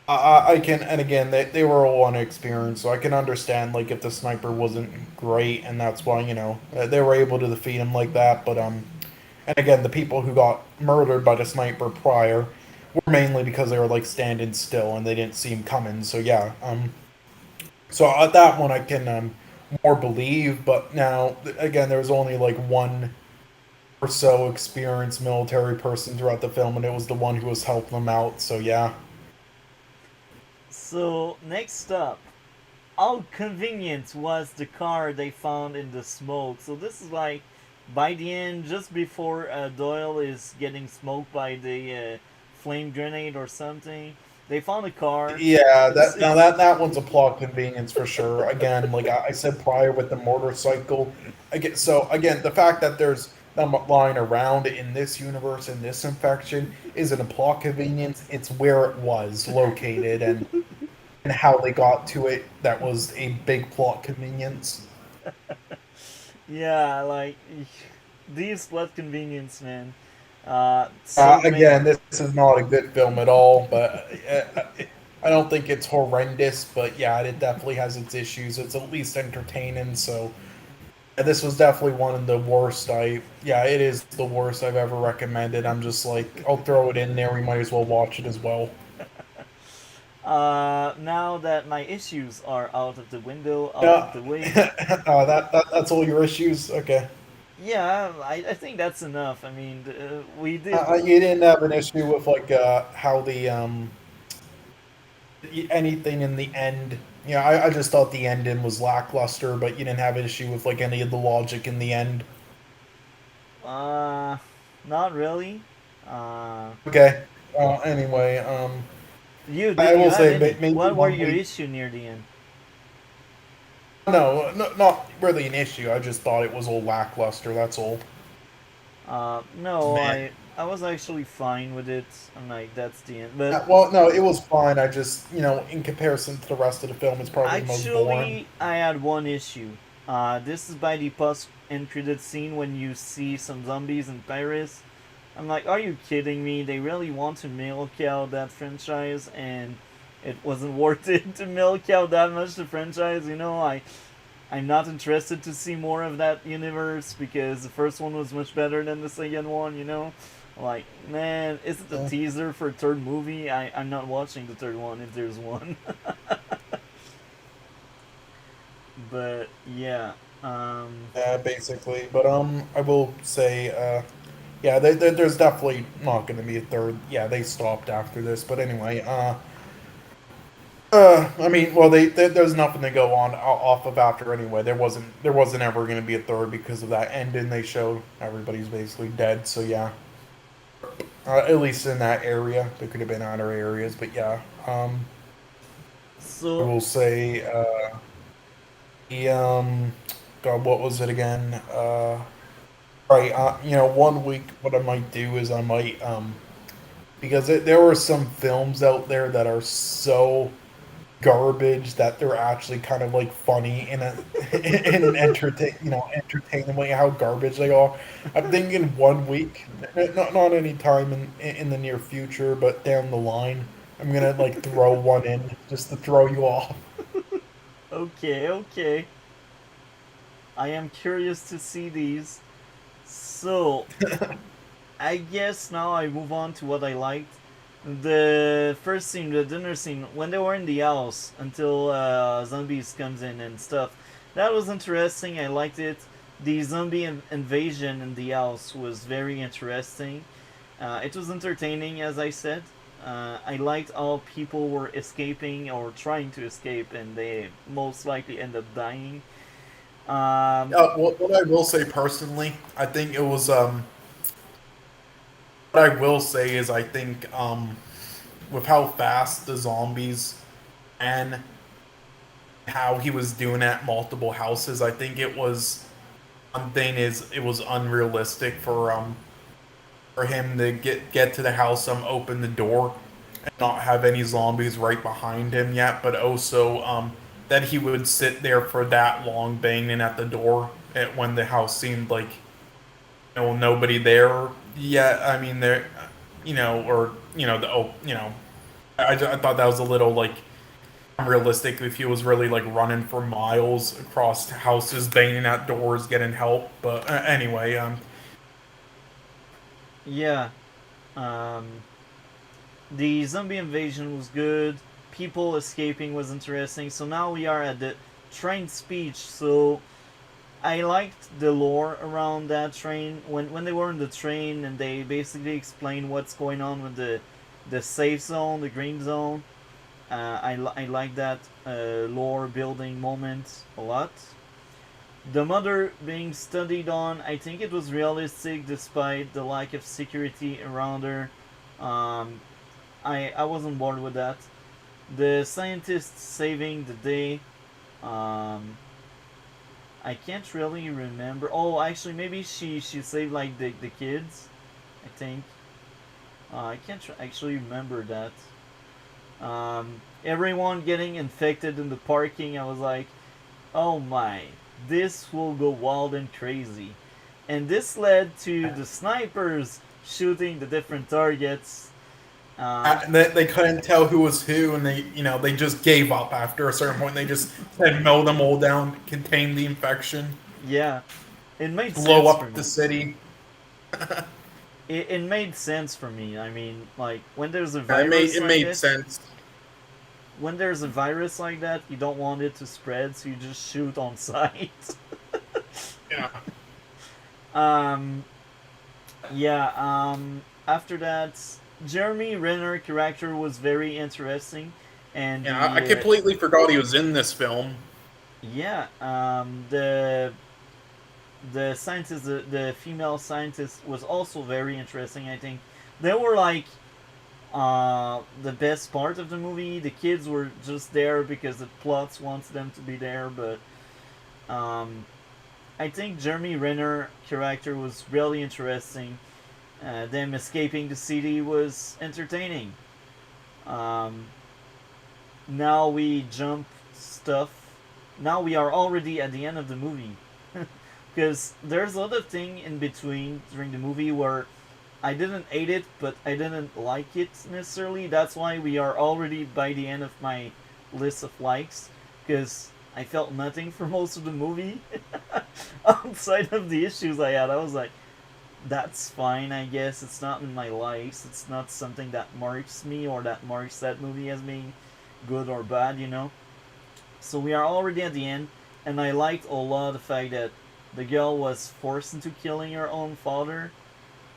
I can, and again, they were all unexperienced, so I can understand, like, if the sniper wasn't great, and that's why, they were able to defeat him like that, but, And again, the people who got murdered by the sniper prior were mainly because they were like standing still and they didn't see him coming. So yeah, so at that one I can more believe. But now again, there was only like one or so experienced military person throughout the film, and it was the one who was helping them out. So yeah. So next up, how convenient was the car they found in the smoke? So this is like by the end, just before Doyle is getting smoked by the flame grenade or something. They found a car. Yeah, It's that one's a plot convenience for sure. Again, like I said prior with the motorcycle, again, so again, the fact that there's them lying around in this universe in this infection isn't a plot convenience. It's where it was located and how they got to it. That was a big plot convenience. yeah, like these plot convenience, man. So many. Again, this is not a good film at all, but I don't think it's horrendous. But yeah, it definitely has its issues. It's at least entertaining. So yeah, this was definitely one of the worst. Yeah, it is the worst I've ever recommended. I'm just like, I'll throw it in there. We might as well watch it as well. Now that my issues are out of the window, out of Yeah, the way, that's all your issues. Okay, yeah, I think that's enough. I mean, we did. you didn't have an issue with like how the anything in the end. Yeah, I just thought the ending was lackluster, but you didn't have an issue with like any of the logic in the end. Uh, Not really. Uh, Okay. Anyway, you I did you will have say any? maybe What were one your week. issue near the end? No, no, not really an issue. I just thought it was all lackluster. That's all. No, Man. I was actually fine with it. I'm like, that's the end. But Well, no, it was fine. I just, in comparison to the rest of the film, it's probably the most boring. actually, I had one issue. This is by the post-end credit scene when you see some zombies in Paris. I'm like, are you kidding me? They really want to milk out that franchise, and it wasn't worth it to milk out that much the franchise. I'm not interested to see more of that universe because the first one was much better than the second one. Like, man, is it a Yeah, teaser for a third movie? I'm not watching the third one if there's one. But yeah, yeah, basically. But I will say, yeah, there's definitely not going to be a third. Yeah, they stopped after this. But anyway, I mean, well, there's nothing to go on off of after anyway. There wasn't ever going to be a third because of that ending they showed. Everybody's basically dead. So yeah, at least in that area, there could have been other areas, but yeah. I so will say, the God, what was it again? Right, one week, what I might do is I might because there were some films out there that are so garbage that they're actually kind of like funny in a in an entertaining way how garbage they are. I'm thinking one week, not any time in the near future, but down the line, I'm gonna like throw one in just to throw you off. okay, okay. I am curious to see these. So I guess now I move on to what I liked. The first scene, the dinner scene, when they were in the house until zombies comes in and stuff. That was interesting. I liked it. The zombie invasion in the house was very interesting. It was entertaining, as I said. I liked how people were escaping or trying to escape, and they most likely end up dying. Um, What I will say personally, I think it was what I will say is I think with how fast the zombies and how he was doing at multiple houses, I think it was one thing is it was unrealistic for him to get to the house, open the door, and not have any zombies right behind him yet, but also that he would sit there for that long banging at the door when the house seemed like nobody there yet. I mean there, or the I thought that was a little like unrealistic if he was really like running for miles across houses, banging at doors, getting help. But anyway, Yeah. Um, the zombie invasion was good. People escaping was interesting. So now we are at the train speech. So I liked the lore around that train when they were in the train and they basically explained what's going on with the safe zone, the green zone. I like that lore building moment a lot. The mother being studied on, I think it was realistic despite the lack of security around her. Um, I wasn't bored with that. The scientists saving the day. Um, I can't really remember. Oh, actually, maybe she saved like the kids. I think. I can't actually remember that. Everyone getting infected in the parking. I was like, oh my, this will go wild and crazy. And this led to the snipers shooting the different targets. Uh, They couldn't tell who was who, and they just gave up after a certain point. They just said mow them all down, contain the infection, yeah, it made blow sense for up the me. city. It made sense for me. I mean, like when there's a Yeah, virus it like made that, sense. you don't want it to spread, so you just shoot on sight. Yeah, um, yeah. After that, Jeremy Renner character was very interesting, and yeah. I completely forgot he was in this film. yeah, the scientist, the female scientist was also very interesting. I think they were like the best part of the movie. The kids were just there because the plots wants them to be there, but um, I think Jeremy Renner character was really interesting. Them escaping the city was entertaining. Um, now we jump stuff. Now we are already at the end of the movie. Because there's a lot of thing in between during the movie where I didn't hate it, but I didn't like it necessarily. That's why we are already by the end of my list of likes, because I felt nothing for most of the movie outside of the issues I had. I was like, that's fine, I guess. It's not in my likes. It's not something that marks me or that marks that movie as being good or bad. So we are already at the end, and I liked a lot the fact that the girl was forced into killing her own father.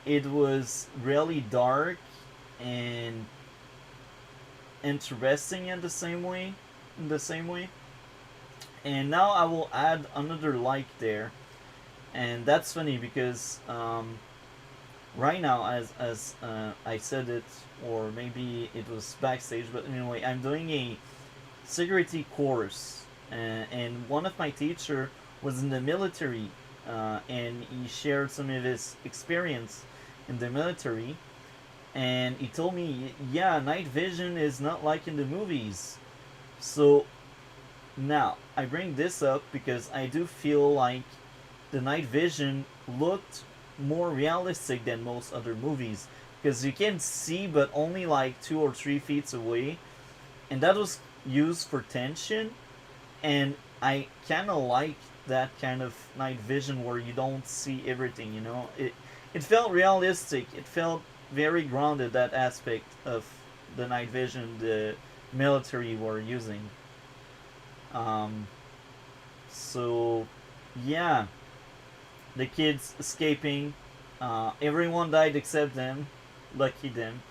It was really dark and interesting in the same way. In the same way. And now I will add another like there, and that's funny because right now, as I said it, or maybe it was backstage, but anyway, I'm doing a security course, and one of my teacher was in the military, and he shared some of his experience in the military, and he told me, yeah, night vision is not like in the movies. So now I bring this up because I do feel like the night vision looked more realistic than most other movies because you can see but only like 2 or 3 feet away, and that was used for tension, and I kind of like that kind of night vision where you don't see everything. It felt realistic. It felt very grounded, that aspect of the night vision the military were using. um so yeah, the kids escaping, everyone died except them. Lucky them.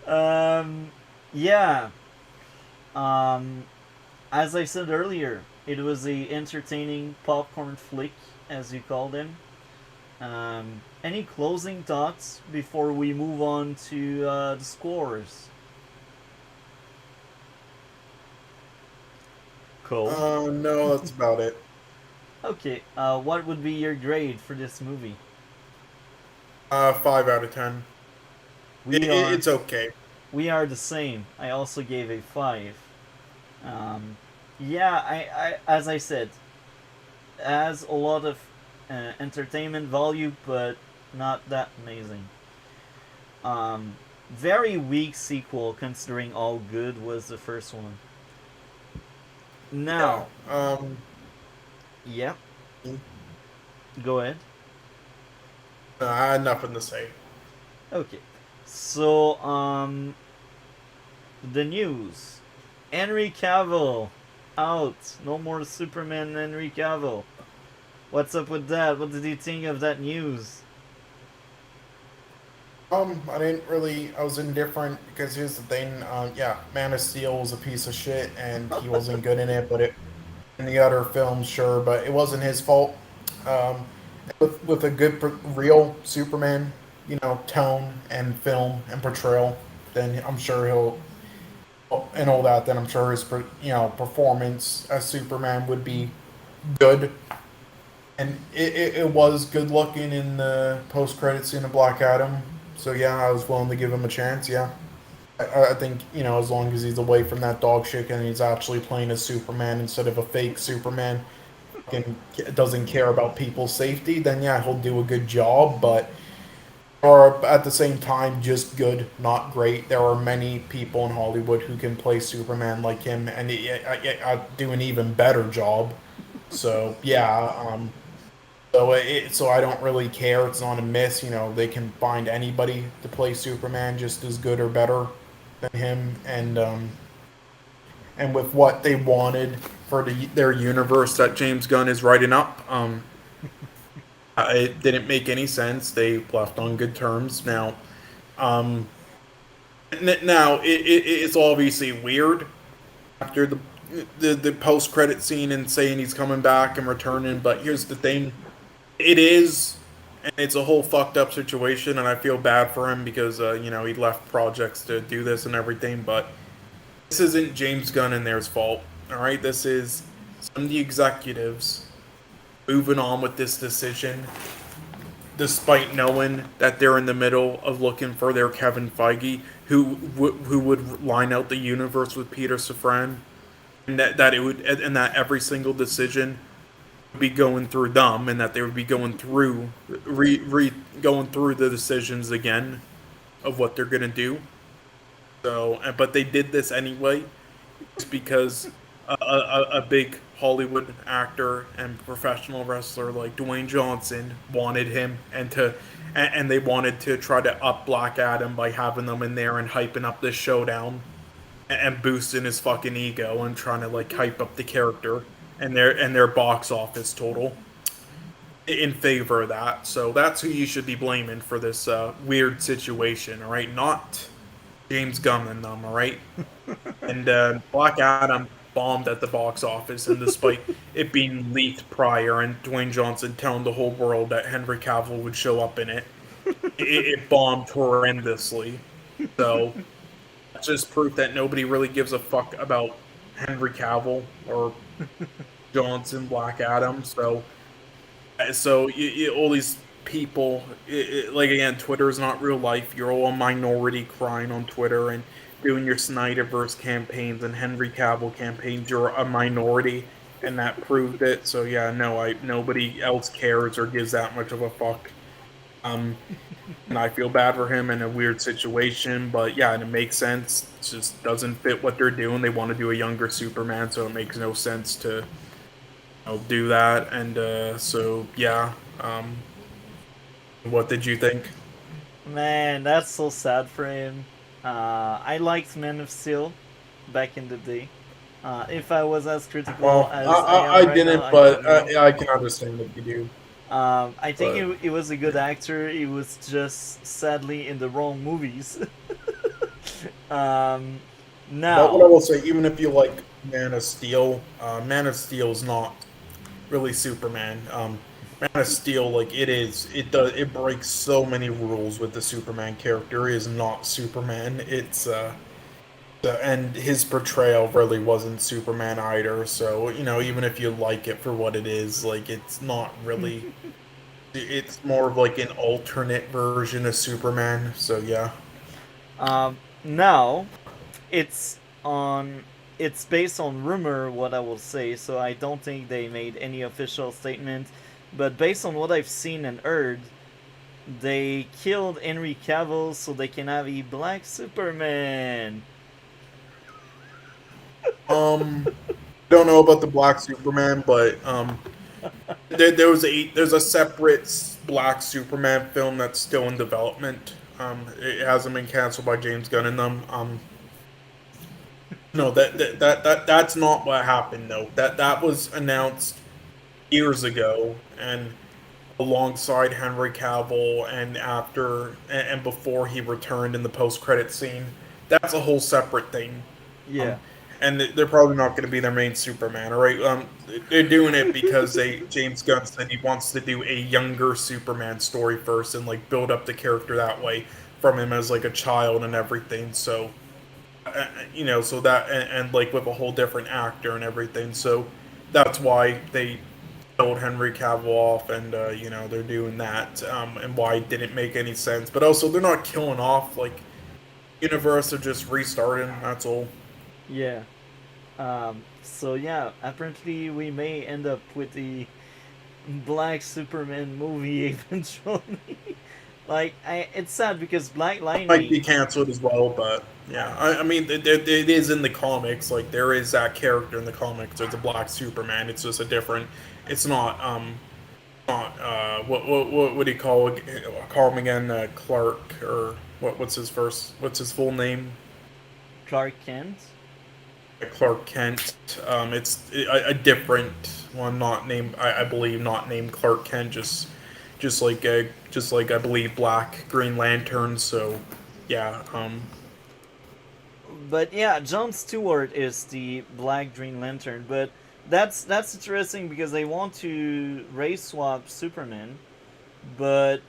um yeah. um as I said earlier, it was a entertaining popcorn flick, as you call them. Any closing thoughts before we move on to the scores? Cool. No, that's about it. Okay. What would be your grade for this movie? 5 out of 10. We are It's okay. we are the same. I also gave a 5. Um, yeah, I as I said, has a lot of entertainment value, but not that amazing. Um, Very weak sequel considering how good was the first one. Yeah. Now, yeah, go ahead. I had nothing to say. Okay. So, the news. Henry Cavill out. No more Superman Henry Cavill. What's up with that? What did you think of that news? I didn't really. I was indifferent because here's the thing. Yeah, Man of Steel was a piece of shit, and he wasn't good in it. But in the other films, sure, but it wasn't his fault. Um, with a good real Superman, tone and film and portrayal, then I'm sure he'll and all that. Then I'm sure his performance as Superman would be good, and it was good looking in the post credit scene of Black Adam. So yeah, I was willing to give him a chance. Yeah, I think as long as he's away from that dog shit and he's actually playing a Superman instead of a fake Superman, and doesn't care about people's safety, then yeah, he'll do a good job. But or at the same time, just good, not great. There are many people in Hollywood who can play Superman like him and do an even better job. So yeah, so I don't really care. It's not a miss. They can find anybody to play Superman just as good or better than him, and with what they wanted for their universe that James Gunn is writing up, it didn't make any sense. They left on good terms. Um, it's obviously weird after the post credit scene and saying he's coming back and returning. But here's the thing: it is, and it's a whole fucked up situation, and I feel bad for him because he left projects to do this and everything. But this isn't James Gunn and theirs fault. All right, this is some of the executives moving on with this decision, despite knowing that they're in the middle of looking for their Kevin Feige, who would line out the universe with Peter Safran, and that every single decision would be going through them, and that they would be going through going through the decisions again of what they're gonna do. So, but they did this anyway, just because a big Hollywood actor and professional wrestler like Dwayne Johnson wanted him, and they wanted to try to up Black Adam by having them in there and hyping up this showdown and boosting his fucking ego and trying to like hype up the character and their box office total in favor of that. So that's who you should be blaming for this weird situation, all right? Not James Gunn and them, all right? And Black Adam bombed at the box office, and despite it being leaked prior and Dwayne Johnson telling the whole world that Henry Cavill would show up in it bombed horrendously. So that's just proof that nobody really gives a fuck about Henry Cavill or Johnson, Black Adam. So all these people, like again, Twitter is not real life. You're all a minority crying on Twitter and doing your Snyderverse campaigns and Henry Cavill campaigns. You're a minority, and that proved it. So yeah, no, nobody else cares or gives that much of a fuck. And I feel bad for him in a weird situation, but yeah, and it makes sense. It just doesn't fit what they're doing. They want to do a younger Superman, so it makes no sense to do that. And so yeah, what did you think? Man, that's so sad for him. I liked Man of Steel back in the day. If I was as critical Well, as I I am right didn't, now, I but probably. I can understand what you do. I think But he was a good actor. He was just sadly in the wrong movies. um, but what I now, will say, even if you like Man of Steel is not really Superman. Man of Steel, like it breaks so many rules with the Superman character. He is not Superman. And his portrayal really wasn't Superman either. So even if you like it for what it is, like it's not really. It's more of like an alternate version of Superman. So yeah. now it's on. It's based on rumor, what I will say. So I don't think they made any official statement. But based on what I've seen and heard, they killed Henry Cavill so they can have a black Superman. Don't know about the Black Superman, but There's a separate Black Superman film that's still in development. It hasn't been canceled by James Gunn and them. No, that's not what happened though. That was announced years ago, and alongside Henry Cavill, and after and before he returned in the post credit scene. That's a whole separate thing. Yeah. Um, and they're probably not going to be their main Superman, all right? They're doing it because James Gunn said he wants to do a younger Superman story first and like build up the character that way from him as like a child and everything. So, so that and like with a whole different actor and everything. So that's why they killed Henry Cavill off, and they're doing that, and why it didn't make any sense. But also, they're not killing off like universe; they're just restarting. That's all. Yeah. So yeah, apparently we may end up with the Black Superman movie eventually. It's sad because Black Might be Lightning. canceled as well, but yeah, I mean, it is in the comics. Like there is that character in the comics. There's a Black Superman. It's just a different. It's not what do you call him again? Clark, or what's his full name? Clark Kent. Clark Kent. It's a different one, not named. I believe not named Clark Kent. Just like I believe Black Green Lantern. So yeah. But yeah, John Stewart is the Black Green Lantern. But that's interesting because they want to race swap Superman, but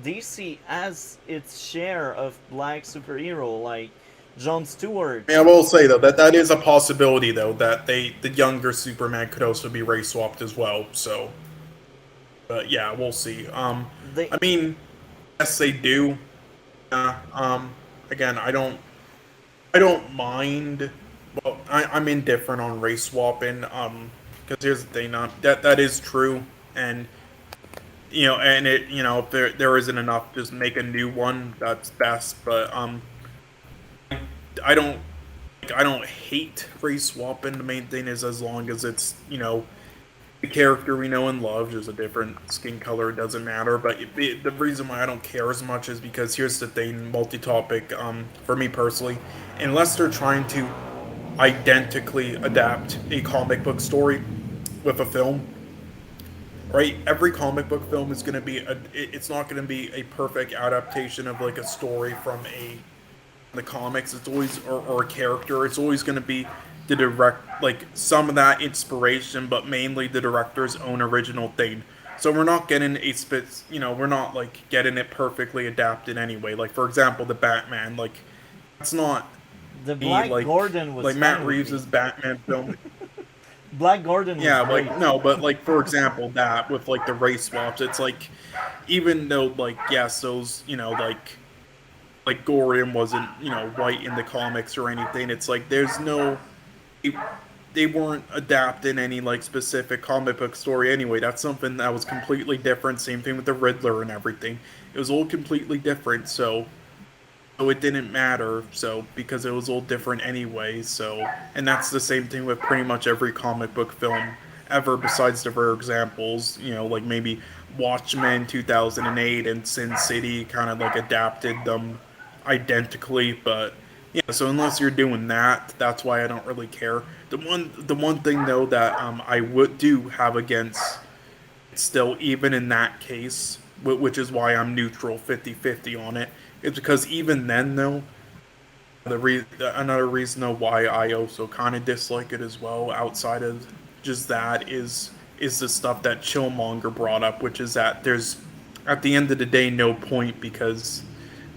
DC has its share of black superhero like John Stewart. I mean, I will say though that is a possibility though that the younger Superman could also be race swapped as well. So, but yeah, we'll see. They I mean, yes, they do. Again, I don't mind. Well, I'm indifferent on race swapping. Because here's the thing, that is true, and if there isn't enough, just make a new one. That's best. But I don't I don't hate race swapping. The main thing is as long as it's the character we know and love, just a different skin color, it doesn't matter. But the reason why I don't care as much is because here's the thing, multi-topic. For me personally, unless they're trying to identically adapt a comic book story with a film, right? Every comic book film is going to be it's not going to be a perfect adaptation of like a story from the comics. It's always or a character. It's always going to be the direct like some of that inspiration, but mainly the director's own original thing. So we're not getting we're not like getting it perfectly adapted anyway. Like for example, the Batman, like that's not the me Black Gordon was like Matt fine with me. Reeves's Batman film. Black Gordon was Yeah, great. like no, but like for example, that with like the race swaps, it's like even though like yes, those like Gordon wasn't white in the comics or anything. It's like there's no they weren't adapting any like specific comic book story anyway. That's something that was completely different. Same thing with the Riddler and everything. It was all completely different. So it didn't matter. So because it was all different anyway. So and that's the same thing with pretty much every comic book film ever, besides the rare examples. Like maybe Watchmen 2008 and Sin City kind of like adapted them identically, but yeah. So unless you're doing that, that's why I don't really care. The one thing though that I would do have against still, even in that case, which is why I'm neutral 50-50 on it, is because even then though another reason though why I also kind of dislike it as well, outside of just that, is the stuff that Chillmonger brought up, which is that there's at the end of the day no point because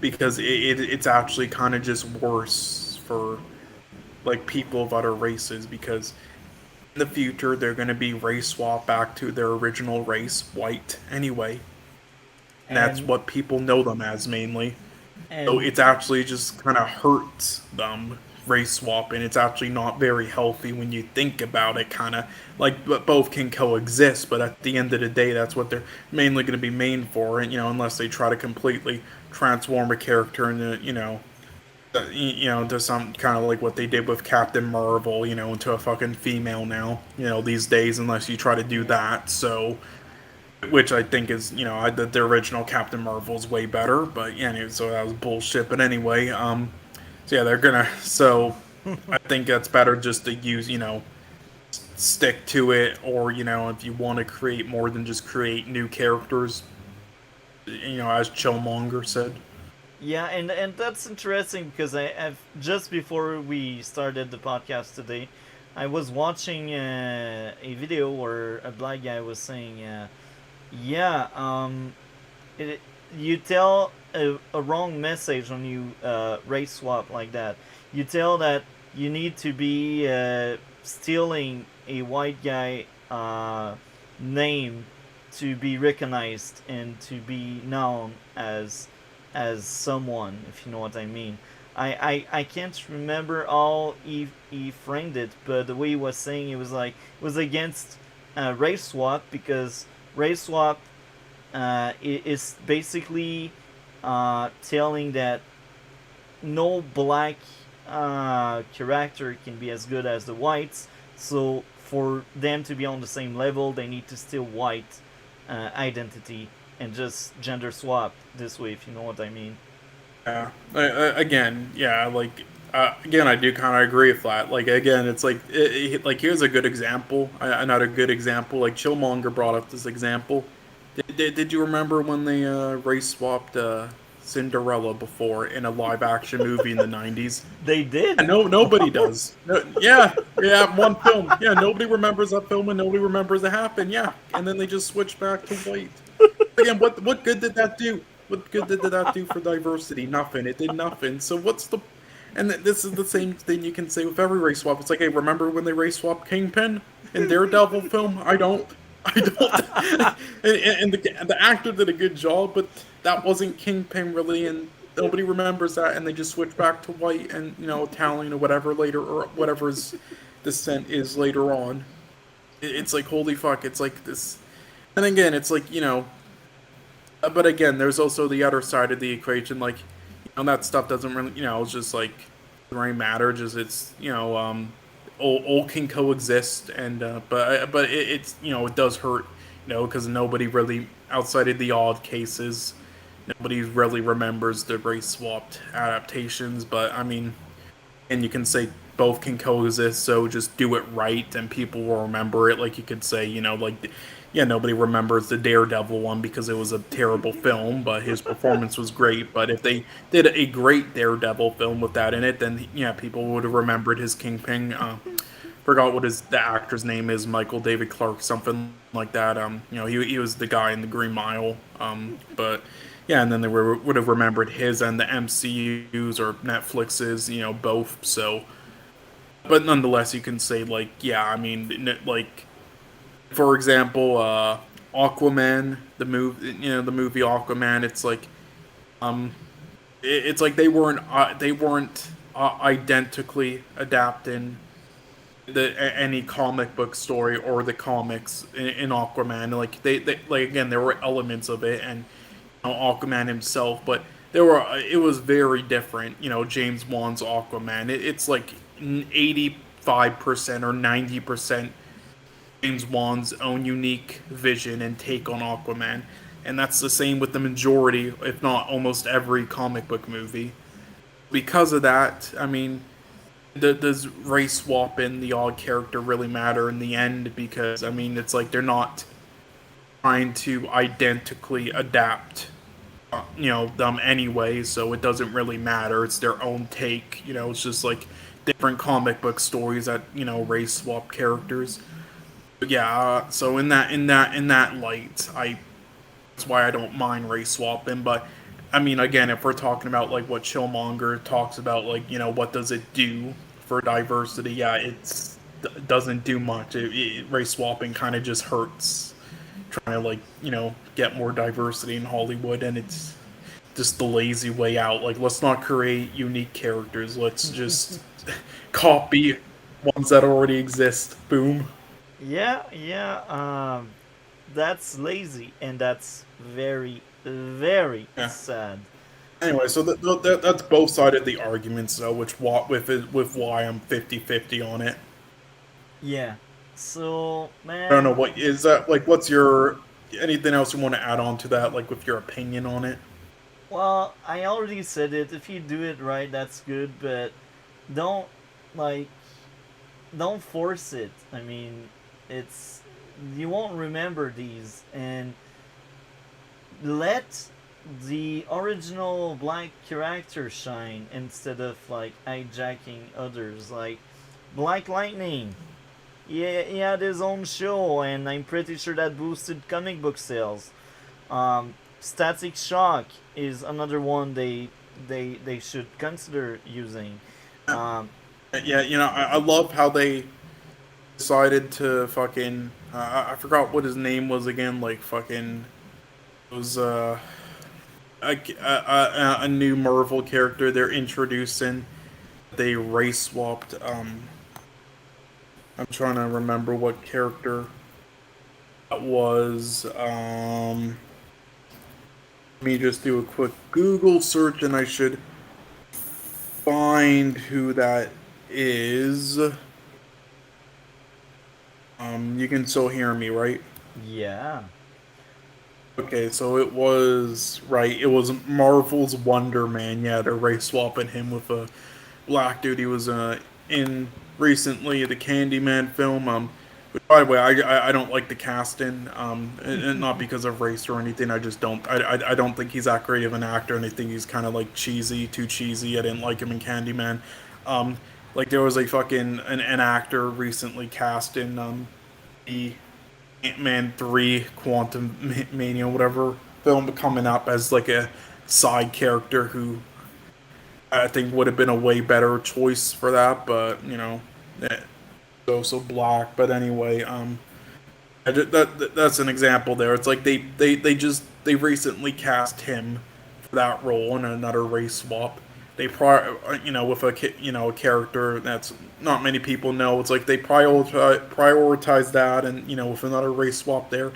it's actually kind of just worse for like people of other races, because in the future they're going to be race swap back to their original race, white anyway, and that's and what people know them as mainly. So and it's actually just kind of hurts them race swapping. It's actually not very healthy when you think about it. Kind of like, but both can coexist. But at the end of the day, that's what they're mainly going to be main for. And unless they try to completely transform a character into to some kind of like what they did with Captain Marvel, into a fucking female now. These days, unless you try to do yeah. that. So which I think is, the original Captain Marvel is way better. But yeah, anyway, so that was bullshit. But anyway, so yeah, they're gonna. So I think that's better just to use, stick to it, or if you want to create more than just create new characters, as Chillmonger said. Yeah, and that's interesting because I've just before we started the podcast today, I was watching a video where a black guy was saying, yeah, it, you tell a wrong message when you race swap like that. You tell that you need to be stealing a white guy name to be recognized and to be known as someone, if you know what I mean. I can't remember how he framed it, but the way he was saying, it was like it was against race swap, because race swap is basically telling that no black character can be as good as the whites. So for them to be on the same level, they need to steal white identity and just gender swap this way, if you know what I mean. Yeah. Again, yeah, like again, I do kind of agree with that. Like again, it's like like here's a good example. Not a good example. Like Chillmonger brought up this example. Did you remember when they race swapped Cinderella before in a live action movie in the 90s? They did. Yeah, no, nobody does. No, yeah, yeah, one film. Yeah, nobody remembers that film and nobody remembers it happened. Yeah, and then they just switched back to white. Again, what good did that do? What good did that do for diversity? Nothing. It did nothing. So what's the? And this is the same thing you can say with every race swap. It's like, hey, remember when they race swapped Kingpin in Daredevil film? I don't. I don't. And the actor did a good job, but that wasn't Kingpin really, and nobody remembers that. And they just switch back to white and Italian or whatever later, or whatever his descent is later on. It's like, holy fuck! It's like this. And again, it's like, but again, there's also the other side of the equation. Like, that stuff doesn't really, it's just like doesn't really matter. Just it's, all can coexist, and but it's it does hurt, because nobody really, outside of the odd cases, nobody really remembers the race swapped adaptations. But I mean, and you can say both can coexist, so just do it right and people will remember it. Like you could say, like, yeah, nobody remembers the Daredevil one because it was a terrible film, but his performance was great. But if they did a great Daredevil film with that in it, then yeah, people would have remembered his Kingpin. Forgot what the actor's name is, Michael David Clark, something like that. He was the guy in the Green Mile. But yeah, and then they would have remembered his and the MCU's or Netflix's, both. So, but nonetheless, you can say, like, yeah, I mean, like, for example, Aquaman, the movie Aquaman. It's like, um, it's like they weren't identically adapting any comic book story or the comics in Aquaman. Like they like, again, there were elements of it, and Aquaman himself, but it was very different. James Wan's Aquaman. It's like 85% or 90% James Wan's own unique vision and take on Aquaman. And that's the same with the majority, if not almost every comic book movie. Because of that, I mean, does race swap in the odd character really matter in the end? Because, I mean, it's like they're not trying to identically adapt, them anyway, so it doesn't really matter. It's their own take. It's just like different comic book stories that, race swap characters. Yeah, so in that light, that's why I don't mind race swapping. But I mean, again, if we're talking about like what Chillmonger talks about, like, what does it do for diversity? Yeah, it doesn't do much. Race swapping kind of just hurts. Trying to, like, get more diversity in Hollywood, and it's just the lazy way out. Like, let's not create unique characters. Let's just copy ones that already exist. Boom. Yeah, yeah. That's lazy, and that's very, very Yeah. sad. Anyway, so that's both sides of the arguments, though, with why I'm 50-50 on it. Yeah. So, I don't know man, what is that like. What's your anything else you want to add on to that, like with your opinion on it? Well, I already said it. If you do it right, that's good, but don't like don't force it. I mean, it's you won't remember these, and let the original black character shine instead of like hijacking others. Like Black Lightning, yeah, he had his own show, and I'm pretty sure that boosted comic book sales. Static Shock is another one they should consider using. Um, Yeah, I love how they decided to fucking. I forgot what his name was again. Like fucking, it was a new Marvel character they're introducing. They race swapped. I'm trying to remember what character that was. Let me just do a quick Google search, and I should find who that is. You can still hear me, right? yeah, Okay, so it was right. It was Marvel's Wonder Man. Yeah, they're race swapping him with a black dude. He was in recently the Candyman film. But by the way, I don't like the casting. And not because of race or anything. I just don't. I don't think he's that great of an actor, and I think he's kind of like cheesy, too cheesy. I didn't like him in Candyman. Um, like there was a fucking an actor recently cast in the Ant-Man 3 Quantum Mania, whatever film coming up as like a side character who I think would have been a way better choice for that, but so black. But anyway, that's an example there. It's like they recently cast him for that role in another race swap. They with a character that's not many people know. It's like they prioritize that, and with another race swap there.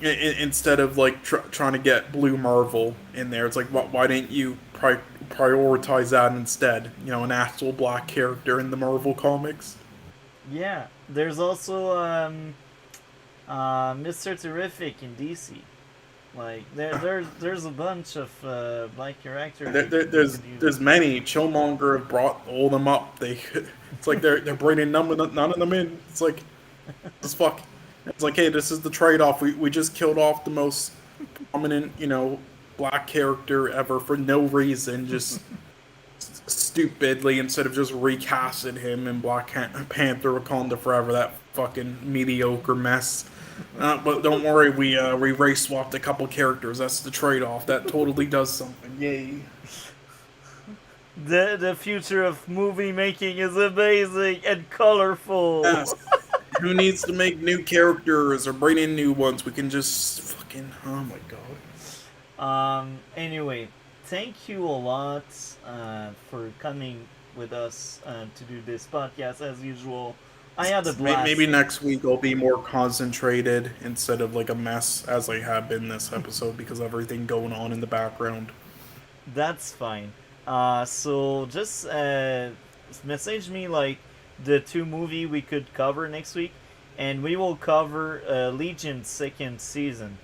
Instead of like trying to get Blue Marvel in there, it's like why didn't you prioritize that instead? An actual black character in the Marvel comics. yeah. There's also Mr. Terrific in DC. Like there's a bunch of black characters you There's could use. there's many. Chillmonger have brought all them up. It's like they're bringing none of them in. It's like it's fuck. It's like, hey, this is the trade off. We just killed off the most prominent black character ever for no reason, just stupidly, instead of just recasting him in Black Panther Wakanda Forever, that fucking mediocre mess. But don't worry, we race swapped a couple characters. That's the trade off. That totally does something. Yay. The future of movie making is amazing and colorful. Yes. Who needs to make new characters or bring in new ones? We can just fucking. Oh my god. Anyway, thank you a lot for coming with us to do this podcast as usual. I had a blast. Maybe next week I'll be more concentrated instead of like a mess as I have been this episode because of everything going on in the background. That's fine. So just message me like the two movie we could cover next week, and we will cover Legion second season.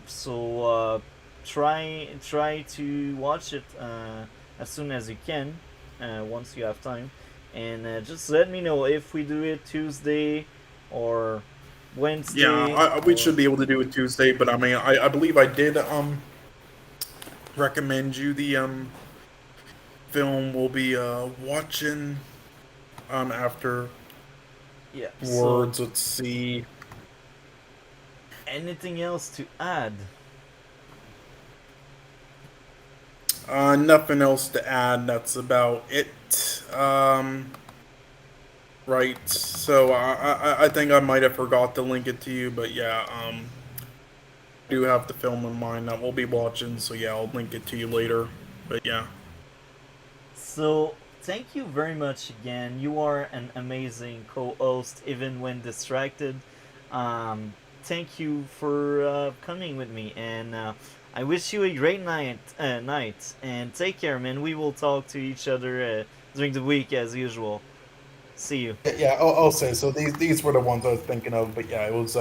So try to watch it as soon as you can, once you have time, and just let me know if we do it Tuesday or Wednesday. Yeah, we should be able to do it Tuesday, but I mean, I believe I did recommend you the film we'll be watching after Yeah. words. So Let's see. anything else to add? Nothing else to add. That's about it. Right. So I think I might have forgot to link it to you, but yeah. I do have the film in mind that we'll be watching. So yeah, I'll link it to you later. But yeah. So, thank you very much again. You are an amazing co-host, even when distracted. Thank you for coming with me, and I wish you a great night, and take care, man. We will talk to each other during the week as usual. See you. Yeah, I'll say so. These were the ones I was thinking of, but yeah, it was